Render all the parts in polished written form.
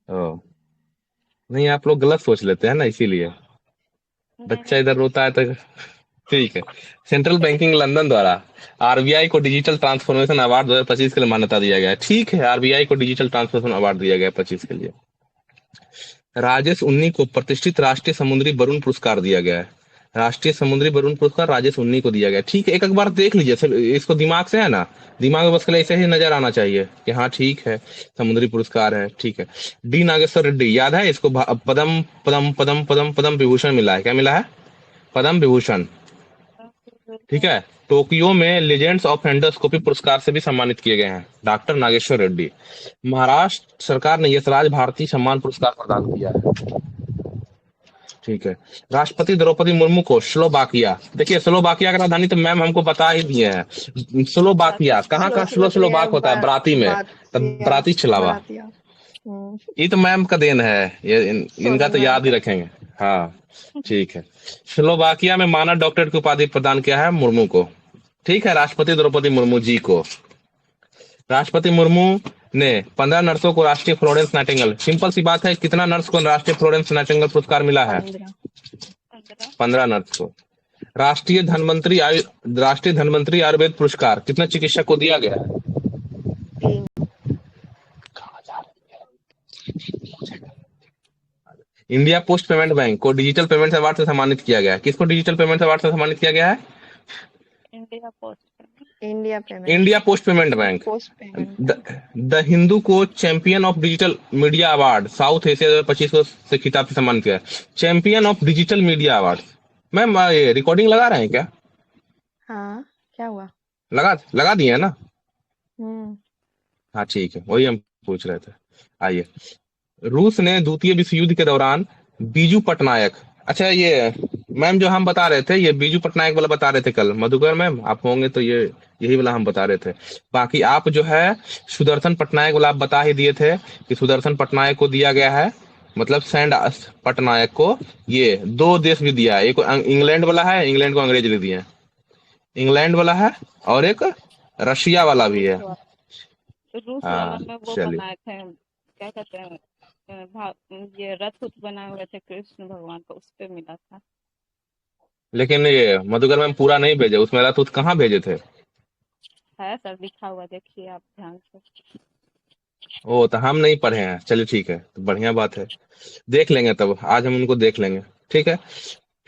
ओ, नहीं आप लोग गलत सोच लेते हैं ना, इसीलिए बच्चा नहीं। इधर रोता है तो। ठीक है। सेंट्रल बैंकिंग लंदन द्वारा आरबीआई को डिजिटल ट्रांसफॉर्मेशन अवार्ड 2025 के लिए मान्यता दिया गया है। ठीक है, आरबीआई को डिजिटल ट्रांसफॉर्मेशन अवार्ड दिया गया है 25 के लिए। राजेश उन्नी को प्रतिष्ठित राष्ट्रीय समुद्री वरुण पुरस्कार दिया गया है। राष्ट्रीय समुद्री वरुण पुरस्कार राजेश उन्नी को दिया गया है। ठीक है, एक एक बार देख लीजिए सब इसको दिमाग से, है ना। दिमाग में बस के ऐसे ही नजर आना चाहिए कि हाँ ठीक है, समुद्री पुरस्कार है, ठीक है। डी नागेश्वर रेड्डी, याद है इसको पद्म पद्म पद्म पद्म पद्म विभूषण मिला है। क्या मिला है? पद्म विभूषण। ठीक है। टोक्यो में लेजेंड्स ऑफ एंडोस्कोपी पुरस्कार से भी सम्मानित किए गए हैं डॉक्टर नागेश्वर रेड्डी। महाराष्ट्र सरकार ने यशराज भारती सम्मान पुरस्कार प्रदान किया है। ठीक है। राष्ट्रपति द्रौपदी मुर्मू को स्लोवाकिया, देखिए स्लोवाकिया का राजधानी तो मैम हमको बता ही दिए हैं। स्लोवाकिया कहाँ कहाँ स्लोवाकिया स्लोवाक होता है? बराती में। तब बातिया बराती छलावा। बरातिया। ये तो मैम का देन है, इनका सोनम तो मैम याद ही का। रखेंगे। हाँ। ठीक है। स्लोवाकिया में मानद डॉक्टरेट की उपाधि प्रदान किया है मुर्मू को। ठीक है, राष्ट्रपति द्रौपदी मुर्मू जी को। राष्ट्रपति मुर्मू ने 15 नर्सों को राष्ट्रीय फ्लोरेंस नाइटिंगेल, सिंपल सी बात है, कितना नर्स को राष्ट्रीय फ्लोरेंस नाइटिंगेल पुरस्कार मिला है? 15। 15। 15 नर्स को। राष्ट्रीय धनवंतरी आयुर्वेद पुरस्कार कितने चिकित्सक को दिया गया है? 3। इंडिया पोस्ट पेमेंट बैंक को डिजिटल पेमेंट अवार्ड से सम्मानित किया गया है। किसको डिजिटल पेमेंट अवार्ड से सम्मानित किया गया है? India post. India payment. India post payment bank. Post payment the, bank. The Hindu को champion of digital media award South Asia 2025 को से खिताब से सम्मानित किया है। Champion of digital media award. Ma'am ये रिकॉर्डिंग लगा रहे हैं क्या? हाँ, क्या हुआ? लगा लगा दिए है ना? हम्म। हाँ ठीक है, वही हम पूछ रहे थे। आइए। रूस ने द्वितीय विश्व युद्ध के दौरान बीजू पटनायक, अच्छा ये मैम जो हम बता रहे थे, ये बीजू पटनायक वाला बता रहे थे कल मधुकर मैम, आप होंगे तो ये यही वाला हम बता रहे थे। बाकी आप जो है सुदर्शन पटनायक वाला आप बता ही दिए थे कि सुदर्शन पटनायक को दिया गया है, मतलब सैंड पटनायक को ये 2 देश भी दिया है। एक इंग्लैंड वाला है, इंग्लैंड को अंग्रेज दे दिए हैं। इंग्लैंड वाला है और एक रशिया वाला भी है। रूस वाला हाँ में वो चलिए। बनाए थे, क्या कहते हैं, ये रथ उथ बनाए हुए थे कृष्ण भगवान का, उस पे मिला था। लेकिन ये मधुकर मैम पूरा नहीं भेजे, उसमें रथ उत कहाँ भेजे थे? है सर, लिखा हुआ, देखिए आप ध्यान से। ओ तो हम नहीं पढ़े हैं, चलिए ठीक है, तो बढ़िया बात है। देख लेंगे, तब आज हम उनको देख लेंगे। ठीक है।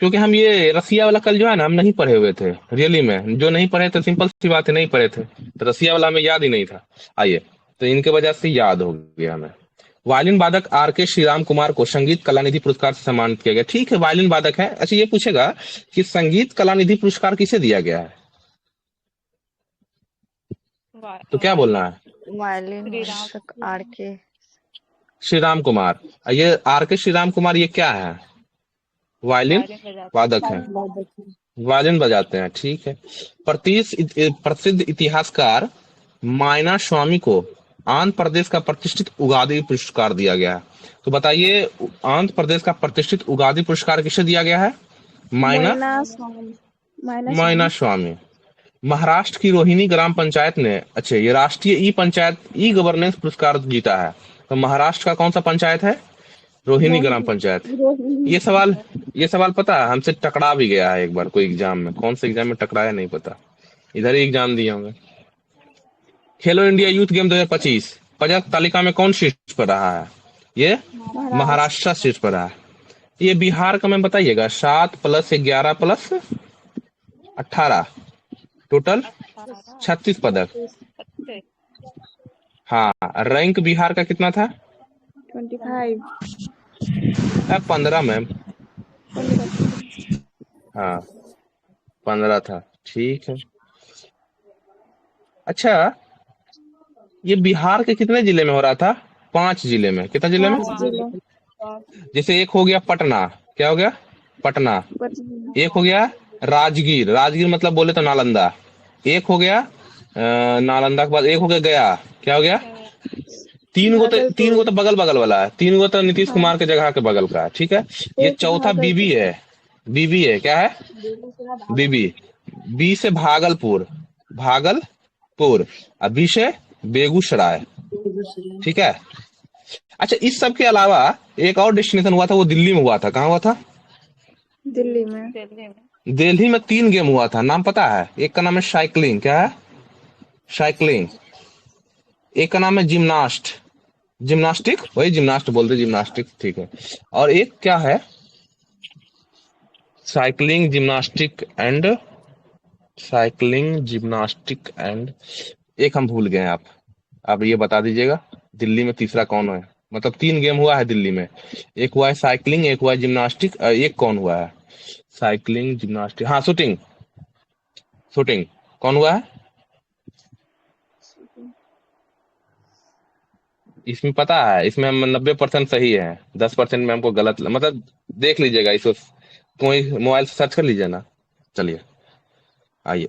क्योंकि हम ये रसिया वाला कल जो है ना, हम नहीं पढ़े हुए थे रियली में, जो नहीं पढ़े थे सिंपल सी बात है, नहीं पढ़े थे तो रसिया वाला हमें याद ही नहीं था। आइए, तो इनके वजह से याद हो गया हमें। वायलिन वादक आर के श्रीराम कुमार को संगीत कलानिधि पुरस्कार से सम्मानित किया गया। ठीक है, वायलिन वादक है। अच्छा ये पूछेगा कि संगीत कलानिधि पुरस्कार किसे दिया गया है, तो क्या बोलना वायलिन है? वायलिन श्री राम। वादक आर के। श्रीराम कुमार। ये आर के श्रीराम कुमार ये क्या है? वायलिन वायलिन बजाते वादक है, वायलिन बजाते हैं। ठीक है। प्रसिद्ध इतिहासकार मायना स्वामी को आंध्र प्रदेश का प्रतिष्ठित उगादी पुरस्कार दिया गया है। तो बताइए, आंध्र प्रदेश का प्रतिष्ठित उगादी पुरस्कार किसे दिया गया है? मायना मोइना स्वामी। माइना मायना स्वामी। स्वामी। महाराष्ट्र की रोहिणी ग्राम पंचायत ने, अच्छा ये राष्ट्रीय ई पंचायत ई गवर्नेंस पुरस्कार जीता है। तो महाराष्ट्र का कौन सा पंचायत है? रोहिणी ग्राम रोहिणी। पंचायत। रोहिणी। ये सवाल पता है हमसे टकरा भी गया है एक बार कोई एग्जाम में, कौन से एग्जाम में टकराया नहीं पता, इधर ही एग्जाम दिए होंगे। खेलो इंडिया यूथ गेम 2025 पदक तालिका में कौन शीर्ष पर रहा है? ये महाराष्ट्र। महाराष्ट्र शीर्ष पर रहा है। ये बिहार का मैं बताइएगा, 7 + 11 + 18 टोटल 18। 36 पदक। 36। हाँ, रैंक बिहार का कितना था? 25। 15 मैम। 15। हाँ 15 था। ठीक है। अच्छा, ये बिहार के कितने जिले में हो रहा था? 5 जिले में। कितना जिले में? 5 जिले। जैसे एक हो गया पटना, क्या हो गया? पटना। बर्जीना। एक हो गया राजगीर, राजगीर मतलब बोले तो नालंदा। एक हो गया नालंदा के बाद एक हो गया गया, क्या हो गया? तीन गो भागलपुर। तो बगल बगल वाला है, 3 गो तो नीतीश हाँ। कुमार के जगह के बगल का है। ठीक है। ये एक चौथा बीबी भागलपुर। है। बीबी है, क्या है? बीबी। बी से भागलपुर, भागलपुर। और बी से बेगूसराय। ठीक है। अच्छा, इस सब के अलावा एक और डेस्टिनेशन हुआ था, वो दिल्ली में हुआ था। कहाँ हुआ था? दिल्ली में। दिल्ली में। दिल्ली में 3 गेम हुआ था, नाम पता है? एक का नाम है साइकिलिंग, क्या है? साइकिलिंग। एक का नाम है जिम्नास्ट, जिम्नास्टिक, वही जिम्नास्ट बोलते, जिम्नास्टिक, ठीक है। और एक क्या है? Cycling, gymnastic and, cycling, gymnastic and, एक हम भूल गए। आप ये बता दीजिएगा, दिल्ली में तीसरा कौन है? मतलब 3 गेम हुआ है दिल्ली में, एक हुआ है साइकिलिंग, एक हुआ है जिम्नास्टिक, एक कौन हुआ है? साइकिलिंग, जिम्नास्टिक, हाँ शूटिंग, शूटिंग कौन हुआ है? इसमें पता है, इसमें हम 90% सही है, 10% में हमको गलत मतलब देख लीजिएगा इसको, कोई मोबाइल से सर्च कर लीजिए ना। चलिए आइए।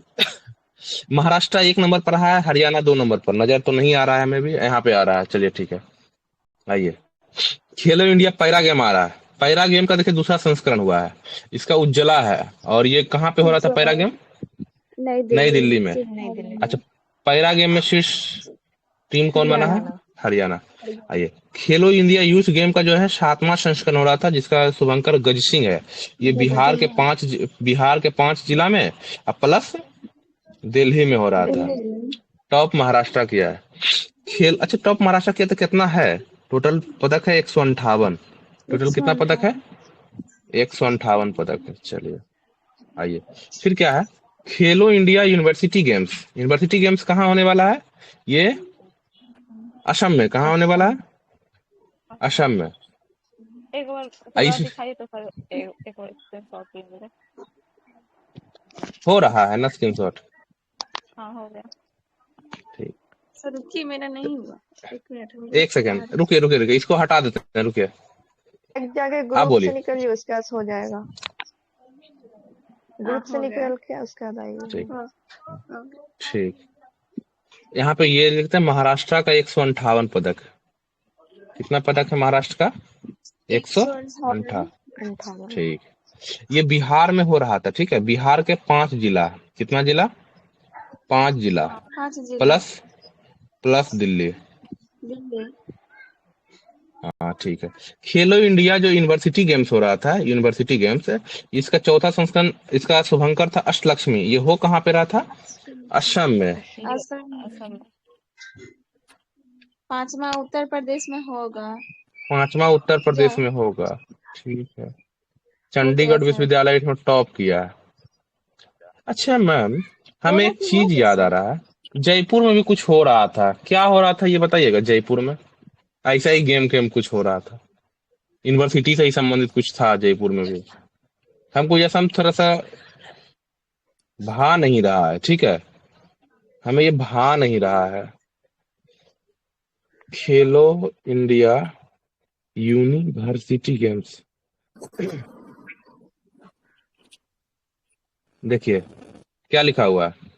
महाराष्ट्र 1 नंबर पर है, हरियाणा 2 नंबर पर, नजर तो नहीं आ रहा है, हमें भी यहाँ पे आ रहा है। चलिए ठीक है, आइए। खेलो इंडिया पैरा गेम आ रहा है। पैरा गेम का देखिए दूसरा संस्करण हुआ है, इसका उज्ज्वला है। और ये कहाँ पे हो रहा था पैरा गेम? नई नई दिल्ली दिल्ली में। नई दिल्ली में। अच्छा, पैरा गेम में शीर्ष टीम कौन बना है? हरियाणा। हरियाणा। आइए, खेलो इंडिया यूथ गेम का जो है 7वां संस्करण हो रहा था, जिसका शुभंकर गज सिंह है। ये बिहार के 5 जिला में और प्लस दिल्ली में हो रहा था। दिल्ली में। टॉप महाराष्ट्र किया है। अच्छा, टॉप महाराष्ट्र किया तो कितना है? टोटल पदक है 158। टोटल कितना पदक है? 158 पदक है। चलिए आइए, फिर क्या है? खेलो India university games. University games कहाँ होने वाला है? ये असम में। कहाँ होने वाला है? असम में। एक बार थोड़ा इस दिखाइए तो सर, एक बार स्क्रीनशॉट ले मेरे। हो रहा है ना स्क्रीनशॉट? हाँ हो गया। ठीक, सर रुकिए, मेरा नहीं हुआ। एक मिनट, हम एक सेकेंड रुकिए रुकिए रुकिए, इसको हटा देते हैं, रुकिए। एक जाके आप ग्रुप से बोलिए। निकलिए, उसके बाद हो जाएगा। ग्रुप से हो गया। निकल के उसके बाद आइए। ठीक हाँ, हाँ। ठीक। यहाँ पे ये लिखते हैं महाराष्ट्र का 158 पदक। कितना पदक है महाराष्ट्र का? 158। 158। 58। ठीक। ये बिहार में हो रहा था, ठीक है। बिहार के 5 जिला, कितना जिला? 5 जिला 5 जिला। Plus plus Delhi. दिल्ली। हाँ ठीक है। खेलो इंडिया जो यूनिवर्सिटी गेम्स हो रहा था, यूनिवर्सिटी गेम्स, इसका चौथा संस्करण, इसका शुभंकर था अष्टलक्ष्मी। ये हो कहाँ पे रहा था? असम में। असम। असम में। 5वां उत्तर प्रदेश में होगा। 5वां उत्तर क्या प्रदेश में होगा, ठीक है। हो गया चंडीगढ़ सर? विश्वविद्यालय इसमें टॉप किया है। अच्छा मैम, हमें बोला एक कि हो चीज गया याद आ सर। रहा है, जयपुर में भी कुछ हो रहा था। क्या हो रहा था ये बताइएगा? जयपुर में ऐसा ही गेम कुछ हो रहा था, यूनिवर्सिटी से ही संबंधित कुछ था जयपुर में भी। हमको ये सब थोड़ा सा भा नहीं रहा है, ठीक है, हमें ये भा नहीं रहा है। खेलो इंडिया यूनिवर्सिटी गेम्स, देखिए क्या लिखा हुआ है।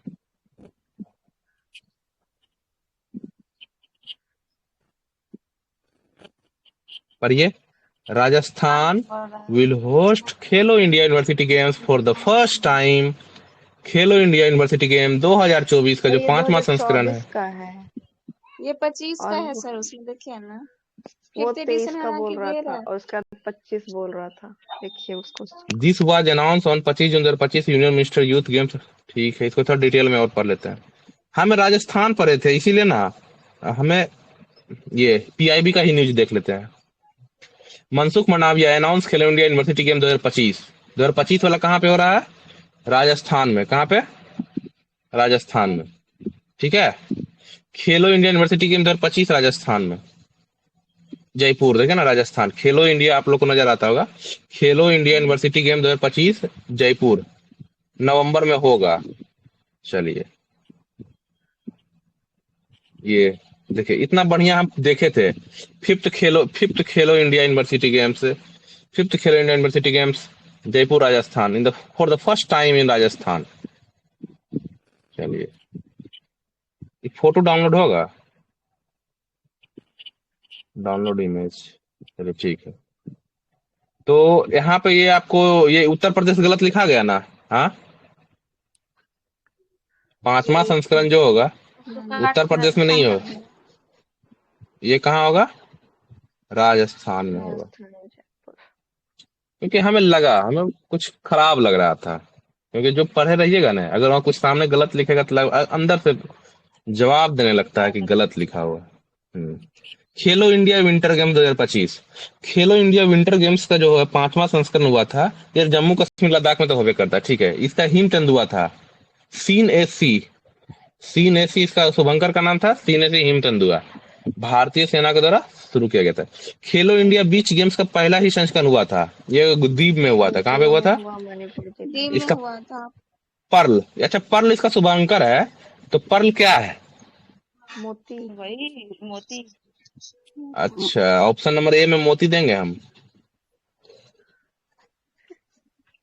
पढ़िए। Rajasthan will host Khelo India university games for the first time. Khelo India university game 2024 का तो जो ये 5वां संस्करण है। 2024 का है। ये 25 का और है सर, उसमें देखिए ना। वो 5th 23 एडिशन का हालांकि बोल रहा दे था रहा है। और उसका 25 बोल रहा था। देखिए उसको। This was announce on 25 June 2025 union minister youth games. ठीक है, इसको थोड़ा डिटेल में और पढ़ लेते हैं। हम राजस्थान पढ़े थे इसीलिए ना, हमें ये पीआईबी का ही न्यूज देख लेते हैं। मनसुख मंडाविया अनाउंस खेलो इंडिया यूनिवर्सिटी गेम 2025। 2025 वाला कहाँ पे हो रहा है? राजस्थान में। कहाँ पे? राजस्थान में, ठीक है। खेलो इंडिया यूनिवर्सिटी गेम 2025 राजस्थान में, जयपुर, देखे ना राजस्थान। खेलो इंडिया आप लोग को नजर आता होगा। खेलो इंडिया यूनिवर्सिटी गेम 2025 जयपुर, नवंबर में होगा। चलिए, ये देखिए इतना बढ़िया हम देखे थे। Fifth Khelo India university games, fifth Khelo India university games Jaipur Rajasthan, in the for the first time in Rajasthan. चलिए, एक फोटो डाउनलोड होगा, डाउनलोड इमेज। चलिए ठीक है। तो यहाँ पे ये आपको ये उत्तर प्रदेश गलत लिखा गया ना? हाँ, 5वां संस्करण जो होगा उत्तर प्रदेश में नहीं हो, ये कहाँ होगा? राजस्थान में होगा, राजस्थान जयपुर। क्योंकि हमें कुछ खराब लग रहा था, क्योंकि जो पढ़े रहिएगा ना, अगर वहाँ कुछ सामने गलत लिखेगा तो अंदर से जवाब देने लगता है कि गलत लिखा हुआ है। खेलो इंडिया विंटर गेम 2025, खेलो इंडिया विंटर गेम्स का जो है 5वां संस्करण हुआ था, ये जम्मू कश्मीर लद्दाख में तो होबे करता है, ठीक है। इसका हिम चंद हुआ था सीन एसी, सीन एसी इसका शुभंकर का नाम था, सीन एसी हिमचंद हुआ, भारतीय सेना के द्वारा शुरू किया गया था। खेलो इंडिया बीच गेम्स का पहला ही संस्करण हुआ था, ये द्वीप में हुआ था। कहाँ पे हुआ था? हुआ मणिपुर जिले दीव में। में इसका हुआ था। पर्ल, अच्छा पर्ल इसका शुभंकर है, तो पर्ल क्या है? मोती। वही मोती। अच्छा, ऑप्शन नंबर ए में मोती देंगे हम,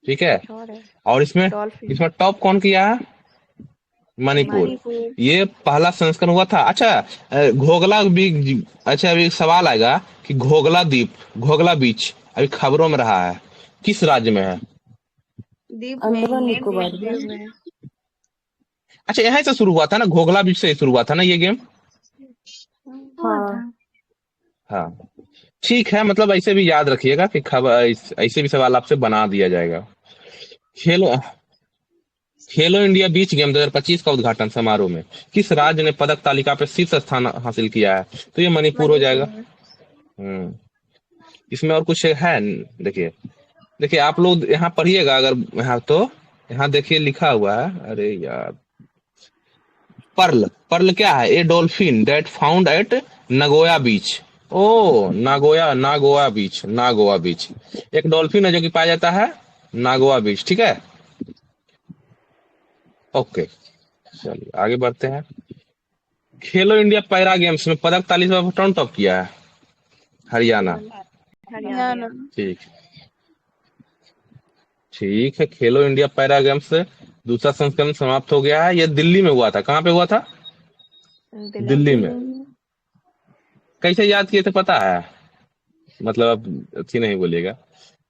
ठीक है। कुछ और है। और इसमें डॉल्फिन। टॉप कौन किया है? मणिपुर। मणिपुर। ये पहला संस्करण हुआ था। अच्छा घोगला भी, अच्छा अभी सवाल आएगा कि घोगला द्वीप, घोगला बीच अभी खबरों में रहा है, किस राज्य में है? दीव अंडमान में। निकोबार में। दीव में। अच्छा यहाँ से शुरू हुआ था ना, घोगला बीच से ही शुरू हुआ था ना ये गेम। हुआ हाँ। था। हाँ ठीक है, मतलब ऐसे भी याद रखिएगा कि खबर ऐसे भी सवाल आपसे बना दिया जाएगा। खेलो खेलो इंडिया बीच गेम 2025 का उद्घाटन समारोह में किस राज्य ने पदक तालिका पे शीर्ष स्थान हासिल किया है? तो ये मणिपुर हो जाएगा। इसमें और कुछ है? देखिए देखिए आप लोग यहाँ पढ़िएगा, अगर यहाँ तो यहाँ देखिए लिखा हुआ है, अरे यार, पर्ल, पर्ल क्या है? A dolphin that found at Nagoya beach. Oh Nagoya beach, Nagoya beach एक डॉल्फिन है जो कि पाया जाता है नागोया बीच, ठीक है। ओके चलिए आगे बढ़ते हैं। खेलो इंडिया पैरा गेम्स में पदक तालिका में कौन टॉप किया है? हरियाणा। हरियाणा। ठीक ठीक है, खेलो इंडिया पैरा गेम्स दूसरा संस्करण समाप्त हो गया है। ये दिल्ली में हुआ था। कहाँ पे हुआ था? दिल्ली में। कैसे याद किए थे पता है? मतलब अब अच्छी नहीं बोलिएगा,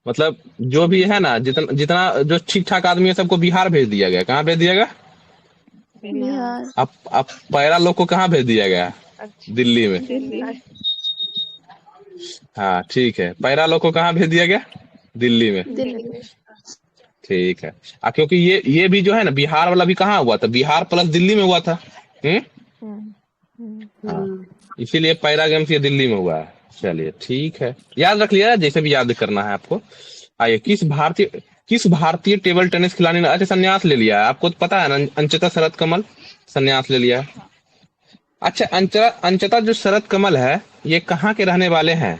मतलब जो भी है ना, जितना जितना जो ठीक ठाक आदमी है सबको बिहार भेज दिया गया। कहाँ भेज दिया गया? बिहार। अब पैरा लोग को कहाँ भेज दिया गया? अच्छा। दिल्ली में। दिल्ली। हाँ ठीक है, पैरा लोग को कहाँ भेज दिया गया? दिल्ली में। दिल्ली में। ठीक है। क्योंकि ये भी जो है ना, बिहार वाला भी कहाँ हुआ था? बिहार प्लस दिल्ली में हुआ था। हाँ, इसीलिए पैरा गेम्स ये दिल्ली में हुआ है। चलिए ठीक है, याद रख लिया जैसे भी याद करना है आपको। आइए, किस भारतीय टेबल टेनिस खिलाड़ी ने अच्छा संन्यास ले लिया है? आपको तो पता है ना, अंचिता शरत कमल संन्यास ले लिया है। अच्छा अंचिता जो शरत कमल है, ये कहाँ के रहने वाले हैं?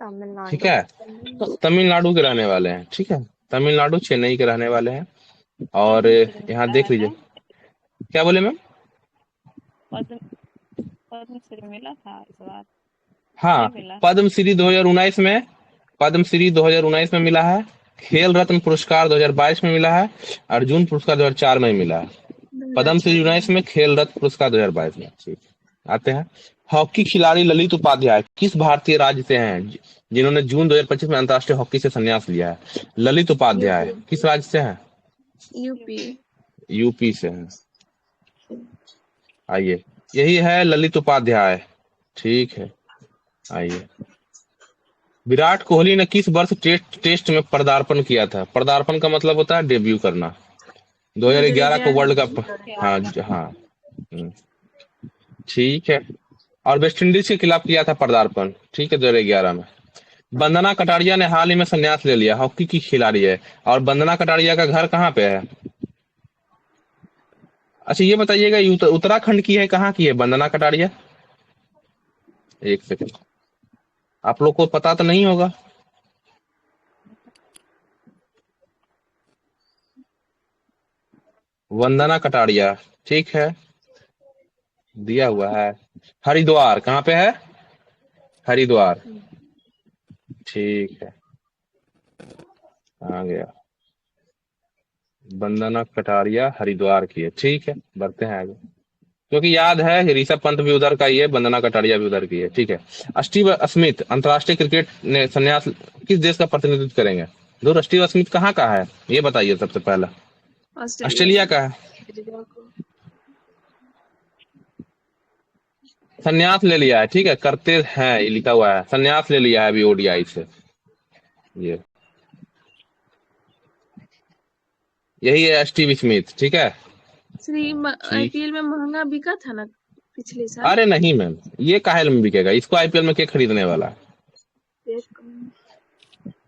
तमिलनाडु। ठीक है, तमिलनाडु के रहने वाले हैं। ठीक है, तमिलनाडु चेन्नई के रहने वाले हैं। और यहाँ देख लीजिए, क्या बोले मैम? पद्मश्री मिला था इस बार। हाँ, नहीं मिला। पद्मश्री 2019 में, पद्मश्री 2019 में मिला है। खेल रत्न पुरस्कार 2022 में मिला है। अर्जुन पुरस्कार 2004 में मिला है। पद्मश्री 19 में, खेल रत्न पुरस्कार 2022 में। ठीक, आते हैं। हॉकी खिलाड़ी ललित उपाध्याय किस भारतीय राज्य से हैं जिन्होंने जून 2025 में अंतर्राष्ट्रीय हॉकी से संन्यास लिया है? ललित उपाध्याय किस राज्य से हैं? यूपी। यूपी से हैं। आइए, यही है ललित उपाध्याय। ठीक है, आइए। विराट कोहली ने किस वर्ष टेस्ट में पदार्पण किया था? पदार्पण का मतलब होता है डेब्यू करना। 2011 को वर्ल्ड कप। हाँ हाँ, ठीक है। और वेस्ट इंडीज के खिलाफ किया था पदार्पण, ठीक है, 2011 में। वंदना कटारिया ने हाल ही में संन्यास ले लिया, हॉकी की खिलाड़ी है। और वंदना कटारिया का घर कहाँ पे है? अच्छा ये बताइएगा, उत्तराखंड की है, कहाँ की है वंदना कटारिया? एक सेकंड, आप लोग को पता तो नहीं होगा। वंदना कटारिया, ठीक है, दिया हुआ है हरिद्वार। कहाँ पे है? हरिद्वार। ठीक है, आ गया। वंदना कटारिया हरिद्वार की है। ठीक है, बढ़ते हैं आगे, क्योंकि याद है कि ऋषभ पंत भी उधर का ही है, वंदना कटारिया भी उधर की है। ठीक है। स्टीव स्मिथ अंतर्राष्ट्रीय क्रिकेट ने संन्यास किस देश का प्रतिनिधित्व करेंगे? दूर स्टीव स्मिथ कहाँ का है ये बताइए सबसे पहला। ऑस्ट्रेलिया का है। संन्यास ले लिया है, ठीक है, करते हैं ये लिखा हुआ है, संन्यास ले लिया है अभी ओडीआई से। ये यही है स्टीव स्मिथ, ठीक है। ठीक। आईपीएल में महंगा बिका था ना पिछले साल। अरे नहीं मैम, ये काहे में बिकेगा, इसको आईपीएल में क्या खरीदने वाला है?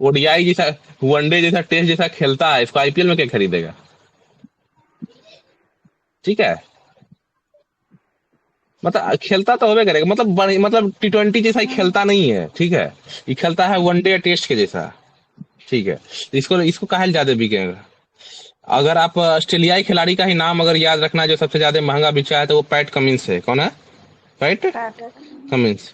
ओडीआई जैसा, वनडे जैसा, टेस्ट जैसा खेलता है, इसको आईपीएल में क्या खरीदेगा? ठीक है, मतलब खेलता तो होबे करेगा, मतलब टी20 जैसा ही खेलता नहीं है, ठीक है, ये खेलता है वनडे टेस्ट के जैसा, ठीक है। तो इसको इसको काहे ज्यादा बिकेगा? अगर आप ऑस्ट्रेलियाई खिलाड़ी का ही नाम अगर याद रखना जो सबसे ज्यादा महंगा बिका है, तो वो पैट कमिंस है। कौन है? PAT Cummins.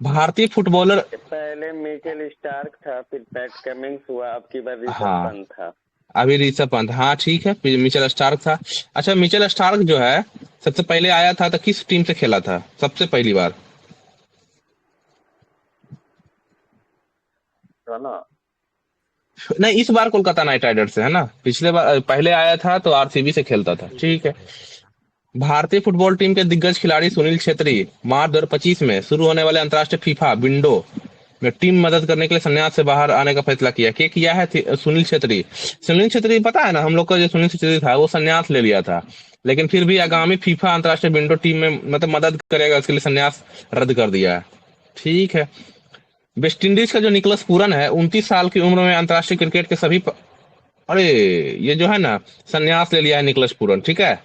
भारतीय फुटबॉलर। पहले मिचेल स्टार्क था, फिर पैट कमिंस हुआ, अब की बार ऋषभ हाँ, पंत था। अभी ऋषभ पंत, हाँ ठीक है, फिर मिचेल स्टार्क था। अच्छा, मिचेल स्टार्क जो है सबसे पहले आया था तो किस टीम से खेला था सबसे पहली बार? ना नहीं, इस बार कोलकाता नाइट राइडर्स से है ना, पिछले बार पहले आया था तो आरसीबी से खेलता था, ठीक है। भारतीय फुटबॉल टीम के दिग्गज खिलाड़ी सुनील छेत्री मार्च 2025 में शुरू होने वाले अंतर्राष्ट्रीय फीफा विंडो में टीम मदद करने के लिए संन्यास से बाहर आने का फैसला किया। क्या किया है सुनील छेत्री? सुनील छेत्री पता है ना हम लोग का, जो सुनील छेत्री था वो संन्यास ले लिया था, लेकिन फिर भी आगामी फीफा अंतर्राष्ट्रीय विंडो टीम में मतलब मदद करेगा, उसके लिए संन्यास रद्द कर दिया है, ठीक है। वेस्ट इंडीज का जो निकोलस पूरन है 29 साल की उम्र में अंतर्राष्ट्रीय क्रिकेट के सभी अरे ये जो है ना संन्यास ले लिया है निकोलस पूरन, ठीक है।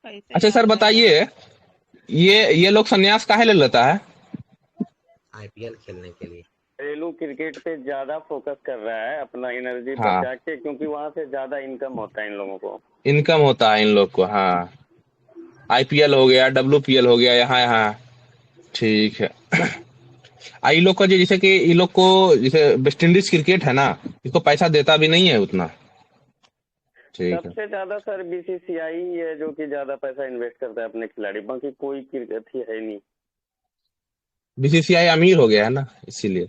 कैसे अच्छा याद सर रहेगा? बताइए, ये लोग संन्यास काहे ले लेता है? आईपीएल खेलने के लिए। घरेलू क्रिकेट पे ज्यादा फोकस कर रहा है, अपना एनर्जी हाँ, बचा के, क्योंकि वहां से ज्यादा इनकम होता है इन लोगों को। इनकम होता है इन लोग को, हाँ। आईपीएल हो गया, डब्ल्यूपीएल हो गया, यहाँ यहाँ, ठीक है। इन लोग का जैसे कि इन लोग को जैसे वेस्ट इंडीज क्रिकेट है ना, इसको पैसा देता भी नहीं है उतना, ठीक है। सबसे ज्यादा सर बीसीसीआई है जो कि ज्यादा पैसा इन्वेस्ट करता है अपने खिलाड़ी, बाकी कोई क्रिकेट ही है नहीं। बीसीसीआई अमीर हो गया है ना, इसीलिए।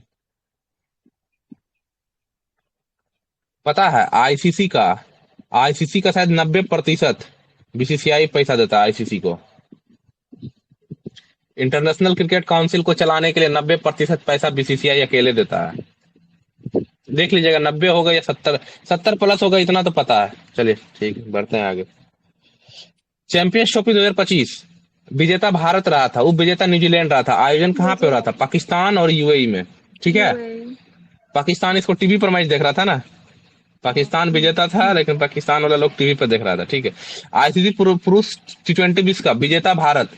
पता है आईसीसी का शायद 90% बीसीसीआई पैसा देता है आईसीसी को। इंटरनेशनल क्रिकेट काउंसिल को चलाने के लिए 90% पैसा बीसीसीआई अकेले देता है। देख लीजिएगा 90 होगा या 70 प्लस होगा, इतना तो पता है। चलिए ठीक है, बढ़ते हैं आगे। चैंपियंस ट्रॉफी 2025 विजेता भारत रहा था, उप विजेता न्यूजीलैंड रहा था। आयोजन कहाँ पे हो रहा था? पाकिस्तान और यूएई में, ठीक है। पाकिस्तान इसको टीवी पर मैच देख रहा था ना, पाकिस्तान विजेता था लेकिन पाकिस्तान वाला लोग टीवी पर देख रहा था, ठीक है। आईसीसी पुरुष T20 विश्व कप विजेता भारत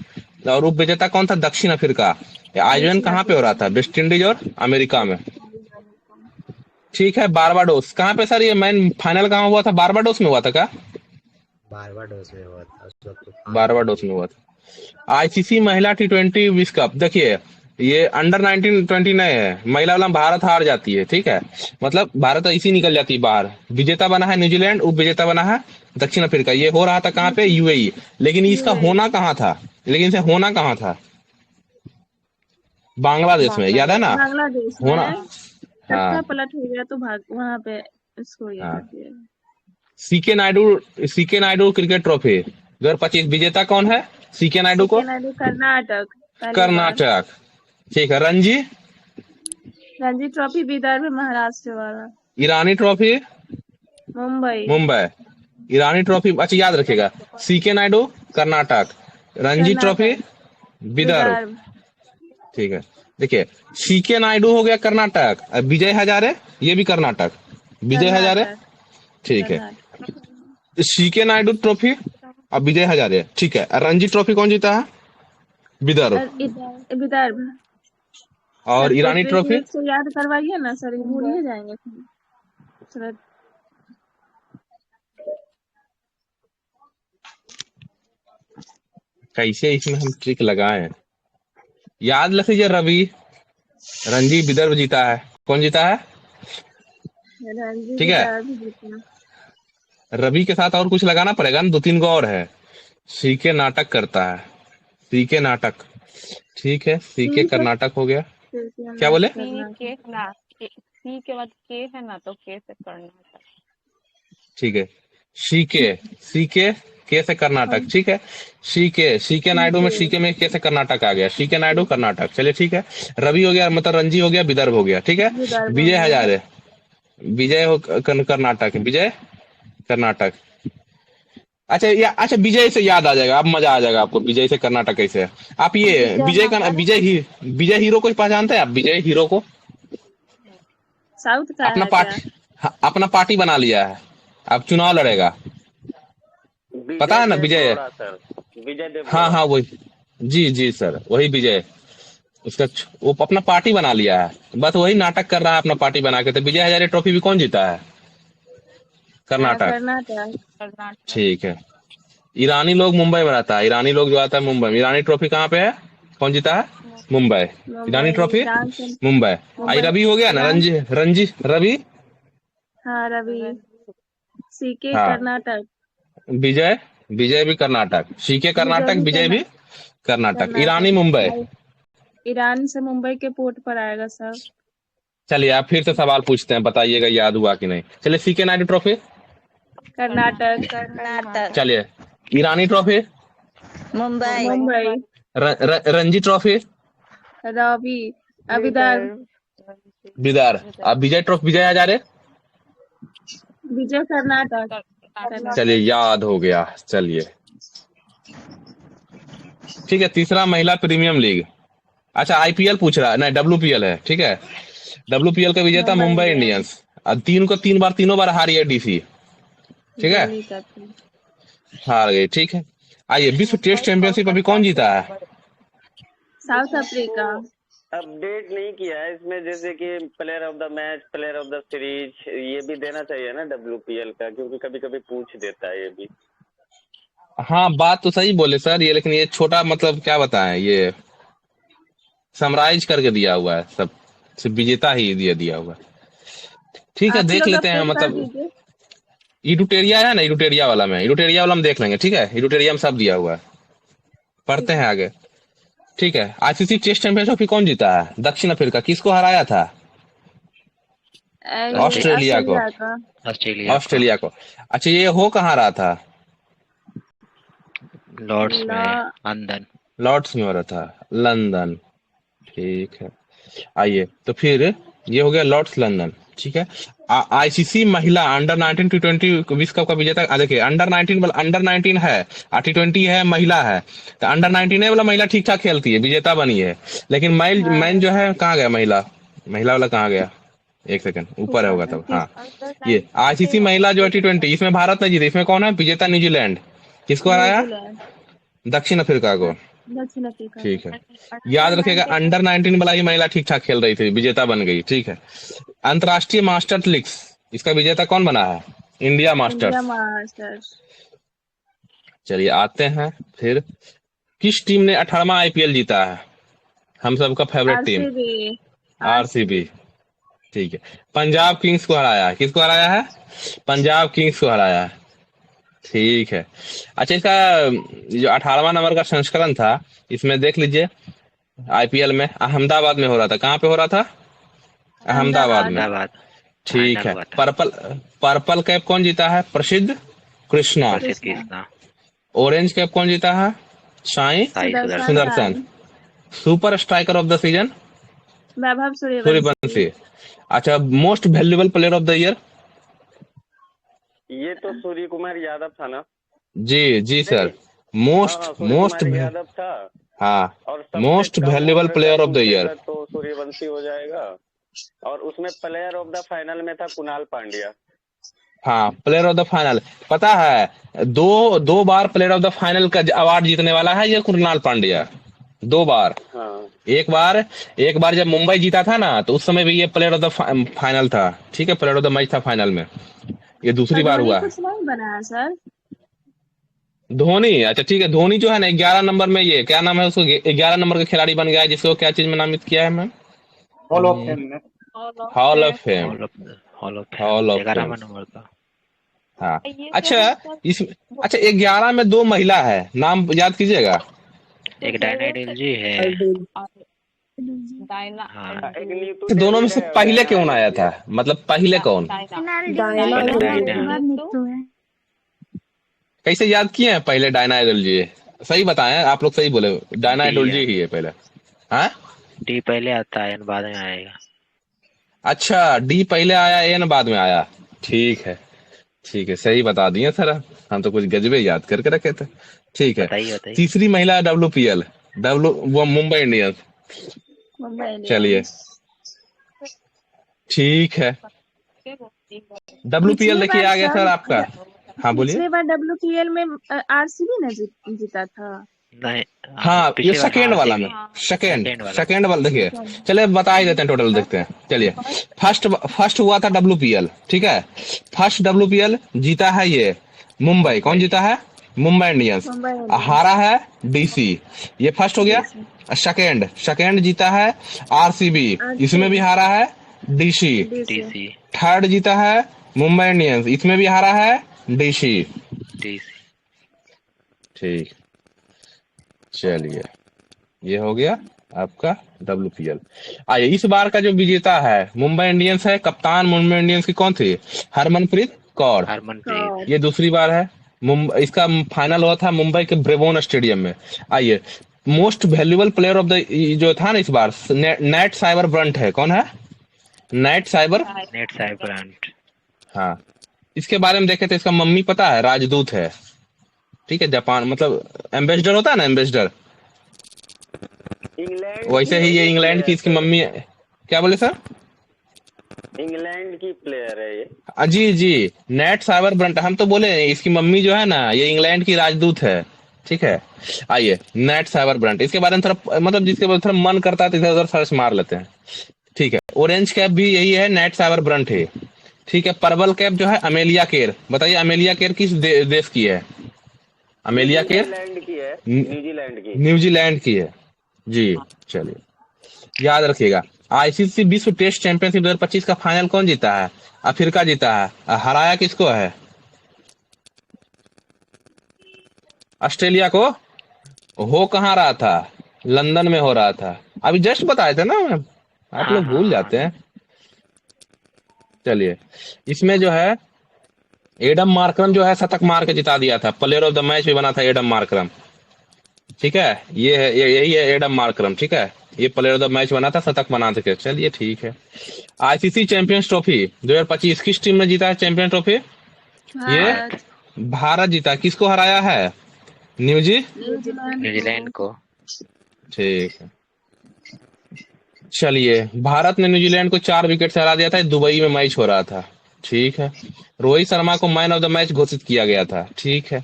और उप विजेता कौन था? दक्षिण अफ्रीका। आयोजन कहाँ पे हो रहा था? वेस्ट इंडीज और अमेरिका में, ठीक है। बारबाडोस कहाँ पे सर? ये मैन फाइनल कहाँ हुआ था? बारबाडोस में हुआ था क्या? बारबाडोस में हुआ था उस वक्त तूफान। बारबाडोस में हुआ था। आईसीसी महिला T20 विश्व कप, देखिए ये अंडर 19 20 नहीं है, महिला वाला भारत हार जाती है, ठीक है। मतलब भारत ऐसी निकल जाती है बाहर। विजेता बना है न्यूजीलैंड, उप विजेता बना है दक्षिण अफ्रीका। ये हो रहा था कहाँ पे? यूएई। लेकिन इसका होना कहाँ था? लेकिन इसे होना कहाँ था? बांग्लादेश में, याद है ना? बांग्लादेश होना, में हाँ तख्ता पलट हो गया तो भाग वहां पे इसको ये हाँ। कर दिया। सीके नायडू क्रिकेट ट्रॉफी 2025 विजेता कौन है? सीके नायडू को कर्नाटक पहली बार। कर्नाटक, ठीक है। रणजी रणजी ट्रॉफी विदर्भ महाराष्ट्र वाला। ईरानी ट्रॉफी मुंबई। ईरानी ट्रॉफी, अच्छा याद रखिएगा, सीके नायडू कर्नाटक, रणजी ट्रॉफी विदर्भ, ठीक है। देखिए सीके नायडू हो गया कर्नाटक, विजय हजारे ये भी कर्नाटक, विजय हजारे, ठीक है। सीके नायडू ट्रॉफी और विजय हजारे, ठीक है। रणजी ट्रॉफी कौन जीता है? विदर्भ। और ईरानी ट्रॉफी से याद करवाइए ना सर, भूल ही जाएंगे सर। कैसे इसमें हम ट्रिक लगाए? याद रख लीजिए, रणजी विदर्भ जीता है। कौन जीता है? ठीक है। रवि के साथ और कुछ लगाना पड़ेगा ना, 2-3 को और है। सीके नाटक करता है, सीके नाटक, ठीक है। सीके कर्नाटक हो गया। क्या बोले? सी के बाद के है ना, तो के से कर्नाटक, ठीक है। सीके के से कर्नाटक, ठीक है। सी के नायडू में, सी के में के से कर्नाटक आ गया, सी के नायडू कर्नाटक, चलिए ठीक है। रवि हो गया, मतलब रणजी हो गया, विदर्भ हो गया, ठीक है। विदर्भ हो विजय गया। हजारे, विजय हो कर्नाटक, विजय कर्नाटक। अच्छा विजय से याद आ जाएगा, अब मजा आ जाएगा आपको, विजय से कर्नाटक कैसे है। आप ये विजय हीरो को पहचानते हैं आप, विजय हीरो को? साउथ का अपना है क्या? अपना पार्टी बना लिया है, अब चुनाव लड़ेगा, पता है ना विजय? देवगौड़ा सर, विजय हाँ देवगौड़ा। वही, जी सर, वही विजय। उसका वो अपना पार्टी बना लिया है, बस वही नाटक कर रहा है अपना पार्टी बना के। तो विजय हजारे ट्रॉफी भी कौन जीता है? कर्नाटक, कर्नाटक। कर्नाटक। ठीक है। ईरानी लोग मुंबई में रहता है, ईरानी लोग जो आता है मुंबई में। ईरानी ट्रॉफी कहाँ पे है, कौन जीता है? मुंबई। ईरानी ट्रॉफी ईरान से मुंबई। आई रवि हो गया ना, ईरान। रंजी रवि। हाँ रवि। सीके हाँ कर्नाटक। विजय, विजय भी कर्नाटक, सीके कर्नाटक, विजय भी कर्नाटक। ईरानी मुंबई। ईरान से मुंबई के पोर्ट पर आएगा सर। चलिए आप फिर से सवाल पूछते हैं, बताइएगा याद हुआ कि नहीं। चलिए सीके नायडू ट्रॉफी, कर्नाटक। कर्नाटक। चलिए। ईरानी ट्रॉफी, मुंबई। मुंबई। रणजी ट्रॉफी, रवि। विदर्भ। विदर्भ। अब विजय ट्रॉफी, विजय हजारे, विजय कर्नाटक। चलिए याद हो गया। चलिए ठीक है। तीसरा महिला प्रीमियम लीग, अच्छा आईपीएल पूछ रहा है, नहीं WPL है, ठीक है। WPL का विजेता मुंबई इंडियंस, और तीनों बार हारी है डीसी, ठीक है, दिल्ली का थी। हार गई, ठीक है। आइए, विश्व टेस्ट चैंपियनशिप अभी कौन जीता है? South Africa. अपडेट नहीं किया है इसमें, जैसे कि player of the match, player of the series, ये भी देना चाहिए ना WPL का, क्योंकि कभी कभी पूछ देता है ये भी। हाँ बात तो सही बोले सर ये, लेकिन ये छोटा मतलब क्या बताएं, ये समराइज करके दिया हुआ है सब, सिर्फ विजेता ही दिया हुआ है, ठीक है। आप देख लोग लेते हैं, अपडेट कर मतलब दीजिए। इडुटेरिया है ना, इडुटेरिया वाला में देख लेंगे, ठीक है। इडुटेरिया में सब दिया हुआ है, पढ़ते हैं आगे, ठीक है। आईसीसी टेस्ट चैंपियनशिप कौन जीता है? दक्षिण अफ्रीका। किसको हराया था? ये ऑस्ट्रेलिया को। का। ऑस्ट्रेलिया को। अच्छा ये हो कहाँ रहा था? लॉर्ड्स में, लंदन। लॉर्ड्स में हो रहा था, लंदन, ठीक है। आइए, तो फिर ये हो गया लॉर्ड्स लंदन, ठीक है। आईसीसी महिला अंडर 19 T20 विश्व कप का विजेता, देखिए अंडर 19 है, T20 है, महिला है। तो अंडर 19 है वाला महिला ठीक ठाक खेलती है, विजेता बनी है। लेकिन मैन जो है कहाँ गया, महिला वाला कहाँ गया? एक सेकंड, ऊपर होगा तब। हाँ, ये आईसीसी महिला जो है T20, इसमें भारत नहीं जीती। इसमें कौन है विजेता? न्यूजीलैंड। किसको हराया? दक्षिण अफ्रीका को, दक्षिण अफ्रीका। ठीक है। याद रखिएगा अंडर 19 वाला ही महिला ठीक ठाक खेल रही थी, विजेता बन गई, ठीक है। अंतरराष्ट्रीय मास्टर्स लीग, इसका विजेता कौन बना है? India masters. चलिए आते हैं फिर, किस टीम ने 18वां आईपीएल जीता है? हम सबका फेवरेट टीम आरसीबी, ठीक है। पंजाब किंग्स को हराया है। किसको हराया है? पंजाब किंग्स को हराया है, ठीक है। अच्छा इसका जो 18वां नंबर का संस्करण था, इसमें देख लीजिए आईपीएल में अहमदाबाद में हो रहा था। कहाँ पे हो रहा था? अहमदाबाद में, ठीक है। पर्पल कैप कौन जीता है? प्रसिद्ध कृष्णा। ऑरेंज कैप कौन जीता है? Sai Sudharsan. Super striker of the season Vaibhav Suryavanshi. अच्छा most valuable player of the year? ये तो सूर्य कुमार यादव था ना? जी सर, मोस्ट यादव था। हाँ, और most valuable player of the year तो सूर्यवंशी हो जाएगा। और उसमें प्लेयर ऑफ द फाइनल में था कुणाल पांड्या। हाँ, प्लेयर ऑफ द फाइनल, पता है दो बार प्लेयर ऑफ द फाइनल का अवार्ड जीतने वाला है ये कुणाल पांड्या, 2 बार। हाँ। एक बार जब मुंबई जीता था ना, तो उस समय भी ये प्लेयर ऑफ द फाइनल था, ठीक है, प्लेयर ऑफ द मैच था फाइनल में। ये दूसरी बार हुआ है। कुछ नहीं बना है सर। धोनी, अच्छा ठीक है। धोनी जो है ना 11 नंबर में, ये क्या नाम है उसको, 11 नंबर का खिलाड़ी बन गया है, जिसको क्या चीज में नामित किया है मैम? Hall of fame. 11वां नंबर का। हाँ, अच्छा 11 में 2 महिला है, नाम याद कीजिएगा। एक डायना डिलजी है। दोनों में से पहले कौन आया था, मतलब पहले कौन? कैसे याद किए हैं पहले डायना आइडोलॉजी? सही बताएं, आप लोग सही बोले, डायना आइडोलॉजी ही है पहले। हाँ, डी पहले आता है, बाद में आएगा। अच्छा, डी पहले आया, एन बाद में आया। ठीक है, ठीक है, सही बता दिए सर। हम तो कुछ गजबे याद करके रखे थे। ठीक है, बताइए बताइए। तीसरी महिला WPL, वो मुंबई इंडियंस। मुंबई इंडियंस। चलिए, ठीक है, WPL पिछली देखिए बार आ गया सर आपका। हाँ बोलिए। पिछली बार WPL में RCB ने जीता था। नहीं, हाँ, ये पिछली बार सेकेंड वाला में, सेकेंड वाला। सेकेंड वाला देखिए। चलिए बता ही देते हैं, टोटल देखते हैं। चलिए, फर्स्ट हुआ था WPL, ठीक है। फर्स्ट WPL जीता है ये मुंबई। कौन जीता है? मुंबई इंडियंस। मुंबई इंडियंस। हारा है DC। ये फर्स्ट हो गया। सेकेंड जीता है RCB, इसमें भी हारा है DC। डीसी थर्ड जीता है मुंबई इंडियंस, इसमें भी हारा है DC। डीसी ठीक, चलिए, ये हो गया आपका WPL। आइए, इस बार का जो विजेता है मुंबई इंडियंस है। कप्तान मुंबई इंडियंस की कौन थी? हरमनप्रीत कौर। हरमनप्रीत। ये दूसरी बार है। इसका फाइनल हुआ था मुंबई के ब्रेबोन स्टेडियम में। आइए, most valuable player of the जो था ना इस बार, नेट साइबर ब्रंट है। कौन है? Net cyber. हाँ, इसके बारे में देखे थे, इसका मम्मी पता है राजदूत है, ठीक है, जापान, मतलब एम्बेसडर होता है ना, एम्बेसडर, इंग्लैंड वैसे ही ये इंग्लैंड की इसकी मम्मी है। क्या बोले सर? इंग्लैंड की प्लेयर है ये। जी, नेट साइबर ब्रंट। हम तो बोले इसकी मम्मी जो है ना, ये इंग्लैंड की राजदूत है, ठीक है। आइए, नेट साइबर ब्रंट, इसके बारे में थोड़ा, मतलब जिसके बारे में थोड़ा मन करता है तो इधर उधर सर्च मार लेते हैं, ठीक है। ऑरेंज कैप भी यही है, नेट साइबर ब्रंट है, ठीक है। पर्पल कैप जो है अमेलिया केर। बताइए अमेलिया केर किस देश की है? अमेलिया केर न्यूजीलैंड की है। न्यूजीलैंड की है जी। चलिए, याद रखिएगा। ICC विश्व टेस्ट चैंपियनशिप 2025 का फाइनल कौन जीता है? अफ्रीका जीता है। हराया किसको है? ऑस्ट्रेलिया को। हो कहाँ रहा था? लंदन में हो रहा था। अभी जस्ट बताए थे ना, आप लोग भूल जाते हैं। चलिए, इसमें जो है एडम मार्करम जो है शतक मार के जिता दिया था। प्लेयर ऑफ द मैच भी बना था एडम मार्करम, ठीक है। ये है, यही है एडम मार्करम, ठीक है। ये प्लेयर ऑफ द मैच बना था, शतक बना सके। चलिए, ठीक है। ICC चैंपियंस ट्रॉफी 2025 किस टीम ने जीता है? चैंपियन ट्रॉफी ये भारत जीता। किसको हराया है? न्यूजीलैंड को। ठीक है। चलिए, भारत ने न्यूजीलैंड को 4 विकेट से हरा दिया था। दुबई में मैच हो रहा था, ठीक है। रोहित शर्मा को मैन ऑफ द मैच घोषित किया गया था, ठीक है।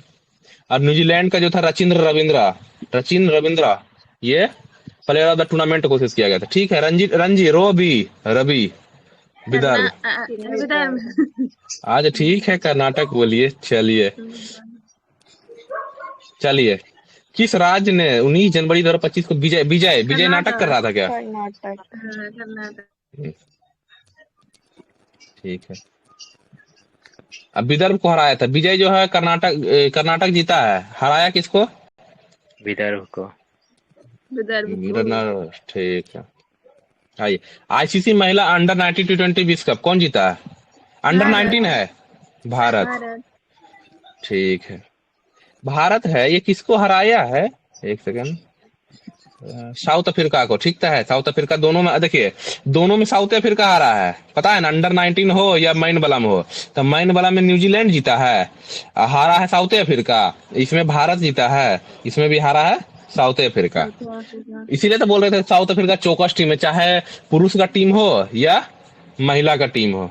और न्यूजीलैंड का जो था रचिंद्र रविंद्रा, ये प्लेयर ऑफ द टूर्नामेंट घोषित किया गया था, ठीक है। रवि विदर्भ आज, ठीक है। कर्नाटक बोलिए। चलिए, किस राज्य ने 19 जनवरी 2025 को विजय नाटक कर रहा था क्या? ठीक है। अब विदर्भ को हराया था। विजय जो है कर्नाटक जीता है। हराया किसको? विदर्भ को। ठीक है। आइए, ICC महिला अंडर 19 T20 विश्व कप कौन जीता है? अंडर 19 है भारत, ठीक है। भारत है, ये किसको हराया है? एक सेकंड। साउथ अफ्रीका को, ठीक है। साउथ अफ्रीका, दोनों में देखिए, दोनों में साउथ अफ्रीका हारा है, पता है ना। अंडर 19 हो या मैन वाला में हो, तो मैन वाला में न्यूजीलैंड जीता है, हारा है साउथ अफ्रीका। इसमें भारत जीता है, इसमें भी हारा है साउथ अफ्रीका। इसीलिए तो बोल रहे थे साउथ अफ्रीका चौकस टीम है, चाहे पुरुष का टीम हो या महिला का टीम हो,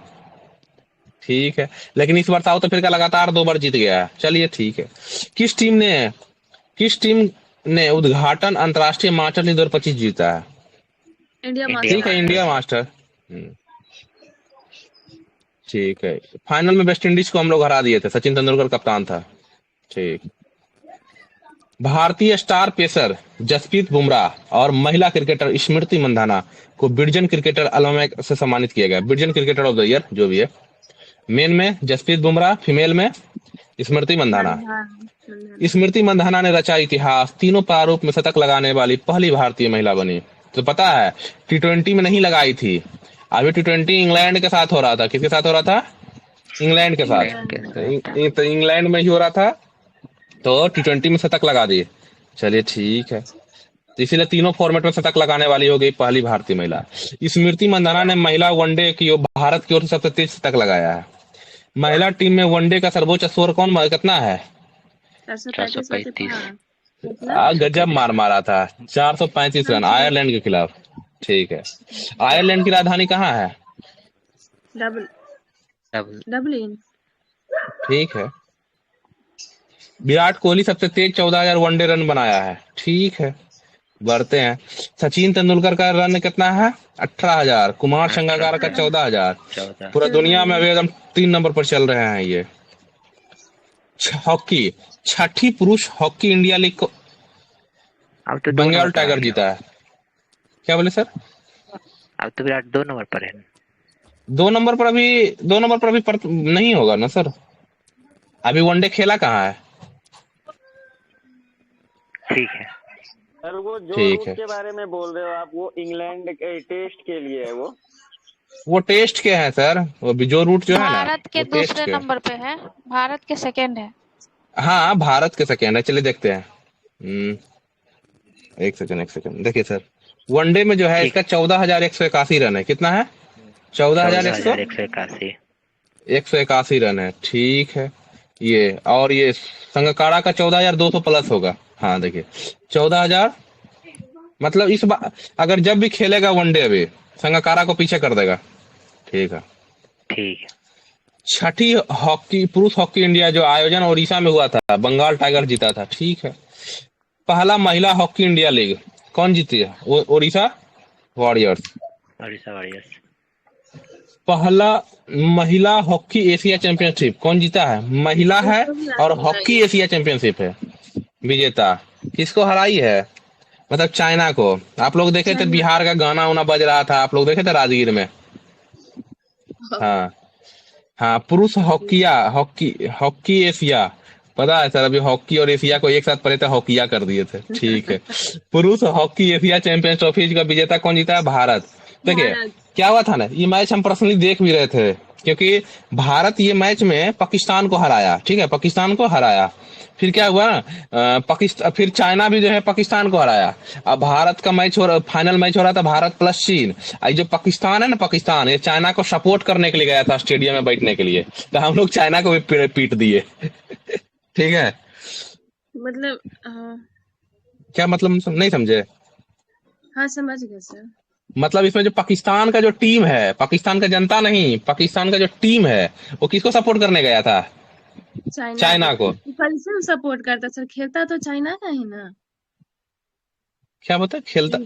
ठीक है। लेकिन इस बार साउथ अफ्रीका लगातार 2 बार जीत गया है। चलिए, ठीक है। किस टीम ने उद्घाटन अंतरराष्ट्रीय मास्टर 2025 जीता है? ठीक है, इंडिया मास्टर, ठीक है। फाइनल में वेस्ट इंडीज को हम लोग हरा दिए थे, सचिन तेंदुलकर कप्तान था, ठीक। भारतीय स्टार पेसर जसप्रीत बुमराह और महिला क्रिकेटर स्मृति मंधाना को ब्रिजन क्रिकेटर अलमैक से सम्मानित किया गया। ब्रिजन क्रिकेटर ऑफ द ईयर जो भी है। मेन में जसप्रीत बुमराह, फीमेल में स्मृति मंधाना। स्मृति मंधाना ने रचा इतिहास, तीनों प्रारूप में शतक लगाने वाली पहली भारतीय महिला बनी। तो पता है T20 में नहीं लगाई थी, अभी T20 इंग्लैंड के साथ हो रहा था। किसके साथ हो रहा था? इंग्लैंड के साथ। तो इंग्लैंड में ही हो रहा था तो T20 में शतक लगा दिए। चलिए ठीक है, तो इसीलिए तीनों फॉर्मेट में शतक लगाने वाली हो गई पहली भारतीय महिला। स्मृति मंदाना ने महिला वनडे की भारत की ओर से सबसे तेज शतक लगाया है। महिला टीम में वनडे का सर्वोच्च स्कोर कितना है? 435 गजब मार मारा था, 435 रन आयरलैंड के खिलाफ। ठीक है, आयरलैंड की राजधानी कहाँ है? Double double Dublin. ठीक है, विराट कोहली सबसे तेज 14,000 वनडे रन बनाया है। ठीक है, बढ़ते हैं। सचिन तेंदुलकर का रन कितना है? 18,000। कुमार संगकारा का 14,000। 14। पूरा दुनिया में अभी एकदम 3 नंबर पर चल रहे हैं ये। हॉकी, छठी पुरुष हॉकी इंडिया लीग को अब तो 2 बंगाल नंबर पर आ टाइगर गया। जीता है। क्या बोले सर? अब तो विराट 2 नंबर पर है। 2 नंबर पर अभी नहीं होगा ना सर, अभी वनडे खेला कहाँ है? ठीक है। सर वो जो ठीक रूट है, के बारे में बोल रहे हो आप, वो इंग्लैंड के टेस्ट के लिए है वो टेस्ट के हैं सर, वो जो रूट जो है ना भारत के वो टेस्ट दूसरे के। नंबर पे है, भारत के सेकंड है। हाँ, भारत के सेकेंड है। चलिए देखते हैं। एक सेकंड देखिए सर, वनडे में जो है ठीक। इसका 14,181 रन है। कितना है? 14,181 14,181। रन है। ठीक है, ये और ये संगकारा का 14,200 प्लस होगा। हाँ देखिए 14,000, मतलब इस बार अगर जब भी खेलेगा वनडे अभी संगकारा को पीछे कर देगा। ठीक है, ठीक है। छठी हॉकी पुरुष हॉकी इंडिया जो आयोजन ओडिशा में हुआ था, बंगाल टाइगर जीता था। ठीक है, पहला महिला हॉकी इंडिया लीग कौन जीती है? ओडिशा वॉरियर्स। ओडिशा वॉरियर्स। पहला महिला हॉकी एशिया चैंपियनशिप कौन जीता है? महिला है और हॉकी एशिया चैंपियनशिप है। विजेता किसको हराई है? मतलब चाइना को। आप लोग देखे थे बिहार का गाना उना बज रहा था, आप लोग देखे थे राजगीर में। हाँ हाँ, पुरुष हॉकी एशिया। पता है सर, अभी हॉकी और एशिया को एक साथ पढ़े थे, हॉकिया कर दिए थे। ठीक है, पुरुष हॉकी एशिया चैंपियंस ट्रॉफी का विजेता कौन जीता है? भारत। देखिए क्या हुआ था ना, ये मैच हम पर्सनली देख भी रहे थे, क्योंकि भारत ये मैच में पाकिस्तान को हराया। ठीक है, पाकिस्तान को हराया। फिर क्या हुआ ना, पाकिस्तान, फिर चाइना भी जो है पाकिस्तान को हराया। अब भारत का मैच फाइनल मैच हो रहा था भारत प्लस चीन। जो पाकिस्तान है ना, पाकिस्तान ये चाइना को सपोर्ट करने के लिए गया था स्टेडियम में बैठने के लिए, तो हम लोग चाइना को भी पीट दिए। ठीक है, मतलब क्या मतलब नहीं समझे? हाँ समझ गए सर। मतलब इसमें जो पाकिस्तान का जो टीम है, पाकिस्तान का जनता नहीं, पाकिस्तान का जो टीम है वो किसको सपोर्ट करने गया था? चाइना को। कैसे सपोर्ट करता सर? खेलता तो चाइना का ही ना। क्या बता खेलता?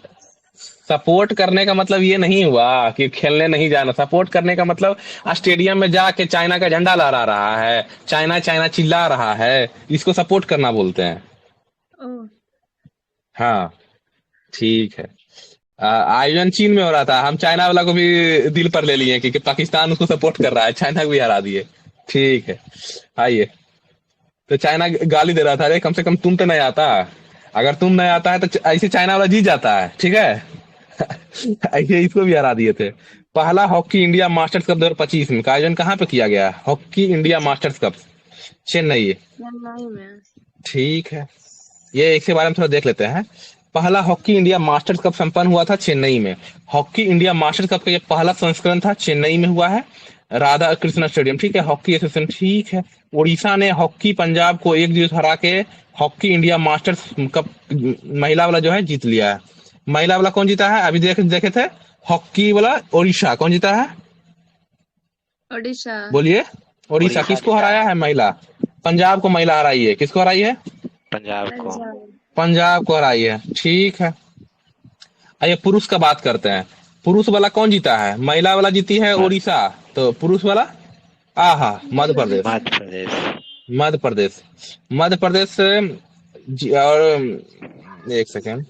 सपोर्ट करने का मतलब ये नहीं हुआ कि खेलने नहीं जाना। सपोर्ट करने का मतलब स्टेडियम में जाके चाइना का झंडा लहरा रहा है, चाइना चाइना चिल्ला रहा है, इसको सपोर्ट करना बोलते हैं। ओह हाँ ठीक है, आयोजन चीन में हो रहा था, हम चाइना वाला को भी दिल पर ले लिए क्योंकि पाकिस्तान उसको सपोर्ट कर रहा है, चाइना को भी हरा दिए। ठीक है, आइए। तो चाइना गाली दे रहा था, अरे कम से कम तुम तो नहीं आता, अगर तुम नहीं आता है तो ऐसे चाइना वाला जीत जाता है। ठीक है ऐसे इसको भी हरा दिए थे। पहला हॉकी इंडिया मास्टर्स कप 2025 में का आयोजन कहाँ पे किया गया? Hockey India masters cup Chennai. Chennai में। ठीक है, ये एक के बारे में थोड़ा देख लेते हैं। पहला हॉकी इंडिया मास्टर्स कप संपन्न हुआ था चेन्नई में। हॉकी इंडिया मास्टर्स कप का ये पहला संस्करण था, चेन्नई में हुआ है, राधा कृष्णा स्टेडियम। ठीक है, हॉकी एसोसिएशन। ठीक है, उड़ीसा ने हॉकी पंजाब को 1-0 हरा के हॉकी इंडिया मास्टर्स कप महिला वाला जो है जीत लिया है। महिला वाला कौन जीता है? अभी देखे थे हॉकी वाला उड़ीसा कौन जीता है? ओडिशा। बोलिए, उड़ीसा किसको हराया है? महिला पंजाब को महिला हराई है। किसको हराई है? पंजाब को। पंजाब को हराई है। ठीक है, आइए पुरुष का बात करते हैं। पुरुष वाला कौन जीता है? महिला वाला जीती है उड़ीसा, तो पुरुष वाला मध्य प्रदेश। मध्य प्रदेश और एक सेकेंड,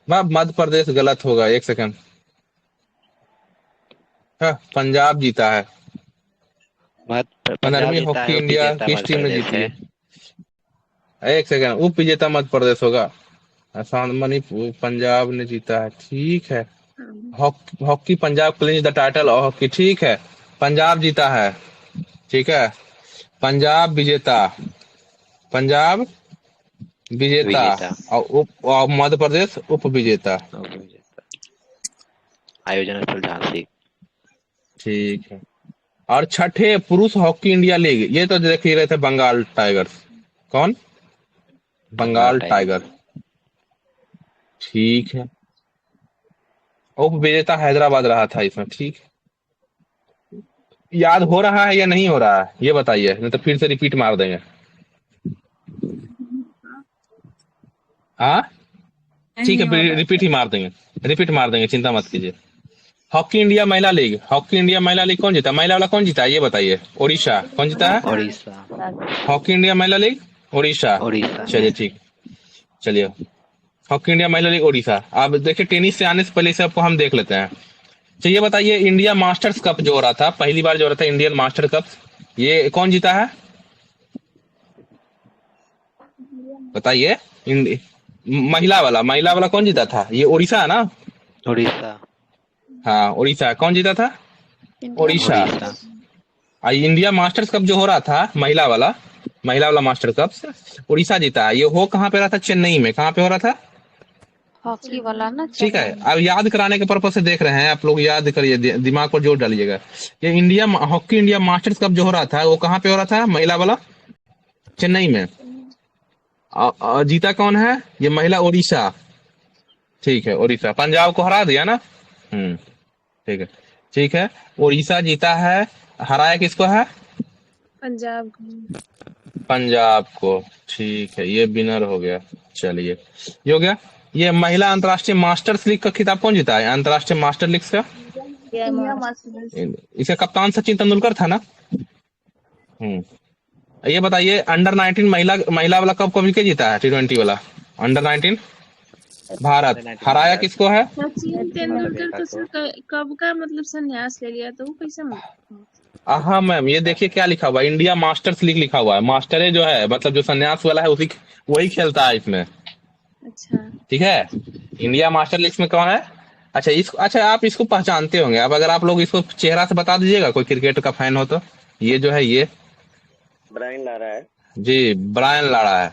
मध्य प्रदेश गलत होगा, एक सेकेंड। पंजाब जीता है। 15वीं हॉकी इंडिया किस टीम ने जीती है? एक सेकेंड, उप विजेता मध्य प्रदेश होगा, मणिपुर पंजाब ने जीता है। ठीक है, hockey Punjab क्लींस the title of hockey. ठीक है, पंजाब जीता है। ठीक है, पंजाब विजेता। पंजाब विजेता विजेता। और मध्य प्रदेश उप विजेता। और विजेता। आयोजन स्थल झांसी। ठीक है। और छठे पुरुष हॉकी इंडिया लीग, ये तो देख ही रहे थे, बंगाल टाइगर्स। कौन? बंगाल टाइगर। ठीक है। उप विजेता हैदराबाद रहा था इसमें। ठीक है। याद हो रहा है या नहीं हो रहा है ये बताइए, नहीं तो फिर से रिपीट मार देंगे। हाँ ठीक है, रिपीट ही मार देंगे, रिपीट मार देंगे, चिंता मत कीजिए। हॉकी इंडिया महिला लीग, हॉकी इंडिया महिला लीग कौन जीता? महिला वाला कौन जीता है ये बताइए। उड़ीसा। कौन जीता है? उड़ीसा। हॉकी इंडिया महिला लीग उड़ीसा। उड़ीसा। चलिए ठीक, चलिए हॉकी इंडिया महिला लीग उड़ीसा। आप देखिए, टेनिस से आने से पहले से आपको हम देख लेते हैं। तो ये बताइए, इंडिया मास्टर्स कप जो हो रहा था, पहली बार जो हो रहा था इंडियन मास्टर कप, ये कौन जीता है बताइए? महिला वाला कौन जीता था? ये उड़ीसा है ना? उड़ीसा। हाँ उड़ीसा। कौन जीता था? Orissa. Orissa. India masters cup जो हो रहा था महिला वाला मास्टर कप, उड़ीसा जीता है। ये हो कहाँ पे रहा था? चेन्नई में। कहाँ पे हो रहा था? हॉकी वाला ना, ठीक है। चेन्नई में। अब याद कराने के पर्पज से देख रहे हैं आप लोग, याद करिए, दिमाग पर जोर डालिएगा। ये India hockey India masters cup जो हो रहा था वो कहाँ पे हो रहा था? महिला वाला चेन्नई में। जीता कौन है? ये महिला उड़ीसा। ठीक है, उड़ीसा। पंजाब को हरा दिया ना। ठीक है, ठीक है। उड़ीसा जीता है। हराया किसको है? पंजाब को। पंजाब को। ठीक है, ये विनर हो गया। चलिए, ये हो गया। ये महिला अंतर्राष्ट्रीय मास्टर्स लीग का खिताब कौन जीता है? अंतर्राष्ट्रीय मास्टर लीग का इंडिया मास्टर्स। इसका कप्तान सचिन तेंदुलकर था ना। ये बताइए, अंडर 19 महिला वाला कप कब के जीता है? T20 वाला अंडर 19 भारत। हराया किसको है? सचिन तेंदुलकर तो कब का मतलब संन्यास ले लिया, तो वो कैसे? हाँ मैम, ये देखिए क्या लिखा हुआ है, इंडिया मास्टर्स लीग लिखा हुआ है। मास्टर जो है मतलब जो संन्यास वाला है उसी वही खेलता है इसमें। अच्छा। ठीक है, इंडिया मास्टर लीग में कौन है? अच्छा आप इसको पहचानते होंगे। अब अगर आप लोग इसको चेहरा से बता दीजिएगा, कोई क्रिकेट का फैन हो तो। ये जो है ये ब्रायन लारा है जी, ब्रायन लारा है।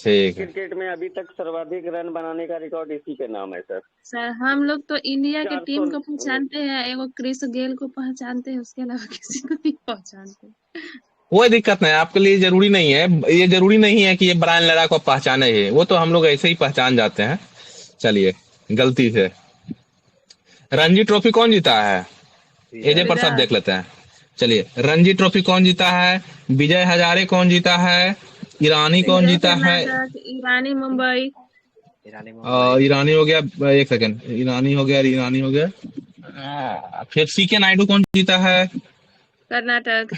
ठीक है। क्रिकेट में अभी तक सर्वाधिक रन बनाने का रिकॉर्ड इसी के नाम है सर। सर हम लोग तो इंडिया के 400 टीम को पहचानते हैं, एगो क्रिस गेल को पहचानते हैं, उसके अलावा किसी को नहीं पहचानते। कोई दिक्कत नहीं, आपके लिए जरूरी नहीं है, ये जरूरी नहीं है कि ये ब्रायन लारा को पहचाने ही, वो तो हम लोग ऐसे ही पहचान जाते हैं। चलिए, गलती से। रणजी ट्रॉफी कौन जीता है? एजे पर सब देख लेते हैं। चलिए, रणजी ट्रॉफी कौन जीता है? विजय हजारे कौन जीता है? ईरानी कौन जीता है? ईरानी मुंबई। ईरानी हो गया, एक सेकंड, ईरानी हो गया। फिर सीके नायडू कौन जीता है? कर्नाटक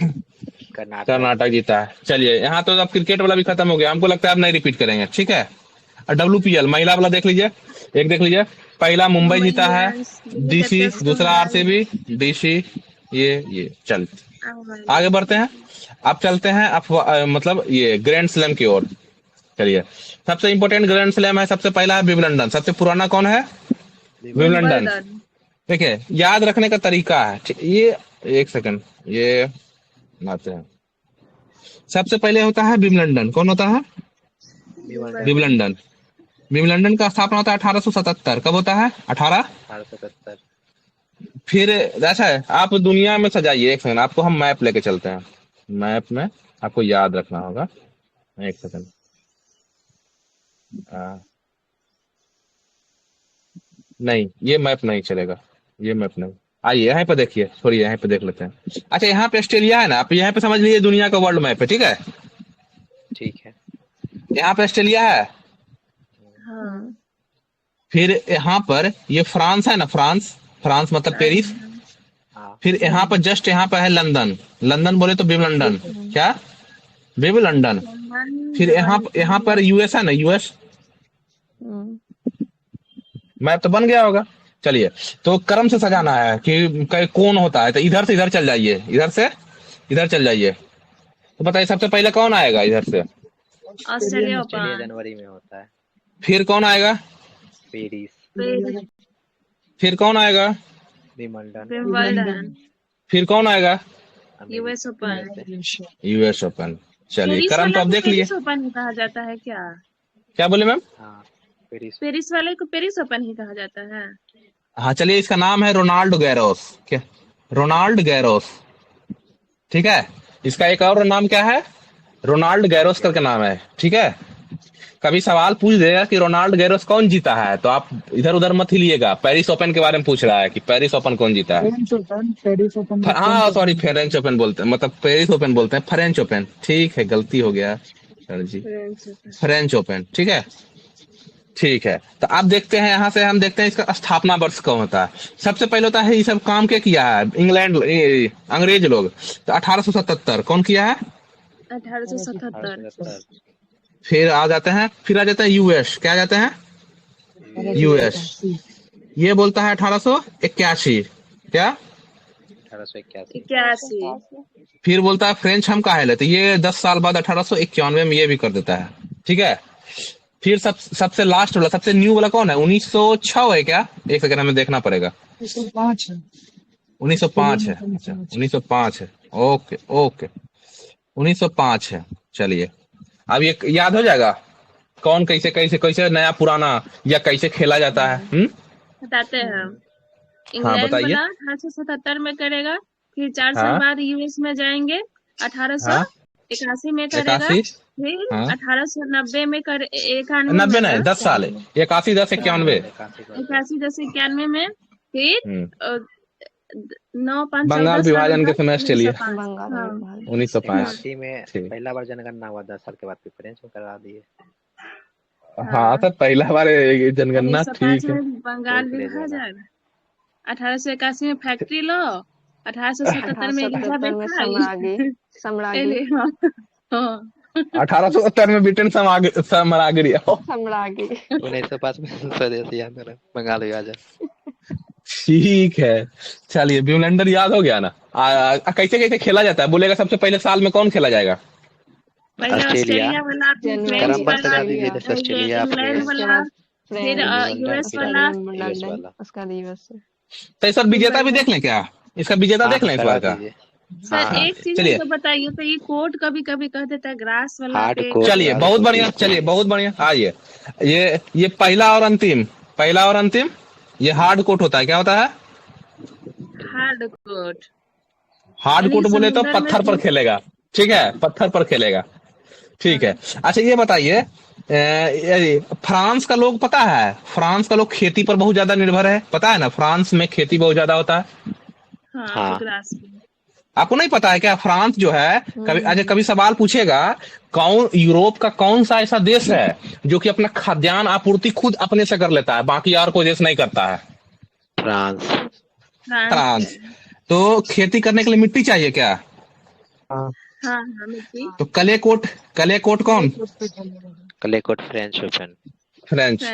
जीता है। चलिए, यहाँ तो अब क्रिकेट वाला भी खत्म हो गया, हमको लगता है अब नहीं रिपीट करेंगे। ठीक है। और WPL महिला वाला देख लीजिए, एक देख लीजिए। पहला मुंबई जीता है, DC, दूसरा RCB, DC, ये चल आगे बढ़ते हैं। अब चलते हैं मतलब ये ग्रैंड स्लैम की ओर। चलिए, सबसे इंपॉर्टेंट ग्रैंड स्लैम है, सबसे पहला है विंबलडन। सबसे पुराना कौन है? विंबलडन। देखिए, याद रखने का तरीका है ये, एक सेकंड, ये आते हैं। सबसे पहले होता है विंबलडन। कौन होता है? विंबलडन। विंबलडन का स्थापना होता है 1877। कब होता है? 1877। फिर ऐसा है, आप दुनिया में सजाइए। एक सेकंड, आपको हम मैप लेके चलते हैं। मैप में आपको याद रखना होगा। एक सेकंड, नहीं ये मैप नहीं चलेगा, ये मैप नहीं। आइए यहाँ पे देखिए, छोड़िए यहाँ पे देख लेते हैं। अच्छा, यहाँ पे ऑस्ट्रेलिया है ना, आप यहाँ पे समझ लीजिए दुनिया का वर्ल्ड मैप है। ठीक है, ठीक है। यहाँ पे ऑस्ट्रेलिया है। हाँ। फिर यहाँ पर ये फ्रांस है ना, फ्रांस मतलब पेरिस। फिर यहाँ पर जस्ट यहाँ पर है लंदन। लंदन बोले तो विंबलडन। क्या? विंबलडन। फिर यहाँ पर US है ना, US। मैप तो बन गया होगा। चलिए, तो क्रम से सजाना है कि कौन होता है, तो इधर से इधर चल जाइए, इधर से इधर चल जाइए। तो बताइए सबसे पहले कौन आएगा इधर से? ऑस्ट्रेलिया जनवरी में होता है। फिर कौन आएगा? पेरिस। फिर कौन आएगा? विंबलडन। फिर कौन आएगा? US open. US open. चलिए पेरिस करंट तो वाला आप को देख लिए। पेरिस ओपन ही कहा जाता है क्या? क्या बोले मैम? हाँ पेरिस। पेरिस वाले को पेरिस ओपन ही कहा जाता है। हाँ चलिए, इसका नाम है रोनाल्डो गैरोस। क्या? रोनाल्ड गैरोस, ठीक है। इसका एक और नाम क्या है? रोनाल्ड गैरोस करके नाम है, ठीक है। कभी सवाल पूछ देगा कि रोनाल्ड गैरोस कौन जीता है, तो आप इधर उधर मत हिलिएगा। पेरिस ओपन के बारे में पूछ रहा है कि पेरिस ओपन कौन जीता है। हाँ सॉरी, फ्रेंच ओपन बोलते हैं, मतलब पेरिस ओपन बोलते हैं, फ्रेंच ओपन, ठीक है, गलती हो गया सर जी, फ्रेंच ओपन। फ्रेंच ओपन, ठीक है। ठीक है, तो आप देखते हैं, यहाँ से हम देखते हैं इसका स्थापना वर्ष कौन होता है। सबसे पहले होता है, ये सब काम क्या किया है इंग्लैंड अंग्रेज लोग, तो 1877 कौन किया है? 1877। 1877। फिर आ जाते हैं, यूएस, क्या आ जाते हैं? यूएस, ये बोलता है 1881, क्या? 1881। 81। फिर बोलता है फ्रेंच हम काहे लेते, ये 10 साल बाद 1891 में ये भी कर देता है, ठीक है। फिर सबसे लास्ट वाला, सबसे न्यू वाला कौन है? 1906 है क्या? एक सेकंड हमें देखना पड़ेगा। 1905 है, अच्छा 1905 है, ओके ओके 1905 है। चलिए अब ये याद हो जाएगा कौन कैसे कैसे कैसे नया पुराना या कैसे खेला जाता है। बताते हैं हम। हाँ इंग्लैंड बताइए। वाला 1877 में करेगा, फिर 4 साल हाँ बाद यूएस में जाएंगे, हाँ 1881 में करेगा, 81, फिर हाँ 1890 में 91 90 में नहीं, 10 साल है, 81 10 91। 81 1091 में, फिर 9 5 बंगाल 14 साल विभाजन के बाद समय ऑस्ट्रेलिया 1905। बंगाल हाँ। विभाजन। 1905, 81 में ठीक। पहला बार जनगणना हुआ, 10 साल के बाद फिर फ्रेंच में करा दिए। हाँ तो पहला बार जनगणना, 1905 ठीक है। में बंगाल टोल प्लेज वाला। विभाजन, 1881 में फैक्ट्री लॉ, 1877 में 1877 में सम्राज्ञी हाँ, हाँ। 1870 में ब्रिटेन साम्राज्य सम्राज्ञी 1905 में स्वदेशी आंदोलन, बंगाल विभाजन। ठीक है। चलिए विमलेंडर याद हो गया ना। कैसे कैसे खेला जाता है बोलेगा? सबसे पहले साल में कौन खेला जाएगा? पहले ऑस्ट्रेलिया। ऑस्ट्रेलिया वाला, फिर जनवरी फ्रेंच क्रमबद्ध वाला, कर दीजिए, जैसे फिर ऑस्ट्रेलिया, इंग्लैंड फ्रेंच, उसके वाला, बाद फिर फ्रेंच, यूएस फिर वाला। यूएस लंदन, वाला। उसका यूएस। तो सर विजेता भी देख लें क्या? इसका विजेता देख लें इस बार का। सर हाँ, एक चीज चलिए तो बताइए, तो ये कोड कभी कभी कह देता है ग्रास वाला हार्ड पे। कोड। चलिए बहुत बढ़िया, चलिए बहुत बढ़िया। आइए, ये पहला और अंतिम ये हार्ड कोट होता है। क्या होता है? Hard code. हार्ड कोट बोले तो समुंदर में पत्थर पर खेलेगा, ठीक है, पत्थर पर खेलेगा, ठीक है। अच्छा ये बताइए, फ्रांस का लोग पता है, फ्रांस का लोग खेती पर बहुत ज्यादा निर्भर है, पता है ना? फ्रांस में खेती बहुत ज्यादा होता है। हाँ, तो ग्रास पे। आपको नहीं पता है क्या? फ्रांस जो है, कभी सवाल पूछेगा कौन यूरोप का कौन सा ऐसा देश है जो कि अपना खाद्यान्न आपूर्ति खुद अपने से कर लेता है, बाकी और कोई देश नहीं करता है? फ्रांस। तो खेती करने के लिए मिट्टी चाहिए क्या? हाँ, मिट्टी। तो क्ले कोट कौन? Clay court French open. French.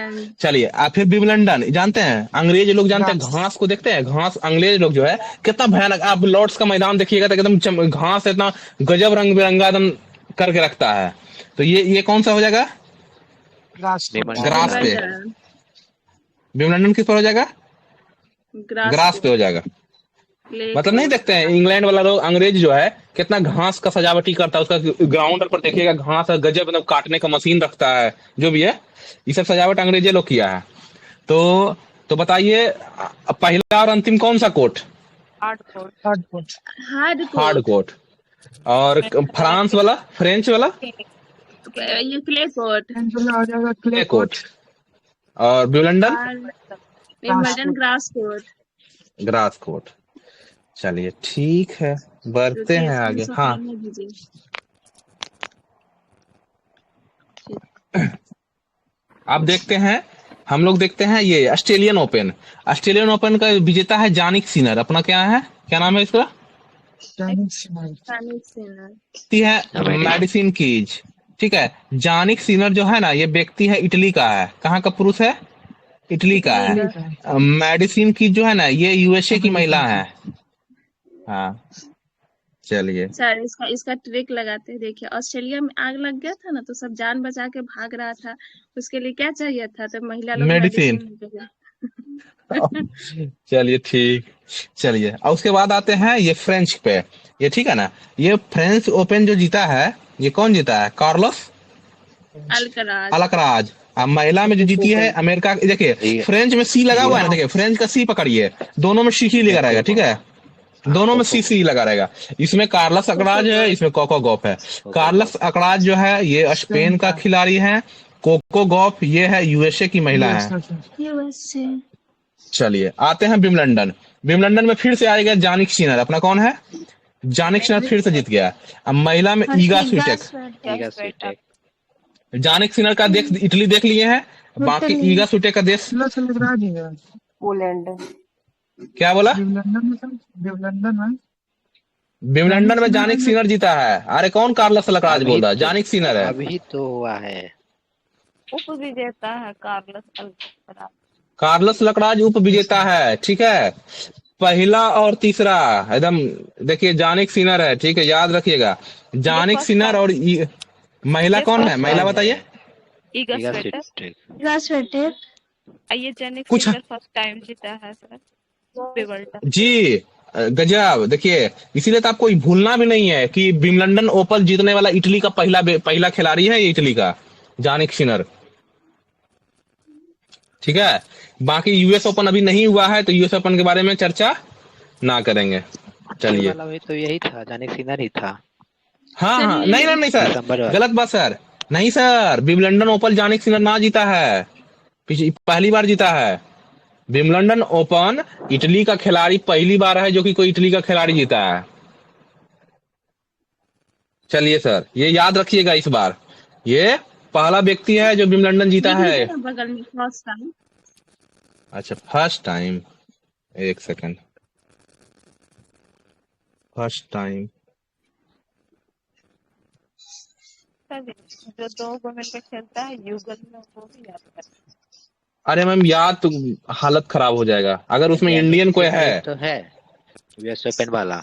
चलिए आप फिर विमलंडन जानते हैं, अंग्रेज लोग जानते हैं, घास को देखते हैं, घास अंग्रेज लोग जो है कितना भयानक, आप लॉर्ड्स का मैदान देखिएगा तो एकदम घास इतना गजब रंग बिरंगा एकदम करके रखता है। तो ये कौन सा हो जाएगा? ग्रास पे। विमलंडन किस पर हो जाएगा? ग्रास पे हो जाएगा। मतलब नहीं देखते हैं इंग्लैंड वाला लोग, अंग्रेज जो है कितना घास का सजावटी करता है, उसका ग्राउंड पर देखिएगा घास गजब मतलब काटने का मशीन रखता है, जो भी है ये सब सजावट अंग्रेजे लोग किया है। तो बताइए पहला और अंतिम कौन सा कोट? Hard court. और फ्रांस वाला, फ्रेंच वाला ये क्ले कोट। और विमलंडन ग्रास कोट। चलिए ठीक है, बढ़ते हैं आगे। हाँ आप देखते हैं, हम लोग देखते हैं ये ऑस्ट्रेलियन ओपन का विजेता है जानिक सिनर। अपना क्या है, क्या नाम है इसका? है मेडिसिन कीज, ठीक है। जानिक सिनर जो है ना, ये व्यक्ति है इटली का है। कहाँ का पुरुष है? इटली का है। मेडिसिन कीज जो है ना, ये यूएसए की महिला है। हाँ चलिए सर इसका ट्रिक लगाते हैं। देखिए ऑस्ट्रेलिया में आग लग गया था ना, तो सब जान बचा के भाग रहा था, उसके लिए क्या चाहिए था? तो महिला लोग मेडिसिन। चलिए ठीक, चलिए और उसके बाद आते हैं ये फ्रेंच पे, ये ठीक है ना। ये फ्रेंच ओपन जो जीता है ये कौन जीता है? Carlos Alcaraz. अलकराज। अब महिला में जो जीती है अमेरिका, देखिए फ्रेंच में सी लगा हुआ है ना, देखिए फ्रेंच का सी पकड़िए, दोनों में सी ही लगा रहेगा, ठीक है, दोनों में सी लगा रहेगा। इसमें कार्लस अकराज है, इसमें कोको गॉफ है। कार्लस अकराज जो है ये स्पेन का खिलाड़ी है, कोको गॉफ ये है यूएसए की महिला है। यूएसए। चलिए आते हैं विम्बलडन। विम्बलडन में फिर से आएगा जानिक सिनर। अपना कौन है? जानिक सिनर फिर से जीत गया। अब महिला में ईगा स्विटेक। जानिक सिनर का देश इटली देख लिए हैं, बाकी ईगा स्विटेक का देश पोलैंड। क्या बोला? विम्बलडन में जानिक सिनर जीता है। अरे कौन कार्लस अलकराज बोल रहा है? जानिक सिनर है। अभी तो हुआ है। उप विजेता है कार्लस अलकराज। कार्लस अलकराज उप विजेता है, ठीक है। पहला और तीसरा एकदम देखिए जानिक सिनर है, ठीक है, याद रखिएगा। जानिक सिनर और महिला कौन है? महिला बताइए। ईगा ईगा स्विटेक। स्विटेक। ये जेनिक कुछ- सिनर फर्स्ट टाइम जीता है सर विम्बलडन। जी गजब। देखिए इसीलिए तो आपको भूलना भी नहीं है कि विम्बलडन ओपन जीतने वाला इटली का पहला खिलाड़ी है, ये इटली का जानिक सिनर, ठीक है। बाकी यूएस ओपन अभी नहीं हुआ है, तो यूएस ओपन के बारे में चर्चा ना करेंगे। चलिए वाला भी तो यही था, जानिक सिनर ही था। हाँ हाँ, नहीं सर, दिसंबर वाला। गलत बात सर। नहीं सर, विम्बलडन ओपन जानिक सिनर ना जीता है, पहली बार जीता है। विम्बलडन ओपन इटली का खिलाड़ी पहली बार है जो कि कोई इटली का खिलाड़ी जीता है। चलिए सर, ये याद रखिएगा इस बार, ये पहला व्यक्ति है जो विम्बलडन जीता है। बगल में फर्स्ट टाइम। अच्छा फर्स्ट टाइम, एक सेकंड, फर्स्ट टाइम। जो 2 वुमेन का खेलता है युगल में, वो भी याद कर। अरे मैम याद तो हालत खराब हो जाएगा अगर उसमें इंडियन कोई है तो है यूएस ओपन वाला।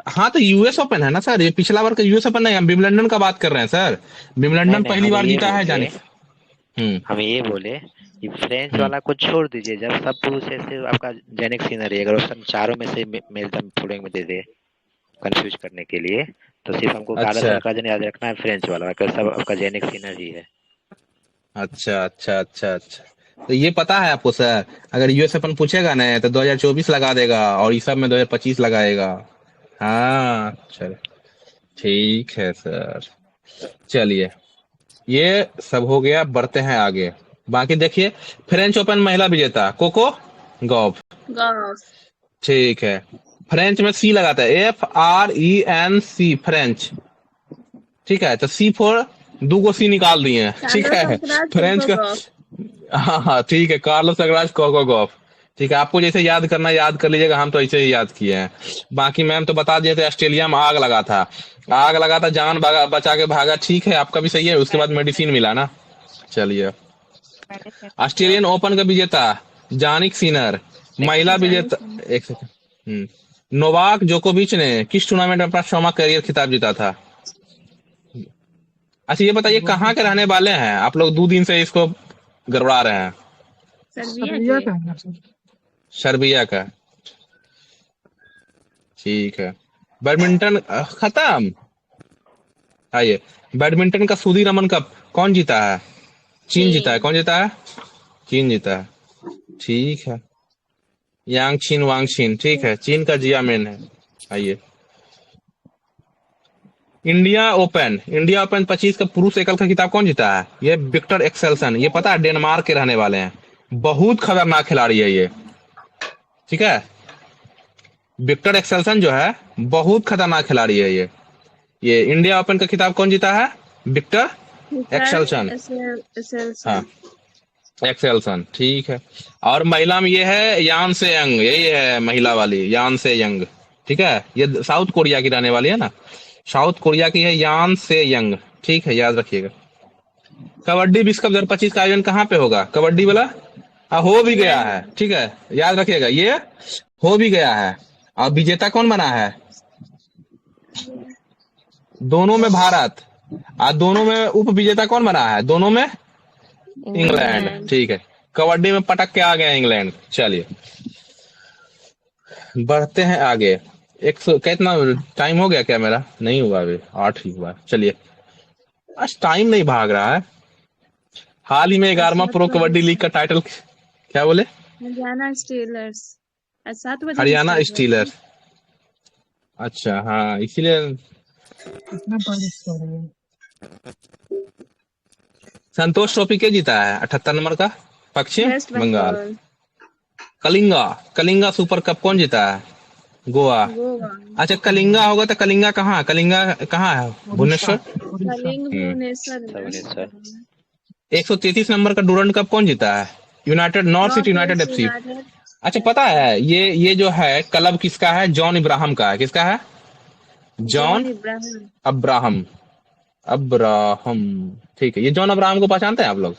हाँ तो यूएस ओपन है ना सर, ये पिछला बार का यूएस ओपन नहीं, हम विम्बलडन का बात कर रहे हैं सर। विम्बलडन नहीं, पहली हम बार ये जीता है बोले- जाने। हम ये बोले कि फ्रेंच वाला को छोड़ दीजिए, जब सब पुरुष है सिर्फ आपका जेनिक सिनर है, अगर उसमें चारों में से मेल फुलेंग में दे दे कंफ्यूज करने के लिए, तो सिर्फ हमको अच्छा। कार्लस अलकराज याद रखना है, फ्रेंच वाला सब आपका जेनिक सिनर ही है। अच्छा अच्छा अच्छा अच्छा, तो ये पता है आपको सर, अगर यूएस ओपन पूछेगा ना तो 2024 लगा देगा और इस सब में 2025 लगाएगा। हाँ चलो ठीक है सर। चलिए ये सब हो गया, बढ़ते हैं आगे। बाकी देखिए फ्रेंच ओपन महिला विजेता कोको गॉफ, गॉफ। ठीक है। फ्रेंच में सी लगाता है, FRENC फ्रेंच, ठीक है। तो C4 दो को सी निकाल दिए, ठीक है। फ्रेंच का हाँ ठीक है, कार्लोस अलकराज कोको गॉफ, ठीक है। आपको जैसे याद करना याद कर लीजिएगा, हम तो ऐसे ही याद किए हैं। बाकी मैम तो बता दिए थे ऑस्ट्रेलिया में आग लगा था, जान बचा के भागा, ठीक है आपका भी सही है। उसके बाद मेडिसिन मिला ना। चलिए ऑस्ट्रेलियन ओपन का विजेता जानिक सिनर, महिला विजेता एक सेकंड, नोवाक जोकोविच ने किस टूर्नामेंट में अपना 6वां करियर खिताब जीता था? अच्छा ये बताइए कहाँ के रहने वाले हैं आप लोग? 2 दिन से इसको गड़बड़ा रहे हैं। सर्बिया का, ठीक है। बैडमिंटन खत्म। आइए बैडमिंटन का सूदी रमन कप कौन जीता है? चीन जीता है। कौन जीता है? चीन जीता है, ठीक है। यांग छिन वांग छिन, ठीक है, चीन का जिया मेन है। आइए इंडिया ओपन 25 का पुरुष एकल का खिताब कौन जीता है? ये विक्टर एक्सेल्सन, ये पता है डेनमार्क के रहने वाले हैं, बहुत खतरनाक खिलाड़ी है ये, ठीक है। विक्टर एक्सेल्सन जो है बहुत खतरनाक खिलाड़ी है ये इंडिया ओपन का खिताब कौन जीता है? विक्टर एक्सेल्सन, हाँ एक्सेल्सन, ठीक है। और महिला में ये है यान से यंग, यही है महिला वाली यान से यंग, ठीक है। ये साउथ कोरिया की रहने वाली है ना, साउथ कोरिया की है यान से यंग, ठीक है, याद रखिएगा। कबड्डी विश्व कप 2025 का आयोजन कहाँ पे होगा? कबड्डी वाला हो भी गया है, ठीक है, याद रखिएगा, ये हो भी गया है। और विजेता कौन बना है? दोनों में भारत, और दोनों में उप विजेता कौन बना है? दोनों में इंग्लैंड, ठीक है। कबड्डी में पटक के आ गया इंग्लैंड। चलिए बढ़ते हैं आगे। कितना टाइम हो गया क्या मेरा? नहीं हुआ अभी, 8 ही हुआ। चलिए, आज टाइम नहीं भाग रहा है। हाल ही में 11वां प्रो कबड्डी लीग का टाइटल क्या बोले? हरियाणा स्टीलर्स आज 7 बजे ही हरियाणा स्टार्ट हुआ था। स्टीलर्स। अच्छा, हाँ, इसीलिए कितने पॉइंट स्कोर है? संतोष ट्रॉफी के जीता है 78 नंबर का? पश्चिम west Bengal. Bengal, Kalinga Kalinga super cup कौन जीता है? गोवा। गोवा, अच्छा, कलिंगा होगा तो कलिंगा कहाँ है? भुवनेश्वर। उड़ीसा। कलिंग भुवनेश्वर में। भुवनेश्वर। 133 नंबर का डूरंड कप कौन जीता है? United north east United north east FC. United. अच्छा, पता है ये जो है क्लब किसका है? जॉन इब्राहम का है। किसका है? John John Ibrahim. Abraham. Abraham, ठीक है। ये जॉन अब्राहम को पहचानते हैं आप लोग?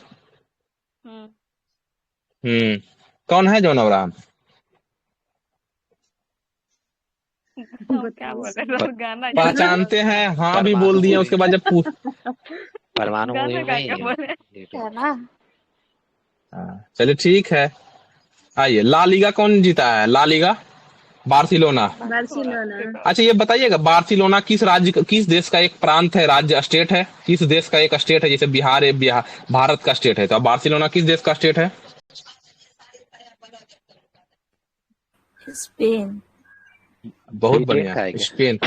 हम्म। कौन है जॉन अब्राहम? हम क्या बोले, लोग गाना पहचानते हैं? हाँ भी बोल दिए। उसके बाद जब परमाणु मूवी गाना गा में के ही बोले। चलिए ठीक है। आइए, ला लीगा कौन जीता है? La Liga Barcelona. बार्सिलोना। अच्छा, ये बताइएगा, बार्सिलोना किस देश का एक प्रांत है, राज्य, स्टेट है? किस देश का एक स्टेट है? जैसे बिहार है, भारत का स्टेट है, तो बार्सिलोना किस देश का स्टेट है? स्पेन। बहुत स्वीडन बढ़िया, का है क्या? स्पेन।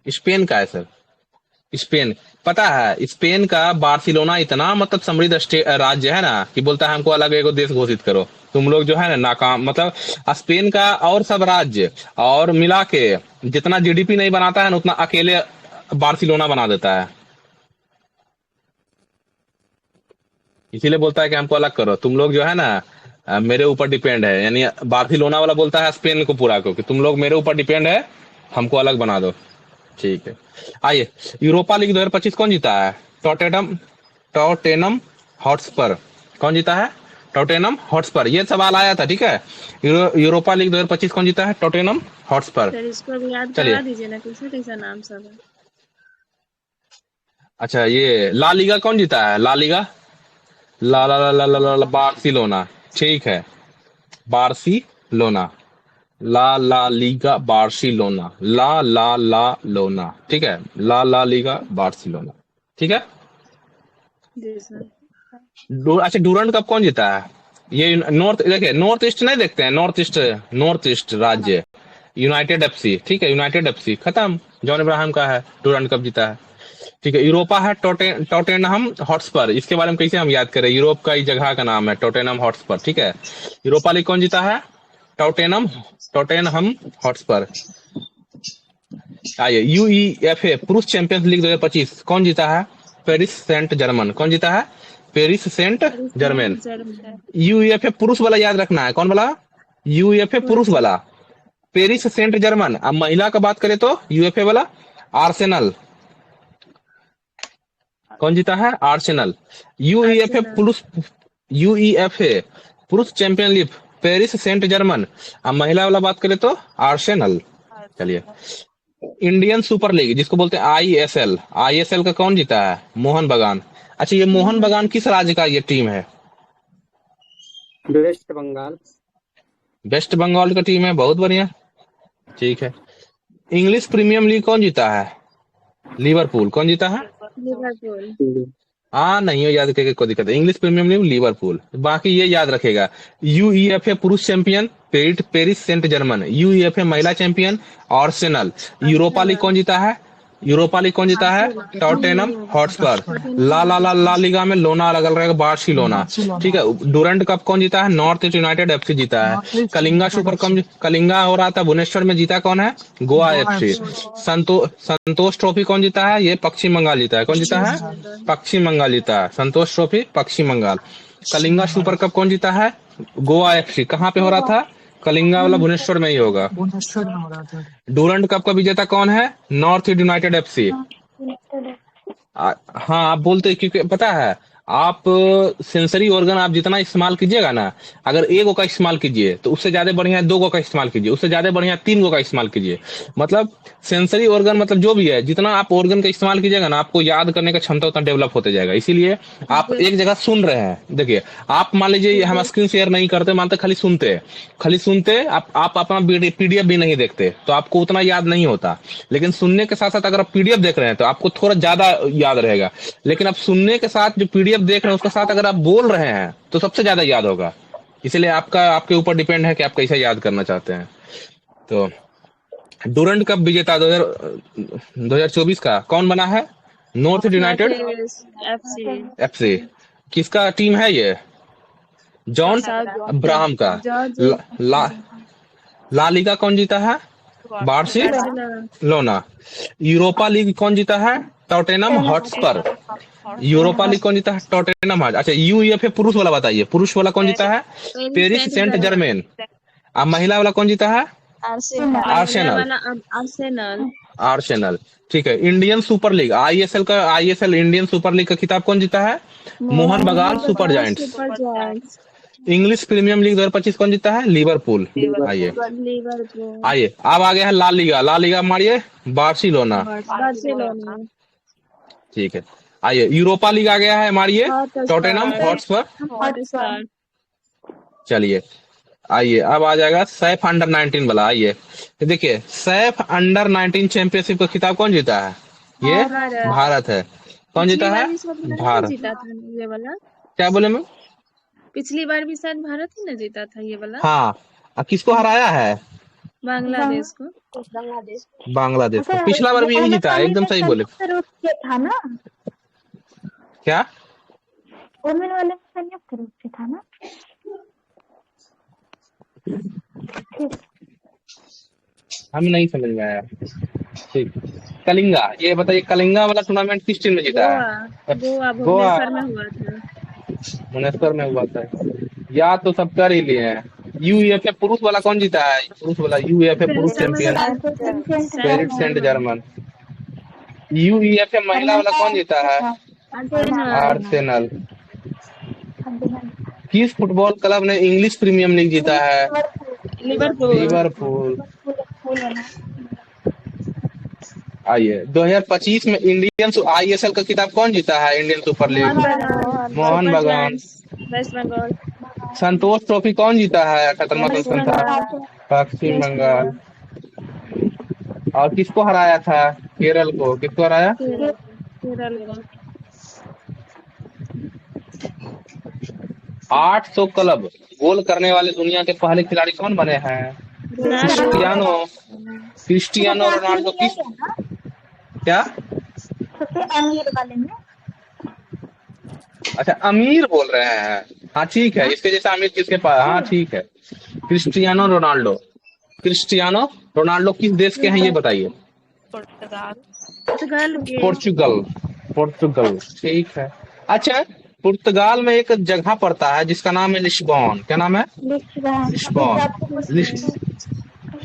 स्पेन का है सर, स्पेन। पता है, स्पेन का बार्सिलोना इतना मतलब समृद्ध राज्य है ना कि बोलता है हमको अलग एगो देश घोषित करो। तुम लोग जो है ना नाकाम, मतलब स्पेन का और सब राज्य और मिला के जितना जीडीपी नहीं बनाता है ना, उतना अकेले बार्सिलोना बना देता है। इसीलिए बोलता है कि हमको अलग करो। तुम लोग जो है ना मेरे ऊपर डिपेंड है, यानी बार्सिलोना वाला बोलता है स्पेन को पूरा को कि तुम लोग मेरे ऊपर डिपेंड है, हमको अलग बना दो। ठीक है। आइए, यूरोपा लीग 2025 कौन जीता है? टॉटेनम हॉटस्पर। कौन जीता है? टॉटेनम हॉटस्पर। ये सवाल आया था, ठीक है। यूरोपा लीग 2025 कौन जीता है? टॉटेनम हॉटस्पर। सर इसको भी याद चलिए। करा दीजिए ना, कैसा कैसा नाम सब है। अच्छा, ये ला लीगा कौन जीता है? La Liga la la la la la, la, la Barcelona. ठीक है, बार्सिलोना। La Liga Barcelona. ला लोना। ठीक है, ला लीगा बार्सिलोना। ठीक है। जी सर। अच्छा, डूरंड कप कौन जीता है? ये देखिए, नॉर्थ ईस्ट नहीं देखते हैं? नॉर्थ ईस्ट राज्य यूनाइटेड एफसी। ठीक है, यूनाइटेड एफसी खत्म। जॉन इब्राहिम का है, डूरंड कप जीता है। ठीक है। यूरोपा है टॉटेनहम हॉटस्पर। इसके बारे में कैसे हम याद करें? यूरोप का ही जगह का नाम है टॉटेनहम हॉटस्पर। ठीक है। यूरोपा लीग कौन जीता है? Tottenham Hotspur. आइए, यूईएफए पुरुष चैंपियंस लीग 2025 कौन जीता है? Paris Saint Germain. कौन जीता है? Paris Saint Germain. यूईएफए पुरुष वाला याद रखना है। कौन वाला? यूईएफए पुरुष वाला पेरिस सेंट जर्मन। अब महिला का बात करें तो यूएफए वाला आर्सेनल। कौन जीता है? आर्सेनल। यूईएफए पुरुष champion league Paris Saint Germain. अब महिला वाला बात करें तो आर्सेनल। चलिए, इंडियन सुपर लीग जिसको बोलते हैं आईएसएल का कौन जीता है? मोहन बगान। अच्छा, ये मोहन बगान किस राज्य का ये टीम है? वेस्ट बंगाल। वेस्ट बंगाल का टीम है, बहुत बढ़िया। ठीक है। इंग्लिश प्रीमियम लीग कौन जीता है? लिवरपूल। कौन जीता है? लिवरपूल। हाँ, नहीं हो याद करके कोई दिक्कत है। English premium league Liverpool. बाकी ये याद रखेगा, यूईएफए पुरुष champion Paris Saint Germain. UEFA महिला चैंपियन आर्सेनल। यूरोपा लीग कौन जीता है? Tottenham Hotspur. ला लीगा में लोना अलग रहेगा, बार्सिलोना। ठीक है। डूरंड कप कौन जीता है? नॉर्थ ईस्ट यूनाइटेड एफसी जीता है। कलिंगा सुपर कप कलिंगा हो रहा था भुवनेश्वर में, जीता कौन है? गोवा एफसी। संतोष ट्रॉफी कौन जीता है? ये पश्चिम बंगाल जीता है। कौन जीता है? पश्चिम बंगाल जीता है। संतोष ट्रॉफी पश्चिम बंगाल। कलिंगा सुपर कप कौन जीता है? गोवा एफसी। कहाँ पे हो रहा था? कलिंगा वाला भुवनेश्वर में ही होगा। भुवनेश्वर में हो रहा था। डूरंड कप का विजेता कौन है? North east United FC. हाँ, आप बोलते, क्योंकि पता है आप सेंसरी ऑर्गन आप जितना इस्तेमाल कीजिएगा ना, अगर एक गो का इस्तेमाल कीजिए तो उससे ज्यादा बढ़िया दो गो का इस्तेमाल कीजिए, उससे ज्यादा बढ़िया तीन गो का इस्तेमाल कीजिए। मतलब सेंसरी ऑर्गन मतलब जो भी है, जितना आप ऑर्गन का इस्तेमाल कीजिएगा ना, आपको याद करने का क्षमता उतना डेवलप होते जाएगा। इसीलिए आप एक जगह सुन रहे हैं, देखिए आप मान लीजिए हम स्क्रीन शेयर नहीं करते, मानते खाली सुनते आप अपना पीडीएफ भी नहीं देखते तो आपको उतना याद नहीं होता। लेकिन सुनने के साथ साथ अगर आप पीडीएफ देख रहे हैं तो आपको थोड़ा ज्यादा याद रहेगा। लेकिन आप सुनने के साथ जो पीडीएफ देख रहे हैं उसके साथ अगर आप बोल रहे हैं तो सबसे ज्यादा याद होगा। इसलिए आपके ऊपर डिपेंड है कि आप कैसे याद करना चाहते हैं। तो डूरंड कप विजेता 2024 का कौन बना है? North United FC FC. किसका टीम है ये? जॉन अब्राहम का। ला लीगा कौन जीता है? बार्सिलोना। यूरोपा लीग कौन जीता है? Tottenham Hotspur. यूरोपा लीग कौन जीता है? टॉटेनहम। अच्छा यूईएफए पुरुष वाला बताइए, पुरुष वाला कौन जीता है? Paris Saint Germain. अब महिला वाला कौन जीता है? आर्सेनल। ठीक है। Indian super league ISL Indian super league का खिताब कौन जीता है? Mohun Bagan super giants. English premium league 2025 कौन जीता है? लिवरपूल। आइए अब आ गया है ला लीगा मारिए। बार्सिलोना। ठीक है। आइए यूरोपा लीग आ गया है, मारिए। Tottenham Hotspur. चलिए आइए अब आ जाएगा सैफ अंडर 19 वाला। आइए देखिए, सैफ अंडर 19 चैंपियनशिप का खिताब कौन जीता है? ये भारत है। कौन जीता है? भारत जीता था ये वाला। क्या बोले मैं? पिछली बार भी शायद भारत ही ना जीता था ये वाला। हाँ। अब किसको हराया है? बांग्लादेश को। पिछला बार भी यही जीता है, एकदम सही बोले। था ना, क्या वुमेन वाले संयुक्त रूप से था ना? हम नहीं समझ में आया। ठीक। कलिंगा, ये बताइए कलिंगा वाला टूर्नामेंट किस टीम ने जीता है? गोवा भुवनेश्वर में हुआ था। भुवनेश्वर में हुआ था। याद तो सब कर ही लिए हैं। यूईएफए पुरुष वाला कौन जीता है? पुरुष वाला यूईएफए पुरुष champion Paris Saint Germain. UEFA महिला वाला कौन जीता है? आर्सेनल। किस फुटबॉल क्लब ने इंग्लिश प्रीमियम लीग जीता है? लिवरपूल। आइए 2025 में इंडियन आईएसएल का खिताब कौन जीता है? इंडियन सुपर लीग मोहन बगान। वेस्ट बंगाल। संतोष ट्रॉफी कौन जीता है? 78वां संस्था पश्चिम बंगाल। और किसको हराया था? केरल को। किसको हराया? केरल को। 800 क्लब गोल करने वाले दुनिया के पहले खिलाड़ी कौन बने हैं? Cristiano Ronaldo. किस क्या? सबसे अमीर वाले में। अच्छा अमीर बोल रहे हैं। हाँ ठीक है, इसके जैसा अमीर किसके पास? हाँ ठीक है। क्रिस्टियानो रोनाल्डो किस देश के हैं ये बताइए? पोर्चुगल। ठीक है। अच्छा पुर्तगाल में एक जगह पड़ता है जिसका नाम है लिस्बॉन। क्या नाम है?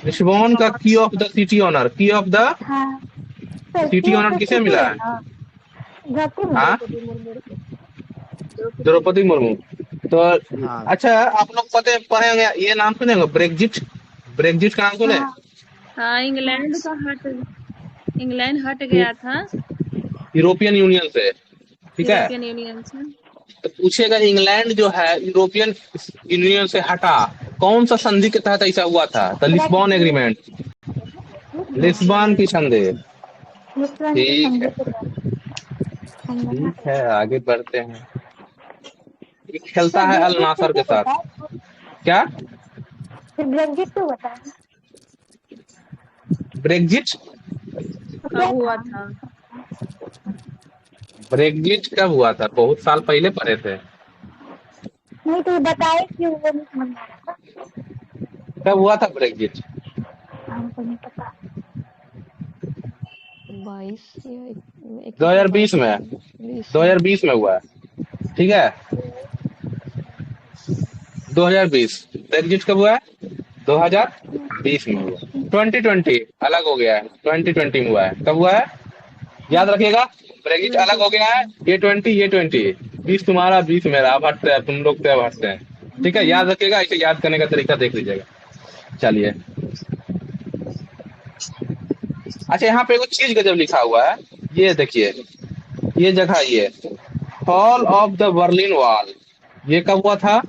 लिस्बॉन का की ऑफ द सिटी ऑनर किसे मिला है? हाँ द्रौपदी मुर्मू। तो अच्छा आप लोग पढ़े होंगे, ये नाम सुने होंगे ब्रेक्जिट का नाम सुने? हाँ इंग्लैंड हट गया था यूरोपियन यूनियन से। ठीक है। यूनियन से। तो पूछेगा इंग्लैंड जो है यूरोपियन यूनियन से हटा, कौन सा संधि के तहत ऐसा हुआ था? तो लिस्बॉन एग्रीमेंट, लिस्बॉन की संधि। ठीक है आगे बढ़ते हैं। खेलता है अल नासर के साथ। क्या? ब्रेक्जिट तो बता। ब्रेक्जिट कब हुआ था? ब्रेक्जिट कब हुआ था? बहुत साल पहले पढ़े थे। नहीं तो बताए क्यों, वो नहीं समझ में आ रहा था। कब हुआ था ब्रेक्जिट? हमको नहीं पता। 2020 में 2020 में हुआ है। ठीक है 2020। ब्रेक्जिट कब हुआ है? 2020 में हुआ। 2020 अलग हो गया है, 2020 में हुआ है। कब हुआ है? याद रखिएगा, ब्रेक्जिट अलग हो गया है। ये 20 20 तुम्हारा 20 मेरा, अब हटते हैं, तुम लोग तो अब हटते हैं। ठीक है, याद रखिएगा, इसे याद करने का तरीका देख लीजिएगा। चलिए, अच्छा यहाँ पे एक चीज गजब लिखा हुआ है, ये देखिए, ये जगह, ये fall of the Berlin wall, ये कब हुआ था?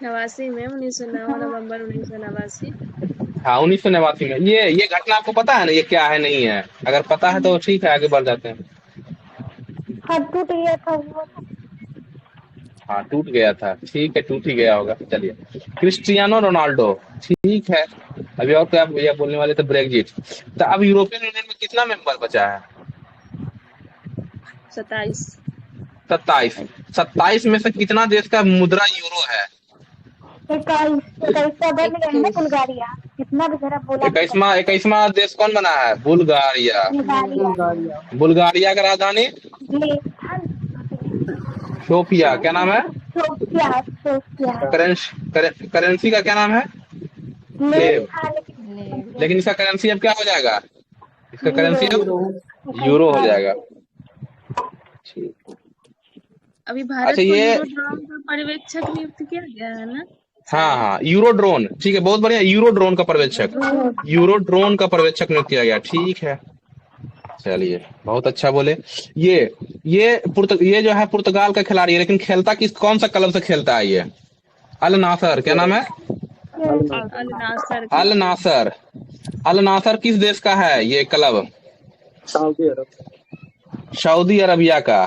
89 में 1909 नवंबर 1989। हाँ, 1989 में। ये घटना आपको पता है ना, ये क्या है नहीं है? अगर पता है तो ठीक है, आगे बढ़ जाते हैं। हाँ टूट गया था वो। हाँ, टूट गया था, ठीक है, टूट ही गया होगा। चलिए, क्रिस्टियानो रोनाल्डो, ठीक है। अभी और क्या भैया बोलने वाले थे? ब्रेग्जिट। तो अब यूरोपियन यूनियन में कितना मेंबर बचा है? 27। 27 में से कितना देश का मुद्रा यूरो है? 21 का बन गया है ना बुल्गारिया। कितना भी जरा बोला। 21वां देश कौन बना है? बुल्गारिया। बुल्गारिया का राजधानी सोफिया। क्या नाम है? करेंसी का क्या नाम है? लेव। लेकिन इसका करेंसी अब क्या हो जाएगा? इसका करेंसी अब यूरो हो जाएगा। अभी भारत अच्छा, को ये यूरोड्रोन का पर्यवेक्षक नियुक्त किया गया है ना? हाँ, यूरोड्रोन, ठीक है, बहुत बढ़िया। यूरोड्रोन का पर्यवेक्षक, यूरोड्रोन का पर्यवेक्षक नियुक्त किया गया, ठीक है। चलिए, बहुत अच्छा बोले। ये जो है पुर्तगाल का खिलाड़ी है, लेकिन खेलता कौन सा क्लब से खेलता है ये? अल नासर। क्या नाम है? अल नासर किस देश का है ये क्लब? सऊदी अरबिया का।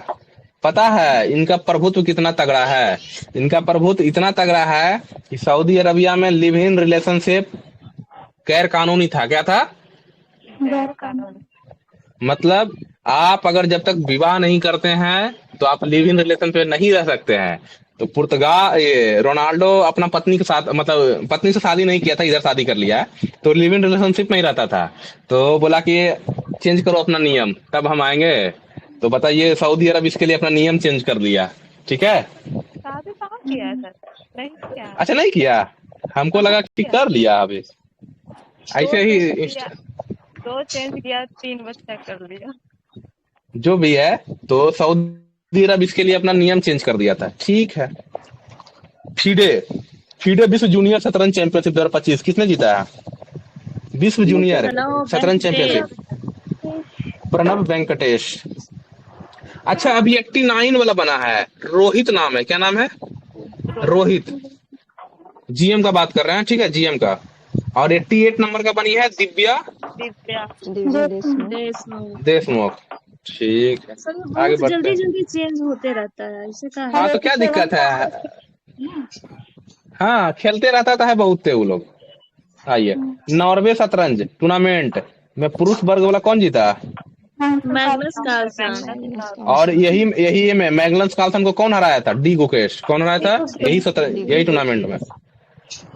पता है इनका प्रभुत्व कितना तगड़ा है? इनका प्रभुत्व इतना तगड़ा है कि सऊदी अरबिया में लिव इन रिलेशनशिप गैर कानूनी था। क्या था? गैर कानूनी। मतलब आप अगर जब तक विवाह नहीं करते हैं तो आप लिव इन रिलेशन पे नहीं रह सकते हैं। तो ये रोनाल्डो अपना पत्नी के साथ, मतलब पत्नी से शादी नहीं किया था, इधर शादी कर लिया है, तो लिव इन रिलेशनशिप में ही रहता था। तो बोला कि चेंज करो अपना नियम, तब हम आएंगे। तो बताइए, सऊदी अरब इसके लिए अपना नियम चेंज कर दिया। ठीक है, शादी कहाँ किया है सर? नहीं किया। अच्छा, नहीं किया, हमको लगा कि कर लिया। अभी ऐसे ही 2 चेंज किया, 3 बच्चा कर लिया। जो भी है, तो सऊदी अरब इसके लिए अपना नियम चेंज कर दिया था। ठीक है। फीडे विश्व जूनियर शतरंज चैंपियनशिप 2025 किसने जीता है? विश्व जूनियर शतरंज चैंपियनशिप प्रणब वेंकटेश। अच्छा, अभी 89 वाला बना है, रोहित नाम है। क्या नाम है? रोहित। जीएम का बात कर रहे हैं, ठीक है, जीएम का। और 88 नंबर का बनी है दिव्या देशमुख। ठीक है, सर ये आगे बहुत बढ़ते हैं। जल्दी चेंज होते रहता है, इसे का है? हाँ, तो क्या दिक्कत है? हाँ, खेलते रहता है बहुत वो लोग। आइए, नॉर्वे शतरंज टूर्नामेंट में पुरुष वर्ग वाला कौन जीता? Magnus Carlsen. और यही में मैग्नस कार्लसन को कौन हराया था? डी गुकेश। कौन हराया था? यही टूर्नामेंट में,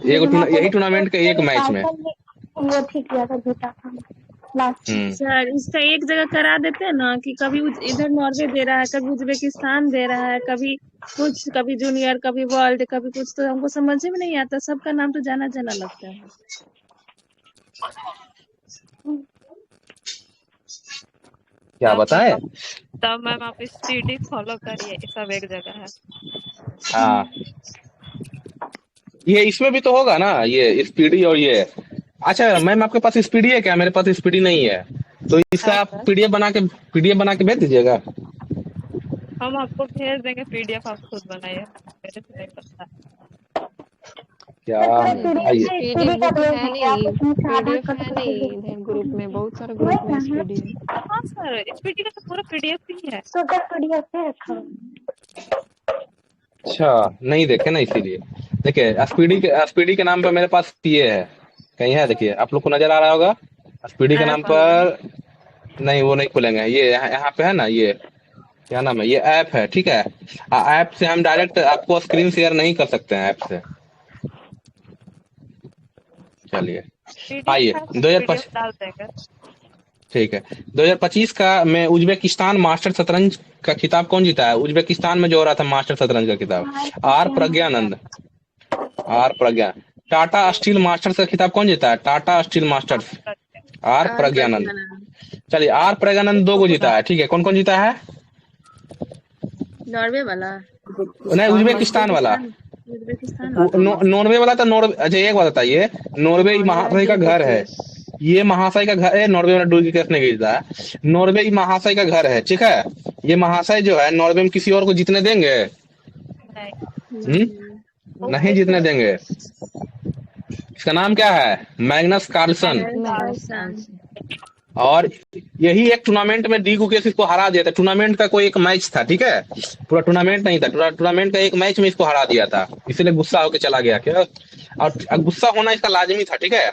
यही टूर्नामेंट के एक मैच में। वो ठीक किया था, जीता था लास्ट। सर इसका एक जगह करा देते हैं ना, कि कभी इधर नॉर्वे दे रहा है, कभी उज्बेकिस्तान दे रहा है, कभी कुछ, कभी जूनियर, कभी वर्ल्ड, कभी कुछ, तो हमको समझ में नहीं आता। सबका नाम तो जाना जाना लगता है। क्या बताए? तब मैम आप स्पीडी फॉलो करिए, ये सब एक जगह है। हाँ, ये इसमें भी तो होगा ना, ये स्पीडी और ये। अच्छा मैम, आपके पास स्पीडी है क्या? मेरे पास स्पीडी नहीं है, तो इसका आप पीडीएफ बना के भेज दीजिएगा। हम आपको भेज देंगे पीडीएफ, आप खुद बनाइए, मेरे से नहीं पता। क्या? आइए, पीडीएफ है नहीं इधर ग्रुप में, बहुत सारे ग्रुप में स्पीडी है। हाँ सर, स्पीडी का तो पूरा पीडीएफ ही है। तो पीडीएफ है रखा। अच्छा, नहीं देखे ना, इसीलिए। देखिए, स्पीडी के नाम पर मेरे पास ये है, कहीं है, देखिए, आप लोग को नजर आ रहा होगा। स्पीडी के नाम पर नहीं, वो नहीं खुलेंगे। ये यहाँ पे है ना, ये क्या नाम है, ये ऐप है, ठीक है। ऐप से हम डायरेक्ट आपको स्क्रीन शेयर नहीं कर सकते हैं ऐप से। चलिए, आइए 2025, ठीक है, 2025 का में उज्बेकिस्तान मास्टर शतरंज का खिताब कौन जीता है? उज्बेकिस्तान में जो हो रहा था मास्टर शतरंज का खिताब, आर प्रज्ञा। टाटा स्टील मास्टर्स का खिताब कौन जीता है? Tata Steel masters, R Praggnanandhaa. चलिए, आर प्रज्ञानंद 2 को जीता है, ठीक है। कौन कौन जीता है? नॉर्वे वाला नहीं, उज्बेकिस्तान वाला। उज्बेकिस्तान वाला नॉर्वे वाला तो नॉर्वे। अच्छा एक बात बताइए, नॉर्वे महाशय का घर है, ये महाशय का घर है, नॉर्वे वाला डुबकी केस नहीं गिरता है। नॉर्वे महाशय का घर है, ठीक है। ये महाशय जो है नॉर्वे में किसी और को जीतने देंगे? नहीं जीतने देंगे। इसका नाम क्या है? Magnus Carlsen. और यही एक टूर्नामेंट में डी गुकेश इसको हरा दिया था। टूर्नामेंट का कोई एक मैच था, ठीक है, पूरा टूर्नामेंट नहीं था, टूर्नामेंट का एक मैच में इसको हरा दिया था, इसलिए गुस्सा होकर चला गया। क्या? और गुस्सा होना इसका लाजमी था, ठीक है।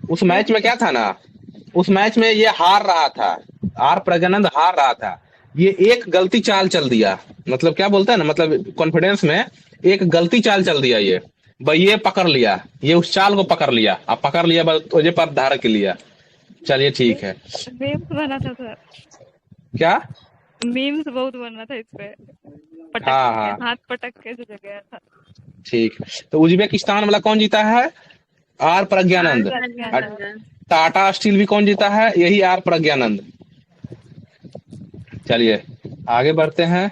उस मैच में क्या था ना, उस मैच में ये हार रहा था, आर प्रज्ञानंद हार रहा था। ये एक गलती चाल चल दिया, मतलब क्या बोलते हैं ना, मतलब कॉन्फिडेंस में एक गलती चाल चल दिया। ये भाई ये पकड़ लिया, ये उस चाल को पकड़ लिया, अब पकड़ लिया मुझे पर धार के लिया। चलिए ठीक है। मीम्स बना था सर, क्या मीम्स बहुत बना था इस पे, पटक हाँ। हाथ पटक के जो गया था। ठीक। तो उज्बेकिस्तान वाला कौन जीता है? आर प्रज्ञानंद। टाटा स्टील भी कौन जीता है? यही आर प्रज्ञानंद। चलिए आगे बढ़ते हैं।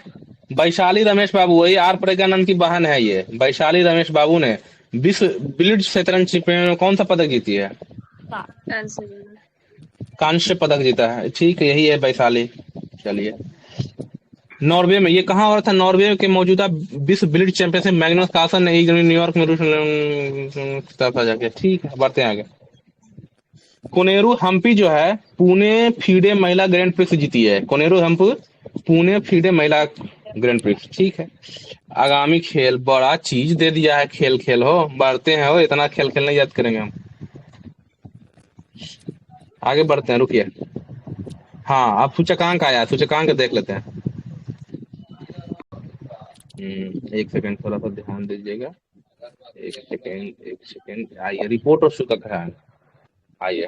वैशाली रमेश बाबू, वही आर प्रज्ञानंद की बहन है ये। वैशाली रमेश बाबू ने विश्व ब्लिट्ज शतरंज चैंपियन में कौन सा पदक जीती है? कांस्य पदक जीता है, ठीक है, यही है वैशाली। चलिए नॉर्वे में ये कहाँ हो रहा था? नॉर्वे के मौजूदा विश्व ब्लिट्ज चैंपियनशिप मैग्नस कार्लसन ने न्यूयॉर्क में जाके। ठीक है, बढ़ते हैं आगे। कोनेरू हम्पी जो है पुणे फीडे महिला ग्रैंड प्रिक्स जीती है। कोनेरू हम्पी पुणे फीडे महिला ग्रैंड प्रिक्स, ठीक है। आगामी खेल, बड़ा चीज दे दिया है, खेल खेल हो। बढ़ते हैं, हो इतना खेल खेलने याद करेंगे हम। आगे बढ़ते हैं, रुकिए। हाँ अब सूचकांक आया, सूचकांक देख लेते हैं। एक सेकंड, थोड़ा सा ध्यान दीजिएगा। एक सेकंड आइए, रिपोर्ट और सूचकांक आइए।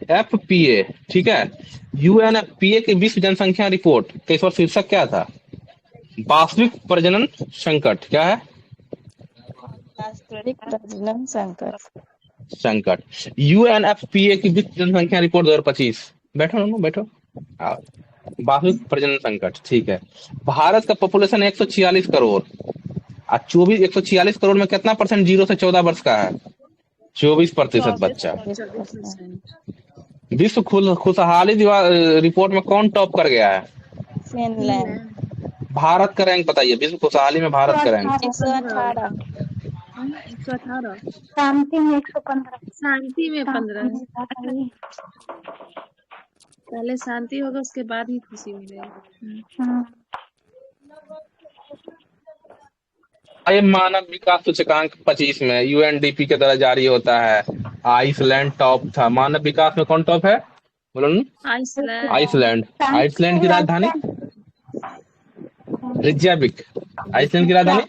यूएनएफपीए, ठीक है। यूएनएफपीए की विश्व जनसंख्या रिपोर्ट का इस बार शीर्षक क्या था? वास्तविक प्रजनन संकट। क्या है? वास्तविक प्रजनन संकट। यूएनएफपीए की विश्व जनसंख्या रिपोर्ट 2025। बैठो ना, बैठो। वास्तविक प्रजनन संकट, ठीक है। भारत का पॉपुलेशन 146 करोड़। 146 करोड़ में कितना परसेंट 0 से 14 वर्ष का है? 24% बच्चा। विश्व खुशहाली रिपोर्ट में कौन टॉप कर गया है? फिनलैंड। भारत का रैंक बताइए, विश्व खुशहाली में भारत का रैंक 118। 118। शांति में 115। शांति में 15। पहले शांति होगा, उसके बाद ही खुशी मिलेगी। ये मानव विकास सूचकांक 25 में यूएनडीपी के द्वारा जारी होता है। आइसलैंड टॉप था। मानव विकास में कौन टॉप है? बोलो ना। आइसलैंड। आइसलैंड की राजधानी रिज्याविक। आइसलैंड की राजधानी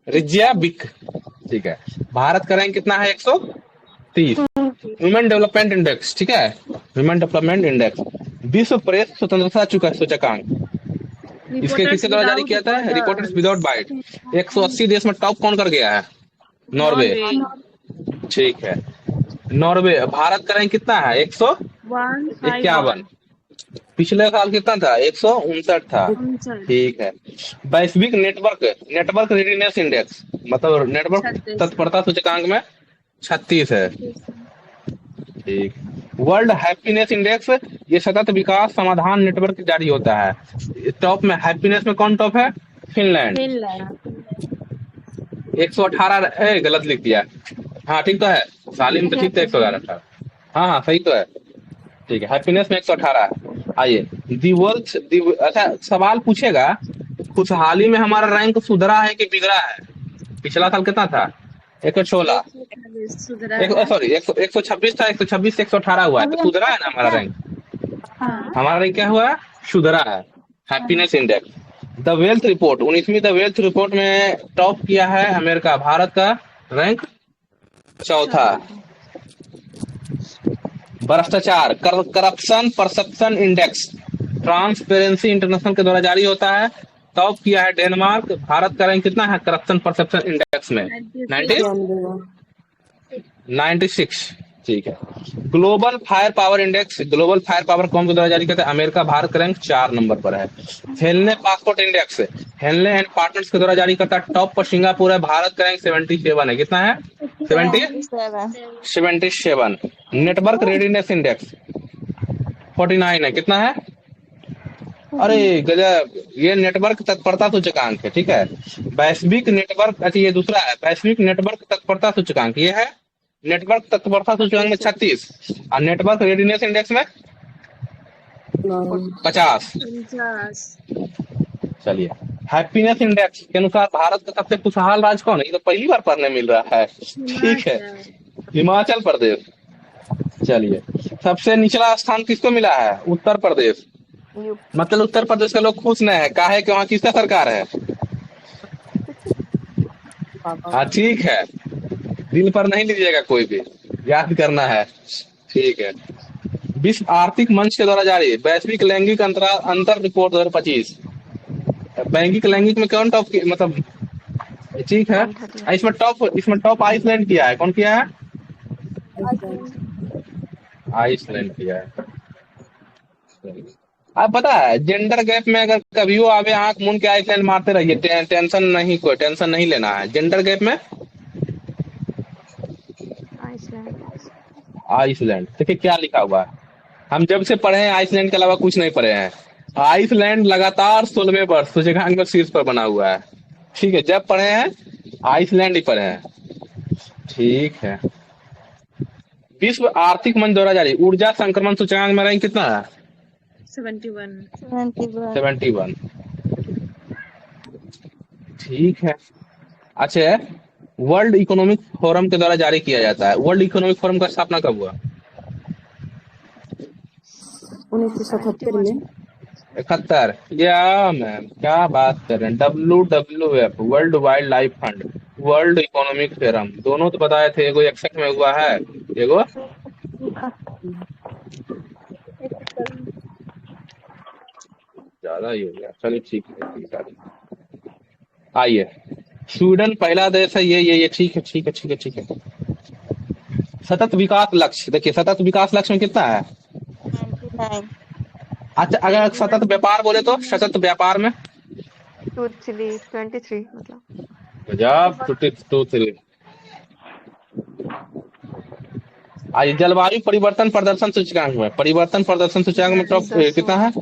रिज्याविक, ठीक है। भारत का रैंक कितना है? 130। ह्यूमन डेवलपमेंट इंडेक्स, ठीक है, ह्यूमन डेवलपमेंट इंडेक्स। विश्व प्रेस स्वतंत्रता सूचकांक इसके किसके द्वारा जारी किया था? Reporters without bite. 180 देश में टॉप कौन कर गया है? नॉर्वे, ठीक है। नॉर्वे। भारत का रैंक कितना है? 151। पिछले साल कितना था? 159 था, ठीक है। वैश्विक नेटवर्क रेडीनेस इंडेक्स, मतलब नेटवर्क तत्परता सूचकांक में 36 है, ठीक। वर्ल्ड हैप्पीनेस इंडेक्स, ये सतत विकास समाधान नेटवर्क जारी होता है। टॉप में हैप्पीनेस में कौन टॉप है? फिनलैंड। 118। गलत लिख दिया। हाँ ठीक तो है, सालिम तो ठीक था, 118। हाँ सही तो है, ठीक है। हैप्पीनेस में 118। आइए अच्छा सवाल पूछेगा, खुशहाली में हमारा रैंक सुधरा है कि बिगड़ा है? पिछला साल कितना था? 116। सॉरी 126 था, 126 से 118 हुआ है, तो सुधरा है ना हमारा रैंक। हमारा रैंक क्या हुआ है? सुधरा है। Happiness index. The wealth report 19वीं द वेल्थ रिपोर्ट में टॉप किया है अमेरिका। भारत का रैंक 4था। भ्रष्टाचार corruption perception index transparency international के द्वारा जारी होता है। टॉप किया है डेनमार्क। भारत का रैंक कितना है करप्शन परसेप्शन इंडेक्स में? 96, ठीक है। Global fire power index, global fire power कौन के द्वारा जारी करता है? अमेरिका। भारत का रैंक 4 नंबर पर है। Henley passport index, Henley and partners के द्वारा जारी करता है। टॉप पर सिंगापुर है। भारत का रैंक 77 है। कितना है? 77। नेटवर्क रेडीनेस इंडेक्स 49 है। कितना है? अरे गजब, ये नेटवर्क तत्परता सूचकांक है। ठीक है, वैश्विक नेटवर्क, अच्छा ये दूसरा है, वैश्विक नेटवर्क तत्परता सूचकांक ये है। नेटवर्क तत्परता सूचकांक में 36 और नेटवर्क रेडीनेस इंडेक्स में 50। 50। चलिए, हैप्पीनेस इंडेक्स के अनुसार भारत का सबसे खुशहाल राज्य कौन है? ये तो पहली बार पढ़ने मिल रहा है। ठीक है, हिमाचल प्रदेश। चलिए, सबसे निचला स्थान किसको मिला है? उत्तर प्रदेश। मतलब उत्तर प्रदेश के लोग खुश नहीं है, काहे कि वहाँ किसका सरकार है? हाँ ठीक है, दिल पर नहीं लीजिएगा, कोई भी याद करना है। ठीक है। विश्व आर्थिक मंच के द्वारा जारी वैश्विक लैंगिक अंतर रिपोर्ट 2025। लैंगिक में कौन टॉप मतलब? ठीक है, इसमें टॉप आइसलैंड किया है। कौन किया है? आइसलैंड किया है। आप पता है, जेंडर गैप में अगर कभी वो आवे, आंख मूंद के आइसलैंड मारते रहिए, टेंशन नहीं लेना है। जेंडर गैप में आइसलैंड देखिए क्या लिखा हुआ है। हम जब से पढ़े हैं आइसलैंड के अलावा कुछ नहीं पढ़े हैं। आइसलैंड लगातार 16वें वर्ष सूचकांक में शीर्ष पर बना हुआ है। ठीक है, जब पढ़े हैं आइसलैंड ही पढ़े हैं। ठीक है। विश्व आर्थिक मंच द्वारा जारी ऊर्जा संक्रमण सूचकांक में रैंक कितना है? 71। ठीक है। अच्छा, वर्ल्ड इकोनॉमिक फोरम के द्वारा जारी किया जाता है। वर्ल्ड इकोनॉमिक फोरम का स्थापना कब हुआ? 1977 में। 71। या मैम क्या बात कर रहे हैं। WWF world wild life fund, world economic forum, दोनों तो बताए थे। एगो 61 में हुआ है, एगो ज्यादा ही हो गया। चलिए ठीक है। आइए, स्वीडन पहला देश है। ये ठीक है। सतत विकास लक्ष्य देखिए, सतत विकास लक्ष्य में कितना है? 99। अच्छा, अगर सतत व्यापार बोले तो सतत व्यापार में 23 मतलब। गजब, 23। आइए, जलवायु परिवर्तन प्रदर्शन सूचकांक में, परिवर्तन प्रदर्शन सूचकांक में टॉप कितना है?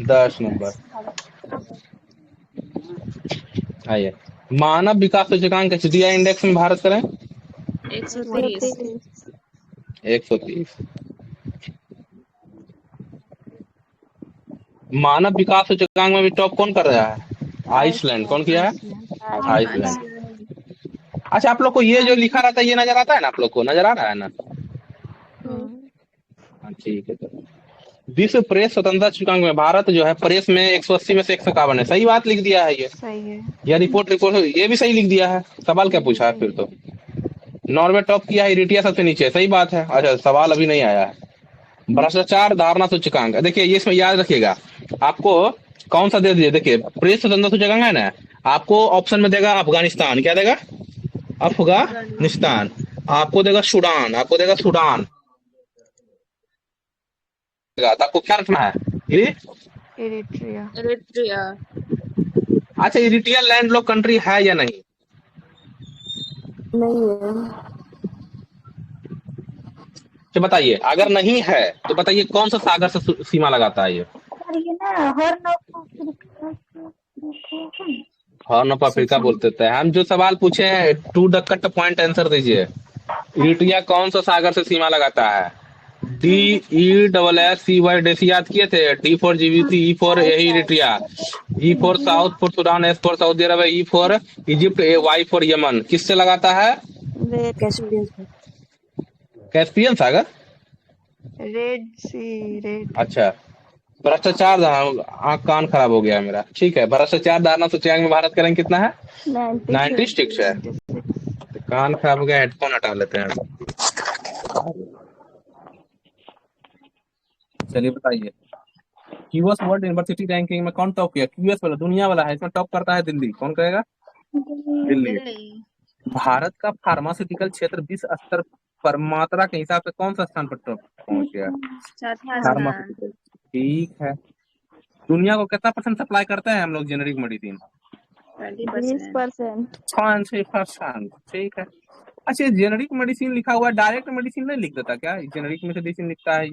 10 नंबर। आइए, मानव विकास सूचकांक HDI इंडेक्स में भारत करें 130। मानव विकास सूचकांक में भी टॉप कौन कर रहा है? आइसलैंड। कौन किया है? आइसलैंड। अच्छा, आप लोग को ये जो लिखा रहता है ये नजर आता है ना? आप लोग को नजर आ रहा है ना? हाँ ठीक है। तो विश्व प्रेस स्वतंत्रता सूचकांक में भारत जो है प्रेस में 180 में से 151 है। सही बात लिख दिया है ये। सही है। यह रिपोर्ट ये भी सही लिख दिया है। सवाल क्या पूछा है फिर? तो नॉर्वे टॉप किया है, इरिटिया सबसे नीचे। सही बात है। अच्छा, सवाल अभी नहीं आया है। भ्रष्टाचार धारणा सूचकांक देखिए, ये इसमें याद रखिएगा। आपको कौन सा दे दिए? देखिए, प्रेस स्वतंत्रता सूचकांक है ना, आपको ऑप्शन में देगा अफगानिस्तान। क्या देगा? अफगानिस्तान। आपको देगा सूडान, तो आपको क्या रखना है? इरिट्रिया। अच्छा, इरिट्रिया लैंड लॉक कंट्री है या नहीं? तो बताइए, अगर नहीं है तो बताइए कौन सा सागर से सीमा लगाता है ये? हॉर्न ऑफ अफ्रीका बोलते थे। हम जो सवाल पूछे हैं to the cut point answer दीजिए। इरिट्रिया कौन सा सागर से सीमा लगाता है? DESSY डेसी याद किए थे। D for Djibouti, E for यही Eritrea, E for south for Sudan, S for Saudi Arab, E for Egypt, Y for Yemen. किससे लगाता है? कैस्पियन सागर, रेड सी। अच्छा, भ्रष्टाचार आंख कान खराब हो गया मेरा। ठीक है, भ्रष्टाचार धारणा सूचकांक में भारत का रैंक कितना है? 96 है। कान खराब हो गया, हेडफोन हटा लेते हैं। चलिए बताइए, क्यूएस वर्ल्ड यूनिवर्सिटी रैंकिंग में कौन टॉप किया? क्यूएस वाला दुनिया वाला है, इसमें टॉप करता है दिल्ली। कौन कहेगा? दिल्ली। भारत का फार्मास्यूटिकल क्षेत्र विश्व स्तर पर मात्रा के हिसाब से कौन सा स्थान पर पहुंच गया? चौथा स्थान। फार्मास्यूटिकल। ठीक है। दुनिया को कितना परसेंट सप्लाई करते हैं हम लोग जेनेरिक मेडिसिन? 20%। 20%। 20%। ठीक है। अच्छा, जेनेरिक मेडिसिन लिखा हुआ है, डायरेक्ट मेडिसिन नहीं लिख देता क्या? जेनेरिक मेडिसिन लिखता है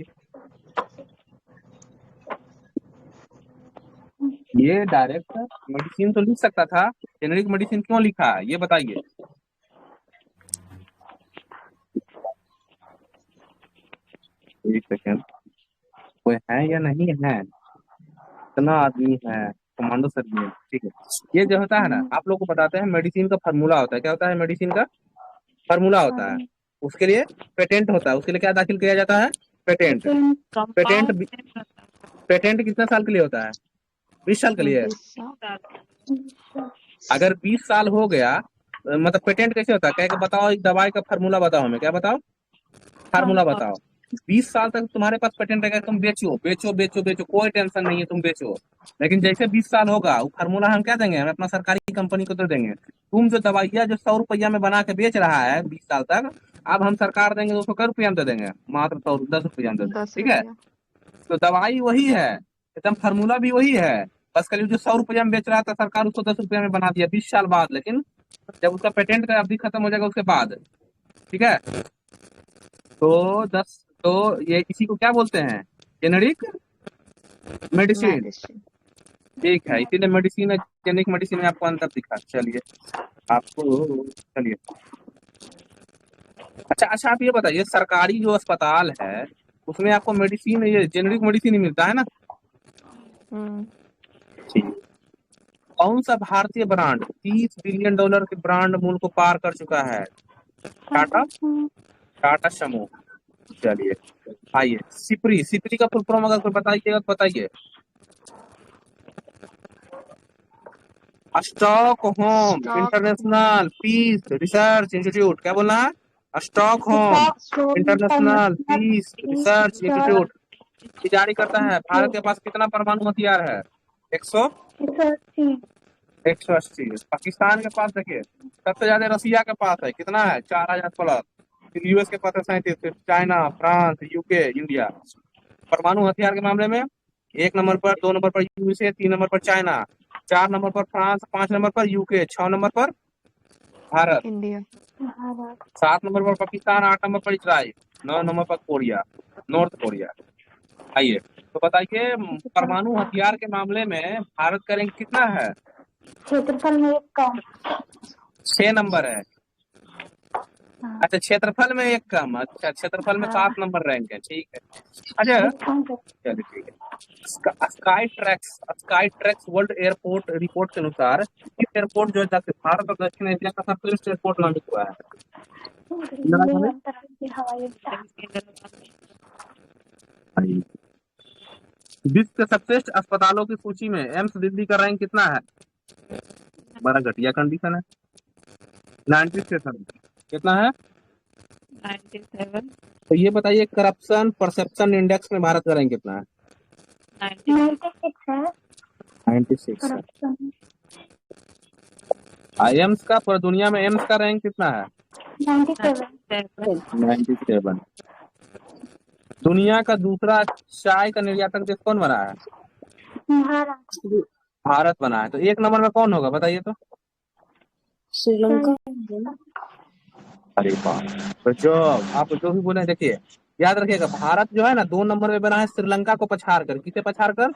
ये डायरेक्ट मेडिसिन तो लिख सकता था, जेनेरिक मेडिसिन क्यों लिखा है ये बताइए। एक सेकेंड, कोई है या नहीं है? इतना आदमी है कमांडो सर जी। ठीक है। ये जो होता है ना, आप लोग को बताते हैं, मेडिसिन का फार्मूला होता है। क्या होता है? मेडिसिन का फार्मूला होता है। उसके लिए पेटेंट होता है। उसके लिए क्या दाखिल किया जाता है? पेटेंट। पेटेंट पेटेंट कितने साल के लिए होता है? 20 साल के लिए। 20 साल। अगर 20 साल हो गया, मतलब पेटेंट कैसे होता है? कह के बताओ एक दवाई का फार्मूला बताओ हमें। क्या बताओ? फार्मूला बताओ। 20 साल तक तुम्हारे पास पेटेंट रहेगा, तुम बेचो बेचो बेचो बेचो, कोई टेंशन नहीं है, तुम बेचो। लेकिन जैसे 20 साल होगा, वो फार्मूला हम क्या देंगे? हम अपना सरकारी कंपनी को दे देंगे। तुम जो दवाइयाँ जो 100 रुपया में बना के बेच रहा है 20 साल तक, अब हम सरकार देंगे 200 रुपया में दे देंगे, मात्र 10 रुपया में दे देंगे। 10 ठीक है। रुपया। तो दवाई वही है, एकदम फार्मूला भी वही है, बस कल जो 100 रुपया में बेच रहा था सरकार उसको 10 रुपया में बना दिया 20 साल बाद। लेकिन जब उसका पेटेंट का अवधि खत्म हो जाएगा उसके बाद। ठीक है। तो ये इसी को क्या बोलते हैं? Generic medicine. ठीक है। इसीलिए मेडिसिन है, जेनेरिक मेडिसिन में आपको अंतर दिखा। चलिए आपको, चलिए अच्छा आप ये बताइए, सरकारी जो अस्पताल है उसमें आपको मेडिसिन, ये जेनेरिक मेडिसिन ही मिलता है ना? ठीक। कौन सा भारतीय ब्रांड $30 बिलियन के ब्रांड मूल्य को पार कर चुका है? टाटा समूह। चलिए आइए, सिपरी का फुल फॉर्म अगर कोई बताइएगा तो बताइए। Stockholm international peace research institute. क्या बोलना है? Stockholm international peace research institute जारी करता है। भारत के पास कितना परमाणु हथियार है? 180। पाकिस्तान के पास देखिए सबसे ज्यादा रसिया के पास है, कितना है? 4000 प्लस। फिर यूएस के पास है 37, फिर चाइना, फ्रांस, यूके, इंडिया। परमाणु हथियार के मामले में 1 नंबर पर, 2 नंबर पर यूएसए, 3 नंबर पर चाइना, 4 नंबर पर फ्रांस, 5 नंबर पर यूके, 6 नंबर पर भारत, इंडिया। 7 नंबर पर पाकिस्तान, 8 नंबर पर इसराइल, 9 नंबर पर कोरिया, नॉर्थ कोरिया। आइए तो बताइए, परमाणु हथियार के मामले में भारत का रैंक कितना है? क्षेत्रफल में 1 कम। 6 नंबर है। अच्छा, क्षेत्रफल में 1 कम। अच्छा, क्षेत्रफल में 7 नंबर रैंक है। ठीक है। अच्छा चलिए ठीक है। Sky tracks world airport report के अनुसार इस एयरपोर्ट जो है भारत और दक्षिण एशिया का सबसे एयरपोर्ट नामित हुआ है। विश्व के सबसे अस्पतालों की सूची में एम्स दिल्ली का रैंक कितना है? बड़ा घटिया कंडीशन है। 97। कितना है? 97। तो ये बताइए, करप्शन परसेप्शन इंडेक्स में भारत का रैंक कितना है? 96 है। एम्स का, पूरी दुनिया में एम्स का रैंक कितना है? 97। दुनिया का दूसरा चाय का निर्यातक देश कौन बना है? भारत बना है। तो 1 नंबर में कौन होगा बताइए तो? श्रीलंका। अरे वाह, तो जो आप जो भी बोले, देखिए याद रखिएगा, भारत जो है ना 2 नंबर में बना है श्रीलंका को पछाड़ कर। किसे पछाड़ कर?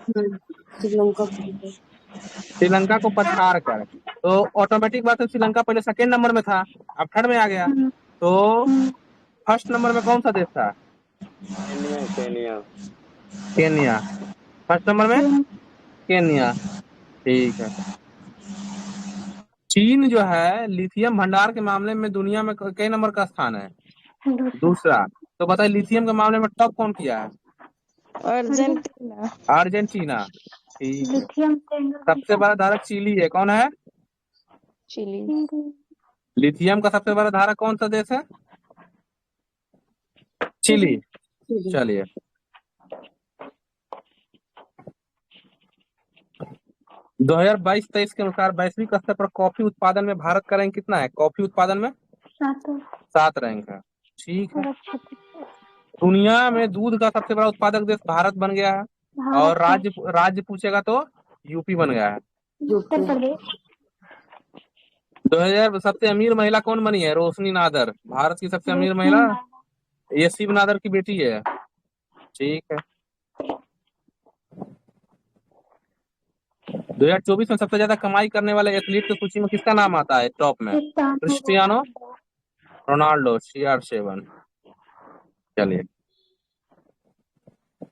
श्रीलंका को पछाड़ कर। तो ऑटोमेटिक बात है, श्रीलंका पहले 2nd नंबर में था, अब 3rd में आ गया। तो 1st नंबर में कौन सा देश था? केनिया। 1st नंबर में केनिया। ठीक है। चीन जो है लिथियम भंडार के मामले में दुनिया में कई नंबर का स्थान है? दूसरा। तो बताइए लिथियम के मामले में टॉप कौन किया है? अर्जेंटीना। ठीक है। सबसे बड़ा धारक चिली है, कौन है? चिली। लिथियम का सबसे बड़ा धारक कौन सा देश है? चिली। चलिए 2022-23 के अनुसार वैश्विक स्तर पर कॉफी उत्पादन में भारत का रैंक कितना है? कॉफी उत्पादन में 7 रैंक है। ठीक है। दुनिया में दूध का सबसे बड़ा उत्पादक देश भारत बन गया है। और राज्य राज्य पूछेगा तो यूपी बन गया है। उत्तर प्रदेश। 2000 सबसे अमीर महिला कौन बनी है? रोशनी नादर। भारत की सबसे अमीर महिला ये शिव नादर की बेटी है। ठीक है। 2024 में सबसे ज्यादा कमाई करने वाले एथलीट की सूची में किसका नाम आता है टॉप में? Cristiano Ronaldo, CR7। चलिए,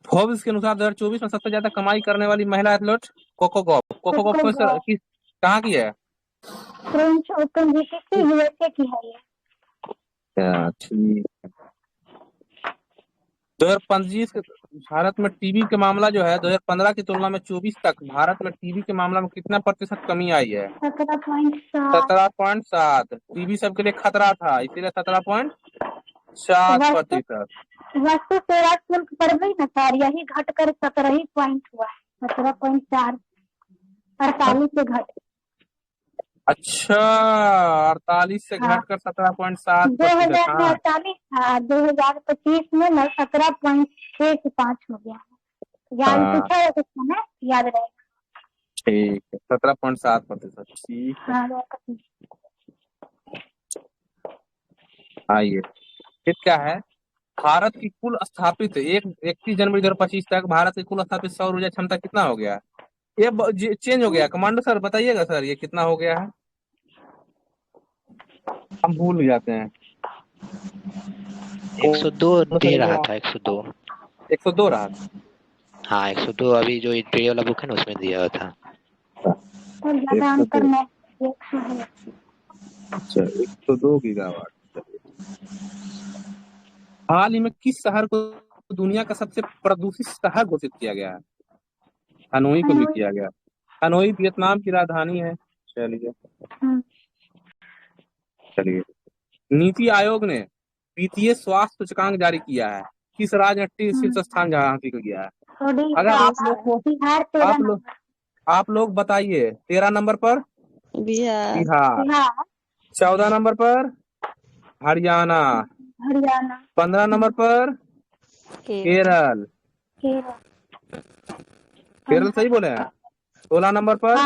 फोर्ब्स के अनुसार 2024 में सबसे ज्यादा कमाई करने वाली महिला एथलीट कोको गॉफ कहाँ की है? फ्रेंच ओपन जीती थी, यूएसए की है ये। ठीक है। 2025 भारत में टीबी के मामला जो है 2015 की तुलना में 24 तक भारत में टीबी के मामला में कितना प्रतिशत कमी आई है? 17.7। टीबी सबके लिए खतरा था, इसीलिए 17.7%। वस्तु सेवा शुल्क बढ़ गई ना सर, यही घटकर 17 ही पॉइंट हुआ है। 17.4, 48 से घट। अच्छा, 48 से घटकर 17.7%। 2048 था, 2025 में 17.6 से 5 हो गया है। याद पूछा है कुछ ना, याद रहेगा। ठीक है, 17.7%। ठीक है। आइए, फिर क्या है? भारत की कुल स्थापित 31 जनवरी 2025 तक भारत की कुल स्थापित सौर ऊर्जा क्षमता कितना हो गया? ये चेंज हो गया। कमांडो सर बताइएगा सर, ये कितना हो गया है? हम भूल जाते हैं। 102 दे रहा था। 102 रहा था। हाँ 102 अभी जो इंटीरियर वाला बुक है ना उसमें दिया हुआ था। अच्छा, 102 गीगावाट। हाल ही में किस शहर को दुनिया का सबसे प्रदूषित शहर घोषित किया गया है? हनोई को भी किया गया। हनोई वियतनाम की राजधानी है। चलिए, नीति आयोग ने वित्तीय स्वास्थ्य सूचकांक जारी किया है। किस राज्य ने शीर्ष स्थान हासिल किया है? अगर आप लोग बताइए। 13 नंबर पर बिहार, 14 नंबर पर हरियाणा, 15 नंबर पर केरल सही बोले हैं। 16 नंबर पर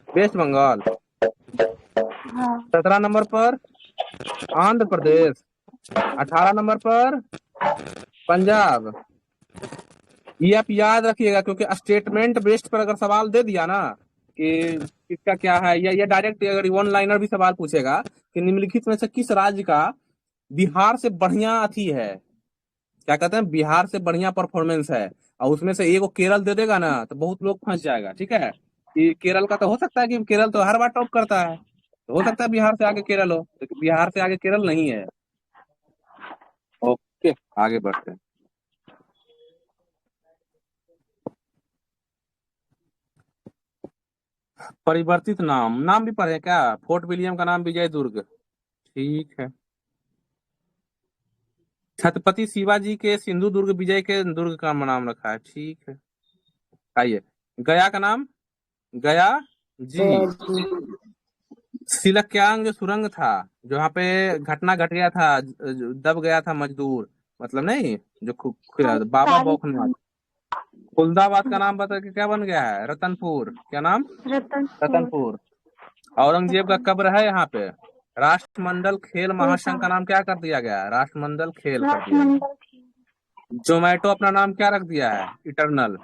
वेस्ट बंगाल, 17 नंबर पर आंध्र प्रदेश, 18 नंबर पर पंजाब। ये आप याद रखिएगा, क्योंकि स्टेटमेंट बेस्ड पर अगर सवाल दे दिया ना कि इसका क्या है, या डायरेक्ट अगर वन लाइनर भी सवाल पूछेगा कि निम्नलिखित में से किस राज्य का बिहार से बढ़िया अथी है, क्या कहते हैं, बिहार से बढ़िया परफॉर्मेंस है, और उसमें से एगो केरल दे देगा ना तो बहुत लोग फंस जाएगा। ठीक है, कि केरल का तो हो सकता है कि केरल तो हर बार टॉप करता है, तो हो सकता है बिहार से आगे केरल हो, तो बिहार से आगे केरल नहीं है। ओके, आगे बढ़ते हैं। परिवर्तित नाम भी पढ़े क्या? फोर्ट विलियम का नाम विजय दुर्ग। ठीक है। छत्रपति शिवाजी के सिंधु दुर्ग विजय के दुर्ग का नाम रखा है। ठीक है। आइए, गया का नाम गया जी। सिलक्यांग जो सुरंग था, जहाँ पे घटना घट गया था, दब गया था मजदूर, मतलब नहीं जो बाबा बौखनाथ। खुलदाबाद का नाम बता के क्या बन गया है? रतनपुर। क्या नाम? रतनपुर। औरंगजेब का कब्र है यहाँ पे। राष्ट्रमंडल खेल महासंघ का नाम क्या कर दिया गया है? राष्ट्रमंडल खेल कर दिया गया। जोमेटो अपना नाम क्या रख दिया है? इटरनल।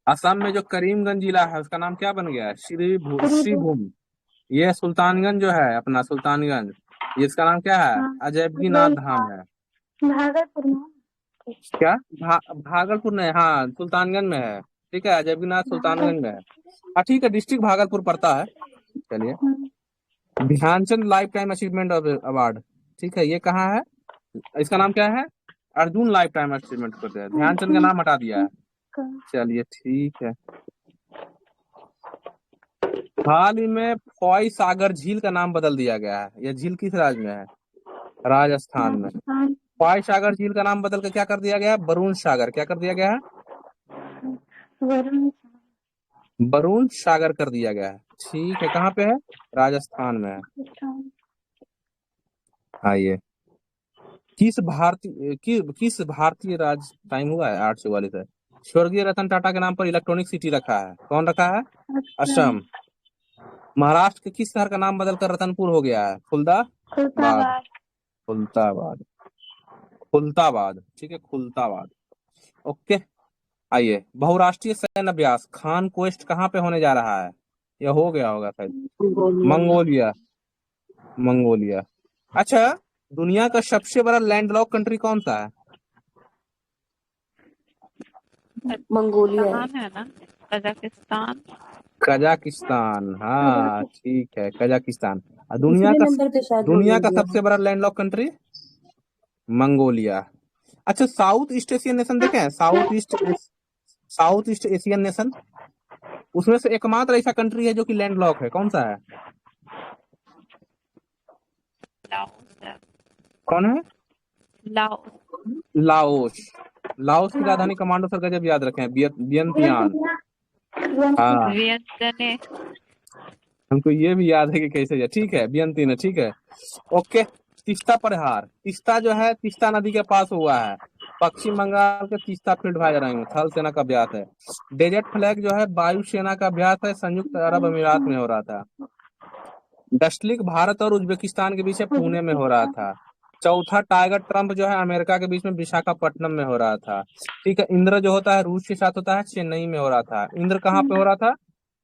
असम में जो करीमगंज जिला है उसका नाम क्या बन गया है? श्रीभूम। ये सुल्तानगंज जो है अपना सुल्तानगंज, इसका नाम क्या है? अजयबीनाथ धाम है। भागलपुर में क्या? भागलपुर नहीं, हाँ सुल्तानगंज में है। ठीक है, अजयबीनाथ सुल्तानगंज में है। हाँ ठीक है, डिस्ट्रिक्ट भागलपुर पड़ता है। चलिए, Dhyanchand life time achievement award, ठीक है, ये कहाँ है? इसका नाम क्या है? अर्जुन लाइफ टाइम अचीवमेंट करते हैं। ध्यानचंद का नाम हटा दिया है। चलिए ठीक है। हाल ही में फॉय सागर झील का नाम बदल दिया गया है। यह झील किस राज्य में है? राजस्थान में। फॉय सागर झील का नाम बदल के क्या कर दिया गया है? वरुण सागर। क्या कर दिया गया है? वरुण सागर कर दिया गया है। ठीक है, कहाँ पे है? राजस्थान में है। आइए, किस भारतीय राज्य, टाइम हुआ है 8:44 है, स्वर्गीय रतन टाटा के नाम पर इलेक्ट्रॉनिक सिटी रखा है? कौन रखा है? असम। महाराष्ट्र के किस शहर का नाम बदलकर रतनपुर हो गया है? खुलदाबाद। खुलताबाद, खुलताबाद, ठीक है, खुलताबाद। ओके, आइए, बहुराष्ट्रीय सैन्य अभ्यास खान क्वेस्ट कहाँ पे होने जा रहा है? यह हो गया होगा शायद, मंगोलिया। मंगोलिया। अच्छा, दुनिया का सबसे बड़ा लैंडलॉक कंट्री कौन सा है? मंगोलिया। कजाकिस्तान है ना, कजाकिस्तान। कजाकिस्तान, हाँ ठीक है, कजाकिस्तान। और दूसरे नंबर पे शायद दुनिया का मंगोलिया सबसे बड़ा लैंडलॉक कंट्री? मंगोलिया। अच्छा, साउथ ईस्ट एशियन नेशन देखे हैं? साउथ ईस्ट एशियन नेशन, उसमें से एकमात्र ऐसा कंट्री है जो कि लैंडलॉक है, कौन सा है? कौन है? लाओस। लाओस की राजधानी कमांडो सर गजब याद रखें, वियंतियान। हाँ, वियंतने। हमको ये भी याद है कि कैसे है, ठीक है, वियंतियान, ठीक है। ओके, तीस्ता परिहार। तीस्ता जो है, तीस्ता नदी के पास हुआ है, पश्चिम बंगाल के तीस्ता फील्ड भाग रहे हैं, थल सेना का अभ्यास है। डेजर्ट फ्लैग जो है, वायुसेना का अभ्यास है, संयुक्त अरब अमीरात में हो रहा था। डस्टलिक भारत और उज्बेकिस्तान के बीच में पुणे में हो रहा था। चौथा, टाइगर ट्रम्प जो है अमेरिका के बीच में विशाखापट्टनम में हो रहा था। ठीक है, इंद्र जो होता है रूस के साथ होता है, चेन्नई में हो रहा था। इंद्र कहाँ पे हो रहा था?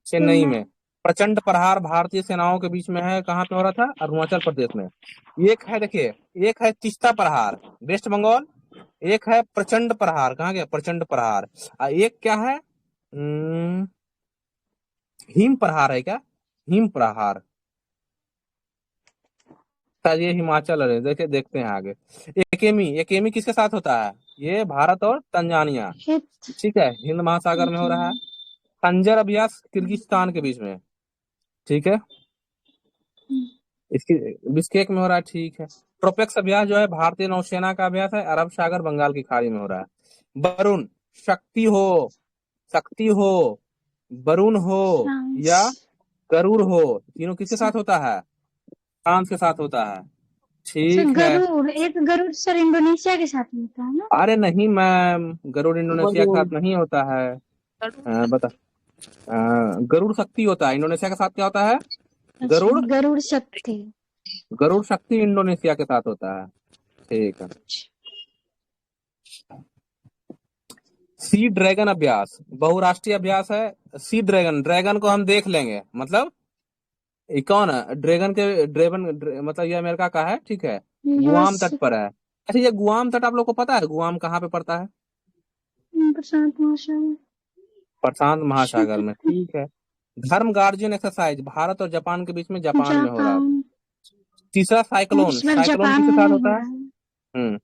चेन्नई में। प्रचंड प्रहार भारतीय सेनाओं के बीच में है, कहाँ पे हो रहा था? अरुणाचल प्रदेश में। एक है, देखिए, एक है तीस्ता प्रहार वेस्ट बंगाल, एक है प्रचंड प्रहार, कहाँ गया प्रचंड प्रहार, और एक क्या है, हिम प्रहार है क्या? हिम प्रहार, शायद ये हिमाचल है, देखे देखते हैं आगे। एकेमी किसके साथ होता है? ये भारत और तंजानिया, ठीक है, हिंद महासागर में हो रहा है। खंजर अभ्यास किर्गिस्तान के बीच में, ठीक है, इसकी बिश्केक में हो रहा है, ठीक है। ट्रोपेक्स अभ्यास जो है भारतीय नौसेना का अभ्यास है, अरब सागर बंगाल की खाड़ी में हो रहा है। वरुण, शक्ति हो, वरुण हो या गरुड़ हो, तीनों किसके साथ होता है? फ्रांस के साथ होता है, ठीक है। एक गरुड़ सर इंडोनेशिया के साथ होता है ना? अरे नहीं मैम, गरुड़ इंडोनेशिया के साथ नहीं होता है। बता, गरुड़ शक्ति होता है, इंडोनेशिया के साथ क्या होता है? गरुड़ शक्ति। गरुड़ शक्ति इंडोनेशिया के साथ होता है, ठीक है। सी ड्रैगन अभ्यास बहुराष्ट्रीय अभ्यास है। सी ड्रैगन को हम देख लेंगे, मतलब ये कौन है? मतलब ये अमेरिका का है, ठीक है, गुआम तट पर है। अच्छा, ये गुआम तट आप लोग को पता है गुआम कहाँ पे पड़ता है? प्रशांत महासागर में, ठीक है। धर्म गार्जियन एक्सरसाइज भारत और जापान के बीच में जापान में हो रहा है। तीसरा, साइक्लोन किसके साथ होता है?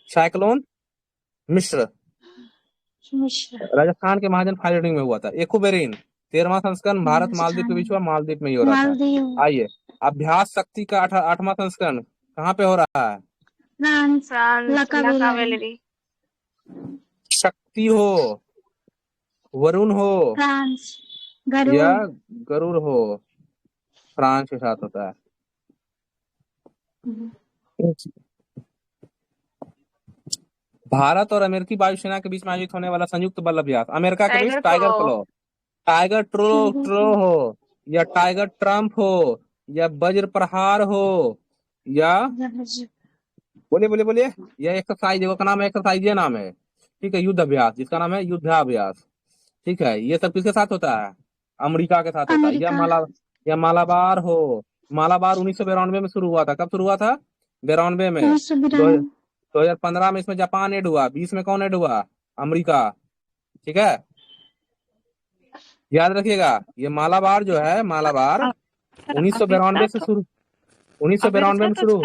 साइक्लोन मिश्र, राजस्थान के महाजन फाइटिंग में हुआ था। एकोबेरिन 13वां संस्करण भारत मालदीव के बीच हुआ, मालदीव में ही हो रहा था। आइए, अभ्यास शक्ति का 8वां संस्करण कहाँ पे हो रहा है? शक्ति हो, वरुण हो या गरुड़ हो, फ्रांस के साथ होता है। भारत और अमेरिकी वायुसेना के बीच में आयोजित होने वाला संयुक्त बल अभ्यास, अमेरिका के बीच टाइगर ट्रो हो या टाइगर ट्रम्प हो या वज्र प्रहार हो या बोलिए यह एक्सरसाइज का नाम है, एक्सरसाइज नाम है, ठीक है, युद्ध अभ्यास जिसका नाम है युद्धाभ्यास, ठीक है। ये सब किसके साथ होता है? अमेरिका के साथ होता है। या मालाबार हो, मालाबार 1992 में शुरू हुआ था। कब शुरू हुआ था? 92 में। 2015 में इसमें जापान ऐड हुआ, 20 में कौन ऐड हुआ? अमेरिका, ठीक है, याद रखिएगा। ये मालाबार जो है, मालाबार 1992 से शुरू, 1992 में शुरू।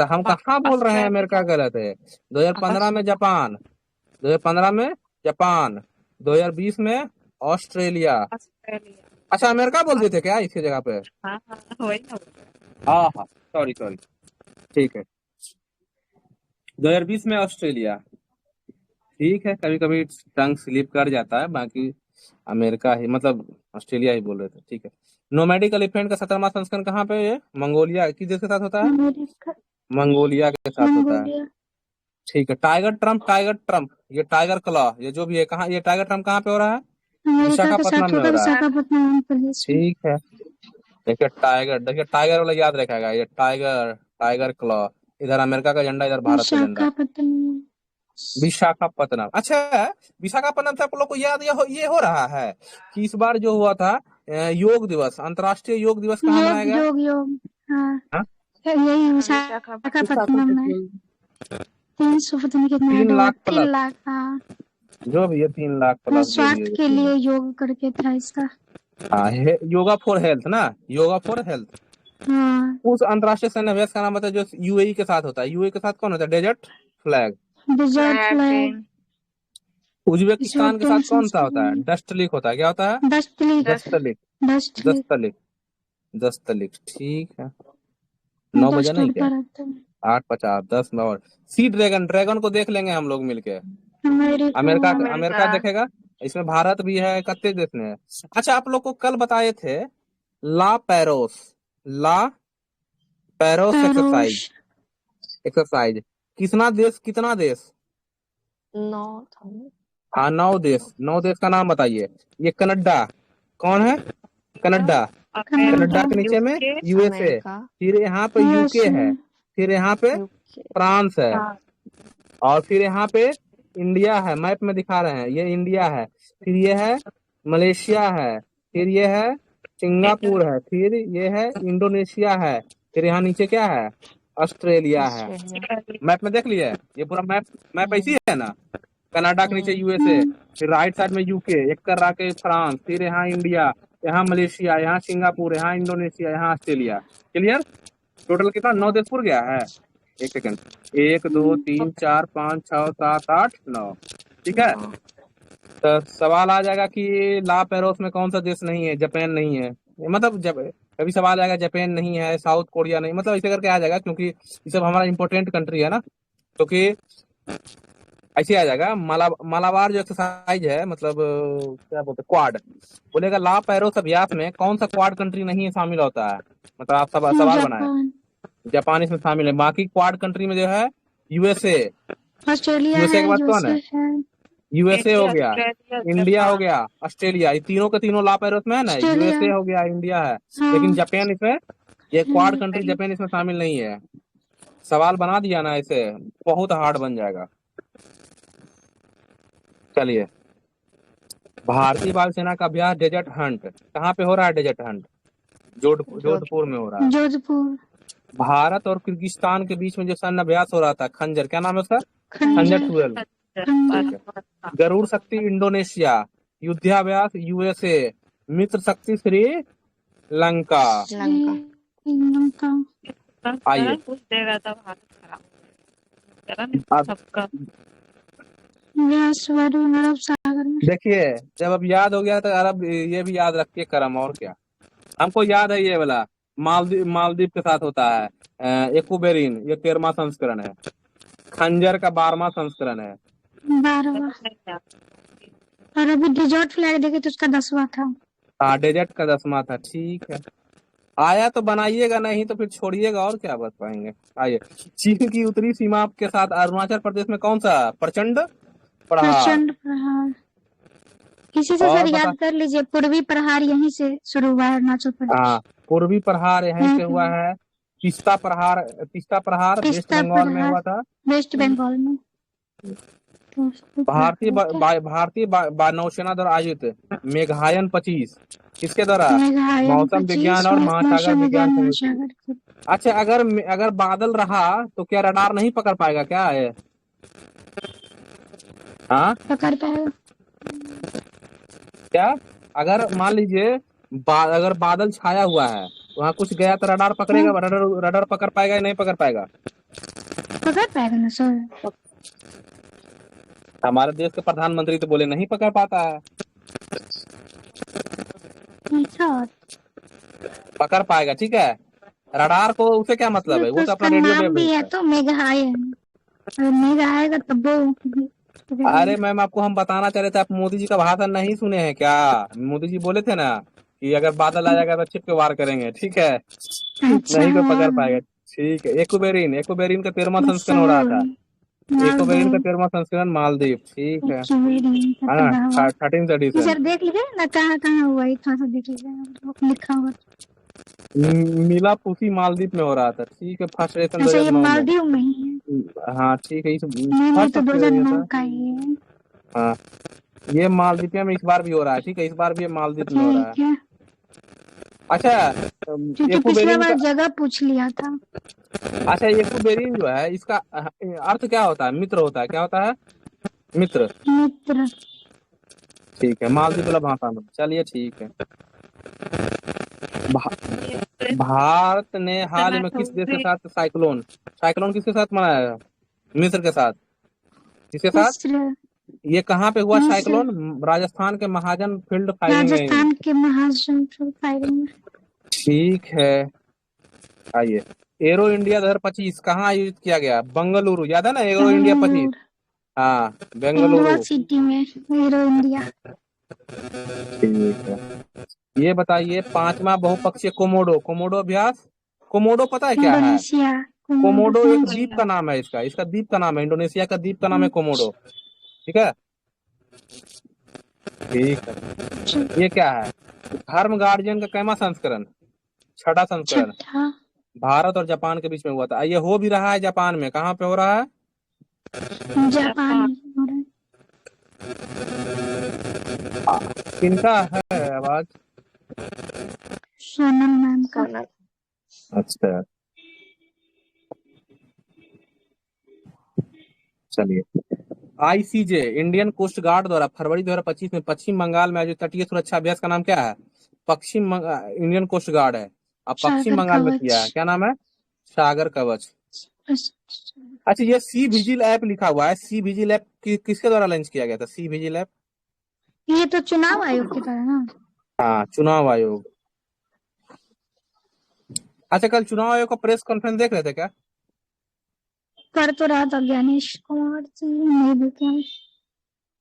हम कहाँ बोल रहे हैं अमेरिका गलत है? 2015 में जापान, 2015 में जापान, 2020 में ऑस्ट्रेलिया। अच्छा, अमेरिका बोल देते क्या इसकी जगह पे? हाँ, सॉरी, ठीक है, 2020 में ऑस्ट्रेलिया, ठीक है। कभी कभी टंग स्लिप कर जाता है, बाकी अमेरिका ही, मतलब ऑस्ट्रेलिया ही बोल रहे थे, ठीक है। नोमैडिक एलिफेंट का 17वां संस्करण कहाँ पे है? मंगोलिया। किस देश के साथ होता है? मंगोलिया के साथ होता है। मंगोलिया। ठीक है। टाइगर ट्रम्प, ये टाइगर क्लॉ, ये जो भी है, कहाँ ये टाइगर ट्रम्प कहाँ पे हो रहा है? अमेरिका के विशाखापट्टनम साथ में होगा हो रहा है। विशाखापट्टनम प्रदेश में। ठीक है। देखिए टाइगर वाला याद रखेगा, ये टाइगर क्लॉ, इधर अमेरिका का झंडा, इधर भारत का झंडा। विशाखापट्टनम। विशाखापट्टनम। अच्छा, विशाखापट्टनम से आप लोग को याद ये हो रहा है कि इस बार जो हुआ था योग दिवस, अंतर्राष्ट्रीय योग दिवस कहाँ मनाया गया? योग हाँ, हाँ? यही विशाखापट्टनम में 300 पता नहीं कितना 3 लाख 3 प्लस, लाख। हाँ, जो भी है 3 लाख प्लस जो भी स्वास्थ्य है। के लिए योग करके था इसका। हाँ, योगा फॉर हेल्थ ना, योगा फॉर हेल्थ। हाँ, उस अंतर्राष्ट्रीय सैन्य अभ्यास का नाम बता जो यूएई के साथ होता है। यूएई के साथ कौन होता है? Desert flag. Desert flag. Uzbekistan के साथ कौन सा होता है? डस्ट लीक होता है। क्या होता है? दस्तलिक। ठीक है। 9 बजे नहीं क्या? 8:50 10 और सी ड्रैगन को देख लेंगे हम लोग मिलके। अमेरिका देखेगा, इसमें भारत भी है, 31 देश में है। अच्छा, आप लोग को कल बताए थे ला पैरोस एक्सरसाइज कितना देश? 9 था। हाँ, 9 देश का नाम बताइए। ये कनाडा, कौन है? कनाडा के नीचे में यूएसए, फिर यहाँ पे यूके है, फिर यहाँ पे फ्रांस है, और फिर यहाँ पे इंडिया है। मैप में दिखा रहे हैं, ये इंडिया है, फिर ये है मलेशिया है, फिर ये है सिंगापुर है, फिर ये है इंडोनेशिया है, फिर यहाँ नीचे क्या है? ऑस्ट्रेलिया है। मैप में देख लिया, ये पूरा मैप ऐसी है ना। कनाडा के नीचे यूएसए, फिर राइट साइड में यूके, एक कर रहा के फ्रांस, फिर यहाँ इंडिया, यहाँ मलेशिया, यहाँ सिंगापुर, यहाँ इंडोनेशिया, यहाँ ऑस्ट्रेलिया। क्लियर? टोटल कितना? 9 देश पूर गया है। एक सेकंड, 1 2 3 4 5 6 7 8 9। ठीक है। तो सवाल आ जाएगा कि ला पेरोस में कौन सा देश नहीं है? जापान नहीं है, मतलब जब कभी सवाल आएगा जापान नहीं है, साउथ कोरिया नहीं, मतलब ऐसे करके आ जाएगा, क्योंकि ये सब हमारा इंपॉर्टेंट कंट्री है ना। क्योंकि ऐसे आ जाएगा। मालाबार जो एक्सरसाइज है, मतलब क्या बोलते हैं, क्वाड, बोलेगा ला पेरोस अभ्यास में कौन सा क्वाड कंट्री नहीं शामिल होता है? मतलब आप सवाल बनाए, जापान इसमें शामिल है। बाकी क्वाड कंट्री में जो है यूएसए के बाद कौन है? यूएसए हो गया, इंडिया हो गया, ऑस्ट्रेलिया, ये तीनों के तीनों ला पेरोस में है ना। यूएसए हो गया, इंडिया है, लेकिन जापान इसमें, ये क्वाड कंट्री जापान इसमें शामिल नहीं है। सवाल बना दिया ना, ऐसे बहुत हार्ड बन जाएगा। चलिए, भारतीय वायुसेना का अभ्यास डेजर्ट हंट कहाँ पे हो रहा है? डेजर्ट हंट जोधपुर में हो रहा है। जोधपुर। भारत और किर्गिस्तान के बीच में जो सैन्य अभ्यास हो रहा था, खंजर, क्या नाम है उसका? खंजर 12। गरुड़ शक्ति इंडोनेशिया, युद्धाभ्यास यूएसए, मित्र शक्ति श्रीलंका। आइए, देखिए, जब अब याद हो गया तो अरब ये भी याद रखिए करम, और क्या। हमको याद है ये वाला मालदीव के साथ होता है एक्यूबेरिन, ये 13वां संस्करण है। खंजर का 12वां संस्करण है। 12वां। और अभी डेजर्ट फ्लैग देखे तो उसका 10वां था। हाँ, डेजर्ट का 10वां था। ठीक है, आया तो बनाइएगा, नहीं तो फिर छोड़िएगा, और क्या बच पाएंगे। आइए, चीन की उत्तरी सीमा के साथ अरुणाचल प्रदेश में कौन सा? प्रचंड प्रहार। इसी से सर याद कर लीजिए, पूर्वी प्रहार यहीं से शुरू हुआ है अरुणाचल प्रदेश। हाँ, पूर्वी प्रहार यहीं से हुआ है। तीस्ता प्रहार वेस्ट बंगाल में हुआ था। वेस्ट बंगाल में। भारतीय नौसेना द्वारा आयोजित मेघायन 25 किसके द्वारा? मौसम विज्ञान और महासागर विज्ञान। अच्छा, अगर बादल रहा तो क्या रडार नहीं पकड़ पाएगा? क्या है? हाँ, पकड़ पाएगा। क्या? अगर मान लीजिए अगर बादल छाया हुआ है, वहाँ कुछ गया तो रडार पकड़ेगा? रडार पकड़ पाएगा या नहीं पकड़ पाएगा? पकड़ पाएगा ना सर। हमारे देश के प्रधानमंत्री तो बोले नहीं पकड़ पाता है। पकड़ पाएगा, ठीक है। रडार को उसे क्या मतलब है? वो तो अपना रेडियो वेव भी है, तो मेघ आएगा तब वो। अरे मैम, आपको हम बताना चाह रहे थे, आप मोदी जी का भाषण नहीं सुने हैं क्या? मोदी जी बोले थे ना कि अगर बादल आ जाएगा तो छिप के वार करेंगे, ठीक है। नहीं तो पकड़ पाएगा। ठीक है। एक्वेरिन का 13वां संस्करण हो रहा था। एक्वेरिन का 13वां संस्करण मालदीव। ठीक है ना, 13th एडिशन। टीचर देख लीजिए ना कहाँ कहाँ हुआ है, थोड़ा सा देख लीजिए लिखा हुआ। मिलापुसी मालदीव में हो रहा था। ठीक है, फर्स्ट एडिशन अच्छा, ये 2009 में। मालदीव में ही है। हाँ ठीक है, इस नहीं फर्स्ट तो 2009 का ही है। हाँ, ये मालदीव में इस बार भी हो रहा है। ठीक है, इस बार भी ये मालदीव में हो रहा ठीक है। है, अच्छा, क्योंकि पिछली एक्वेरिन बार का जगह पूछ लिया था। अच्छा, एक्वेरिन जो है इसका अर्थ क्या होता है? मित्र होता है। क्या होता है? मित्र। मित्र। ठीक है, मालदीव वाला भाषा में। चलिए ठीक है। भारत ने हाल में किस देश के साथ साइक्लोन किसके साथ मनाया है? मिस्र के साथ। किसके साथ? मिस्र। ये कहाँ पे हुआ मिस्र। साइक्लोन? राजस्थान के महाजन फील्ड फायरिंग में। राजस्थान के महाजन फायरिंग में। ठीक है, आइए। एरो इंडिया 2025 कहाँ आयोजित किया गया? बेंगलुरु। याद है ना एरो इंडिया 25? हाँ, बेंगलुरु। सिटी में एरो इंडिया। ठीक है, ये बताइए 5वां बहुपक्षीय कोमोडो अभ्यास। कोमोडो पता है क्या है? इंडोनेशिया। कोमोडो एक द्वीप का नाम है। इसका द्वीप का नाम है, इंडोनेशिया का द्वीप का नाम है कोमोडो। ठीक है, ठीक है। ये क्या है? धर्म गार्जियन का कैमा संस्करण? 6वां संस्करण। भारत और जापान के बीच में हुआ था। ये हो भी रहा है जापान में। कहाँ पे हो रहा है? जापान। किनका है आवाज? सोनम मैम का। अच्छा, चलिए। आईसीजे इंडियन कोस्ट गार्ड द्वारा फरवरी 2025 में पश्चिम बंगाल में आयोजित तटीय सुरक्षा अभ्यास का नाम क्या है? इंडियन कोस्ट गार्ड है। अब पश्चिम बंगाल में किया है। क्या नाम है? सागर कवच। अच्छा, ये सी विजिल ऐप लिखा हुआ है। सी विजिल ऐप किसके द्वारा लॉन्च किया गया था? C vigil app. ये तो चुनाव आयोग की तरह ना। हाँ, चुनाव आयोग। अच्छा, कल चुनाव आयोग का प्रेस कॉन्फ्रेंस देख रहे थे क्या? कर तो रहा था ज्ञानेश कुमार जी, नहीं देखे।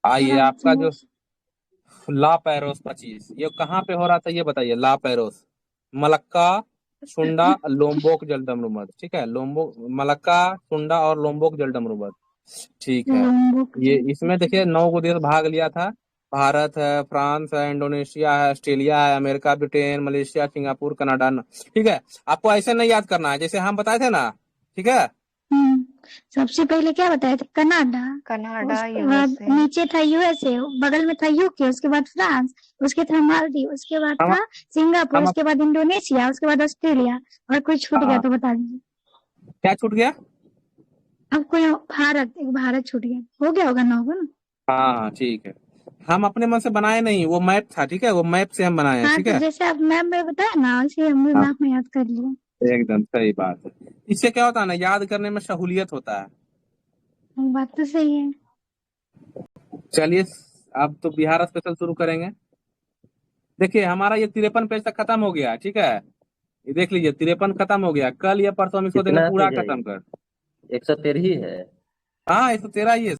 आइए, आपका जो ला पैरोस 25 ये कहाँ पे हो रहा था? ये बताइए। ला पैरोस, मलक्का, सुंडा, लोम्बोक, जलडमरूमद। ठीक है, मलक्का, सुंडा और लोम्बोक, जलडमरूमद। ठीक है, ये इसमें देखिए 9 को देश भाग लिया था। भारत है, फ्रांस है, इंडोनेशिया है, ऑस्ट्रेलिया है, America, Britain, Malaysia, Singapore, Canada. ठीक है, आपको ऐसे नहीं याद करना है जैसे हम बताए थे ना। ठीक है, सबसे पहले क्या बताया था? कनाडा, नीचे था यूएसए, बगल में था यूके, उसके बाद फ्रांस, उसके था मालदीव, उसके बाद था सिंगापुर, उसके बाद इंडोनेशिया, उसके बाद ऑस्ट्रेलिया, और कोई छूट गया तो बता दीजिए। क्या छूट गया? अब कोई एक भारत छूट गया। हो गया होगा ना? होगा ना? हाँ ठीक है, हम अपने मन से बनाए नहीं, वो मैप था। ठीक है, वो मैप से हम बनाए हैं। ठीक है, जैसे आप मैप में बताया ना, इसे हमने मैप में याद कर लिया। एकदम सही बात है। इससे क्या होता है ना, याद करने में सहूलियत होता है। बात तो सही है। चलिए, अब तो बिहार स्पेशल शुरू करेंगे। देखिए, हमारा ये 53 पेज तक खत्म हो गया। ठीक है, ये देख लीजिए, 53 खत्म हो गया। कल या परसों हम इसको देंगे पूरा खत्म कर। 113 ही है। हाँ, 113 ही है।